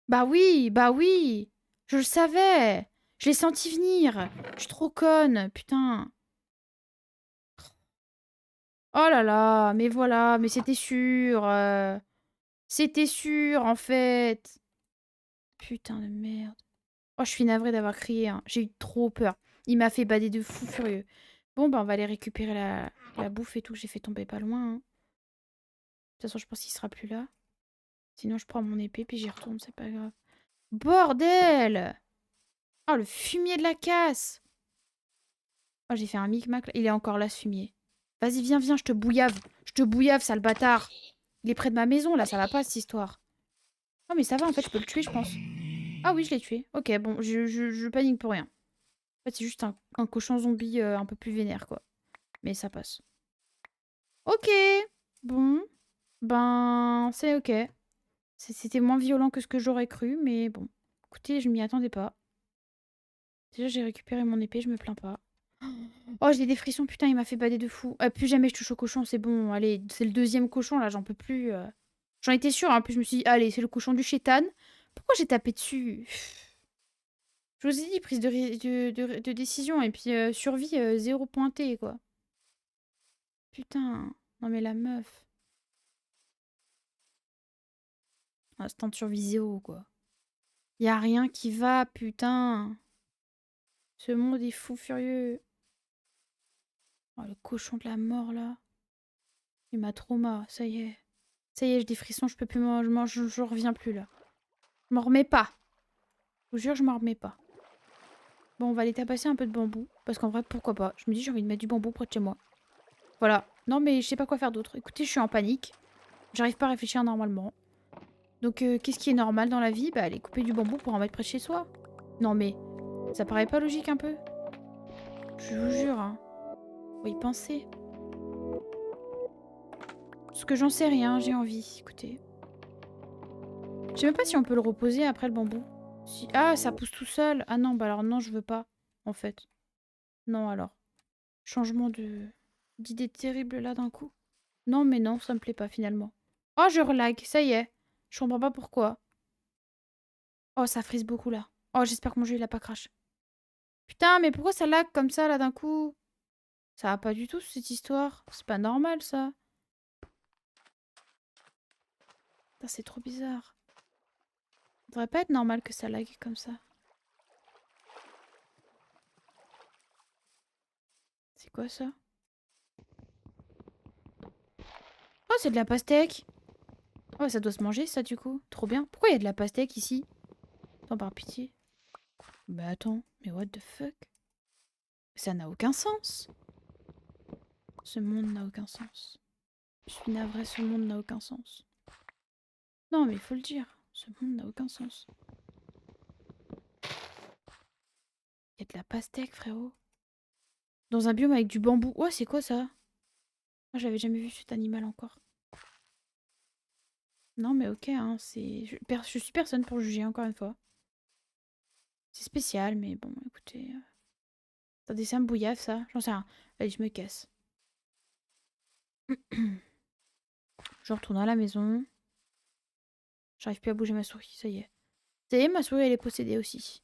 Bah oui, bah oui. Je le savais. Je l'ai senti venir. Je suis trop conne. Putain. Oh là là, mais voilà, mais c'était sûr. C'était sûr, en fait. Putain de merde. Oh, je suis navrée d'avoir crié, hein. J'ai eu trop peur. Il m'a fait bader de fou furieux. Bon, bah, on va aller récupérer la bouffe et tout. J'ai fait tomber pas loin, hein. De toute façon, je pense qu'il sera plus là. Sinon, je prends mon épée puis j'y retourne, c'est pas grave. Bordel! Oh, le fumier de la casse! Oh, j'ai fait un micmac. Il est encore là, ce fumier. Vas-y, viens, viens, je te bouillave. Je te bouillave, sale bâtard. Il est près de ma maison, là, ça va pas, cette histoire. Oh, mais ça va, en fait, je peux le tuer, je pense. Ah oui, je l'ai tué. Ok, bon, je panique pour rien. En fait, c'est juste un cochon zombie un peu plus vénère, quoi. Mais ça passe. Ok. Bon. Ben, c'est ok. C'était moins violent que ce que j'aurais cru, mais bon. Écoutez, je m'y attendais pas. Déjà, j'ai récupéré mon épée, je me plains pas. Oh, j'ai des frissons, putain, il m'a fait bader de fou. Plus jamais je touche au cochon, c'est bon. Allez, c'est le deuxième cochon, là, j'en peux plus. J'en étais sûre, hein. Puis je me suis dit, allez, c'est le cochon du chétan. Pourquoi j'ai tapé dessus? Je vous ai dit, prise de décision, et puis survie, 0 pointé, quoi. Putain. Non, mais la meuf. Instant de survie 0, quoi. Y a rien qui va, putain. Ce monde est fou furieux. Oh, le cochon de la mort, là. Il m'a trauma, ça y est. Ça y est, j'ai des frissons, je peux plus je reviens plus, là. Je m'en remets pas. Je vous jure, je m'en remets pas. Bon, on va aller tabasser un peu de bambou. Parce qu'en vrai, pourquoi pas? Je me dis, j'ai envie de mettre du bambou près de chez moi. Voilà. Non, mais je sais pas quoi faire d'autre. Écoutez, je suis en panique. J'arrive pas à réfléchir normalement. Donc, qu'est-ce qui est normal dans la vie? Bah, aller couper du bambou pour en mettre près de chez soi. Non, mais ça paraît pas logique un peu? Je vous jure, hein. Faut y penser. Parce que j'en sais rien, j'ai envie. Écoutez. Je sais même pas si on peut le reposer après le bambou. Si... Ah, ça pousse tout seul. Ah non, bah alors non, je veux pas. En fait. Non, alors. Changement de d'idée terrible là d'un coup. Non, mais non, ça me plaît pas finalement. Oh, je relag, ça y est. Je comprends pas pourquoi. Oh, ça frise beaucoup là. Oh, j'espère que mon jeu il a pas crash. Putain, mais pourquoi ça lag comme ça là d'un coup? Ça va pas du tout cette histoire. C'est pas normal ça. Putain, c'est trop bizarre. Ça devrait pas être normal que ça lag comme ça. C'est quoi ça? Oh, c'est de la pastèque. Oh, ça doit se manger ça du coup. Trop bien. Pourquoi il y a de la pastèque ici? Attends, par pitié. Bah attends, mais what the fuck? Ça n'a aucun sens. Ce monde n'a aucun sens. Je suis navrée, ce monde n'a aucun sens. Non, mais il faut le dire. Ce monde n'a aucun sens. Il y a de la pastèque, frérot. Dans un biome avec du bambou. Oh, c'est quoi ça? Moi, j'avais jamais vu cet animal encore. Non, mais ok, hein, c'est... Je suis personne pour juger, encore une fois. C'est spécial, mais bon, écoutez... Attendez, ça me bouillave, ça? J'en sais rien. Allez, je me casse. Je retourne à la maison. J'arrive plus à bouger ma souris, ça y est. Ça y est, ma souris, elle est possédée aussi.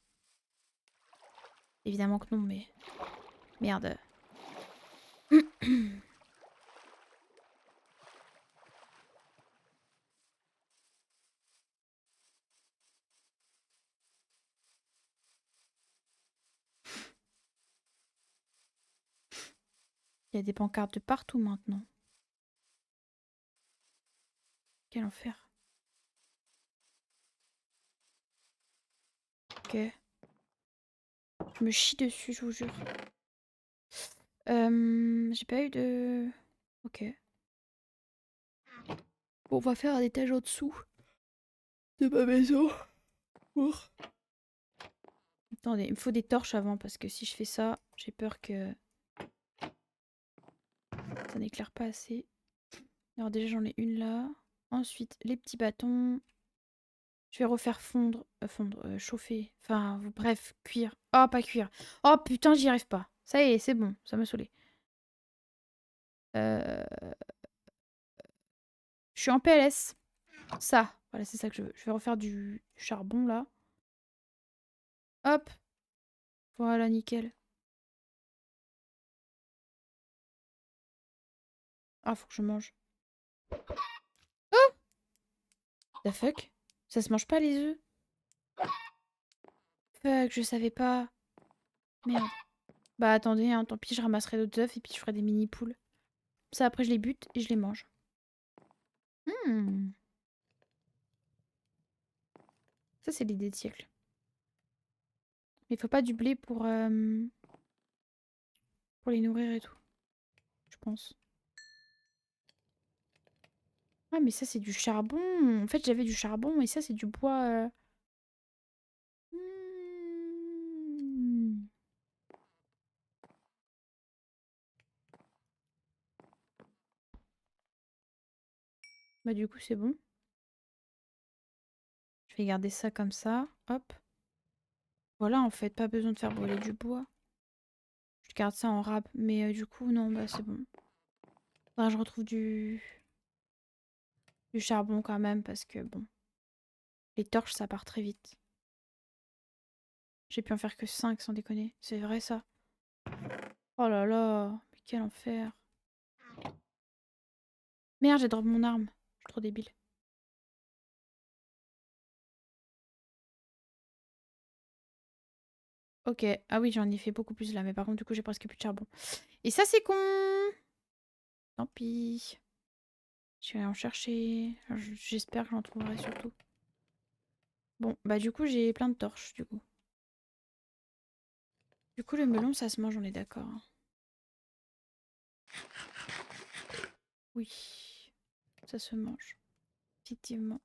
Évidemment que non, mais... Merde. Il y a des pancartes de partout maintenant. Quel enfer. Ok. Je me chie dessus, je vous jure. J'ai pas eu de... Ok. Bon, on va faire un étage en dessous de ma maison. Attendez, il me faut des torches avant parce que si je fais ça, j'ai peur que... Ça n'éclaire pas assez. Alors déjà, j'en ai une là. Ensuite, les petits bâtons. Je vais refaire chauffer. Enfin, bref, cuire. Oh, pas cuire. Oh putain, j'y arrive pas. Ça y est, c'est bon, ça m'a saoulé. Euh, Je suis en PLS. Ça, voilà, c'est ça que je veux. Je vais refaire du charbon là. Hop. Voilà, nickel. Ah, faut que je mange. Oh! The fuck? Ça se mange pas les œufs? Fuck, je savais pas. Merde. Bah attendez, hein, tant pis, je ramasserai d'autres œufs et puis je ferai des mini poules. Ça, après, je les bute et je les mange. Hmm. Ça, c'est l'idée de siècle. Mais il faut pas du blé pour les nourrir et tout. Je pense. Ah, mais ça, c'est du charbon. En fait, j'avais du charbon et ça, c'est du bois. Hmm. Bah, du coup, c'est bon. Je vais garder ça comme ça. Hop. Voilà, en fait, pas besoin de faire brûler du bois. Je garde ça en rab. Mais du coup, non, bah, c'est bon. Faudra que je retrouve du charbon quand même parce que, bon. Les torches, ça part très vite. J'ai pu en faire que 5 sans déconner. C'est vrai, ça. Oh là là. Mais quel enfer. Merde, j'ai drop mon arme. Je suis trop débile. Ok. Ah oui, j'en ai fait beaucoup plus là. Mais par contre, du coup, j'ai presque plus de charbon. Et ça, c'est con. Tant pis. Je vais aller en chercher. J'espère que j'en trouverai surtout. Bon, bah du coup, j'ai plein de torches, du coup. Du coup, le melon, ça se mange, on est d'accord, hein. Oui. Ça se mange. Effectivement.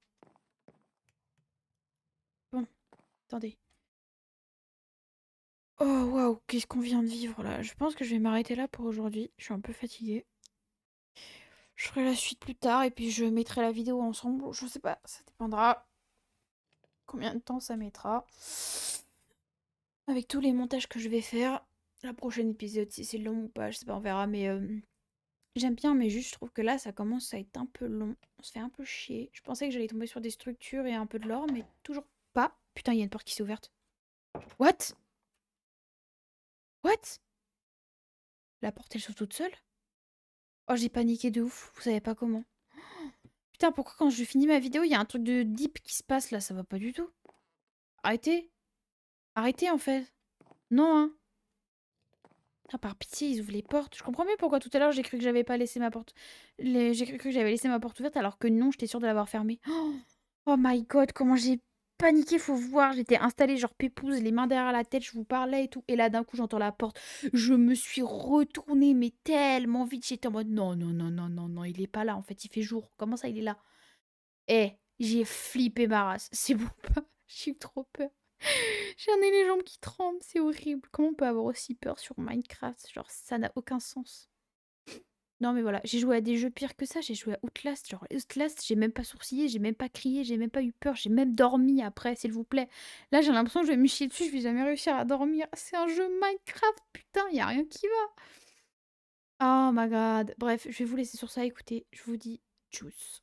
Bon, attendez. Oh, waouh, qu'est-ce qu'on vient de vivre, là. Je pense que je vais m'arrêter là pour aujourd'hui. Je suis un peu fatiguée. Je ferai la suite plus tard et puis je mettrai la vidéo ensemble. Je sais pas, ça dépendra combien de temps ça mettra. Avec tous les montages que je vais faire. La prochaine épisode, si c'est long ou pas, je sais pas, on verra. Mais j'aime bien, mais juste je trouve que là, ça commence à être un peu long. On se fait un peu chier. Je pensais que j'allais tomber sur des structures et un peu de l'or, mais toujours pas. Putain, il y a une porte qui s'est ouverte. What? What? La porte, elle s'ouvre toute seule? Oh, j'ai paniqué de ouf. Vous savez pas comment. Putain, pourquoi quand je finis ma vidéo, il y a un truc de deep qui se passe là? Ça va pas du tout. Arrêtez. Arrêtez en fait. Non, hein. Ah, par pitié, ils ouvrent les portes. Je comprends mieux pourquoi tout à l'heure j'ai cru que j'avais pas laissé ma porte. J'ai cru que j'avais laissé ma porte ouverte alors que non, j'étais sûre de l'avoir fermée. Oh my god, comment j'ai paniqué, faut voir. J'étais installée genre pépouze, les mains derrière la tête, je vous parlais et tout. Et là d'un coup j'entends la porte. Je me suis retournée mais tellement vite. J'étais en mode non, non, non, non, non, non, il est pas là en fait, il fait jour. Comment ça il est là? Eh, j'ai flippé ma race. C'est bon pas. J'ai eu trop peur. J'en ai les jambes qui tremblent, c'est horrible. Comment on peut avoir aussi peur sur Minecraft? Genre, ça n'a aucun sens. Non, mais voilà, j'ai joué à des jeux pires que ça. J'ai joué à Outlast. Genre, Outlast, j'ai même pas sourcillé, j'ai même pas crié, j'ai même pas eu peur, j'ai même dormi après, s'il vous plaît. Là, j'ai l'impression que je vais me chier dessus, je vais jamais réussir à dormir. C'est un jeu Minecraft, putain, y a rien qui va. Oh my god. Bref, je vais vous laisser sur ça. Écoutez, je vous dis tchuss.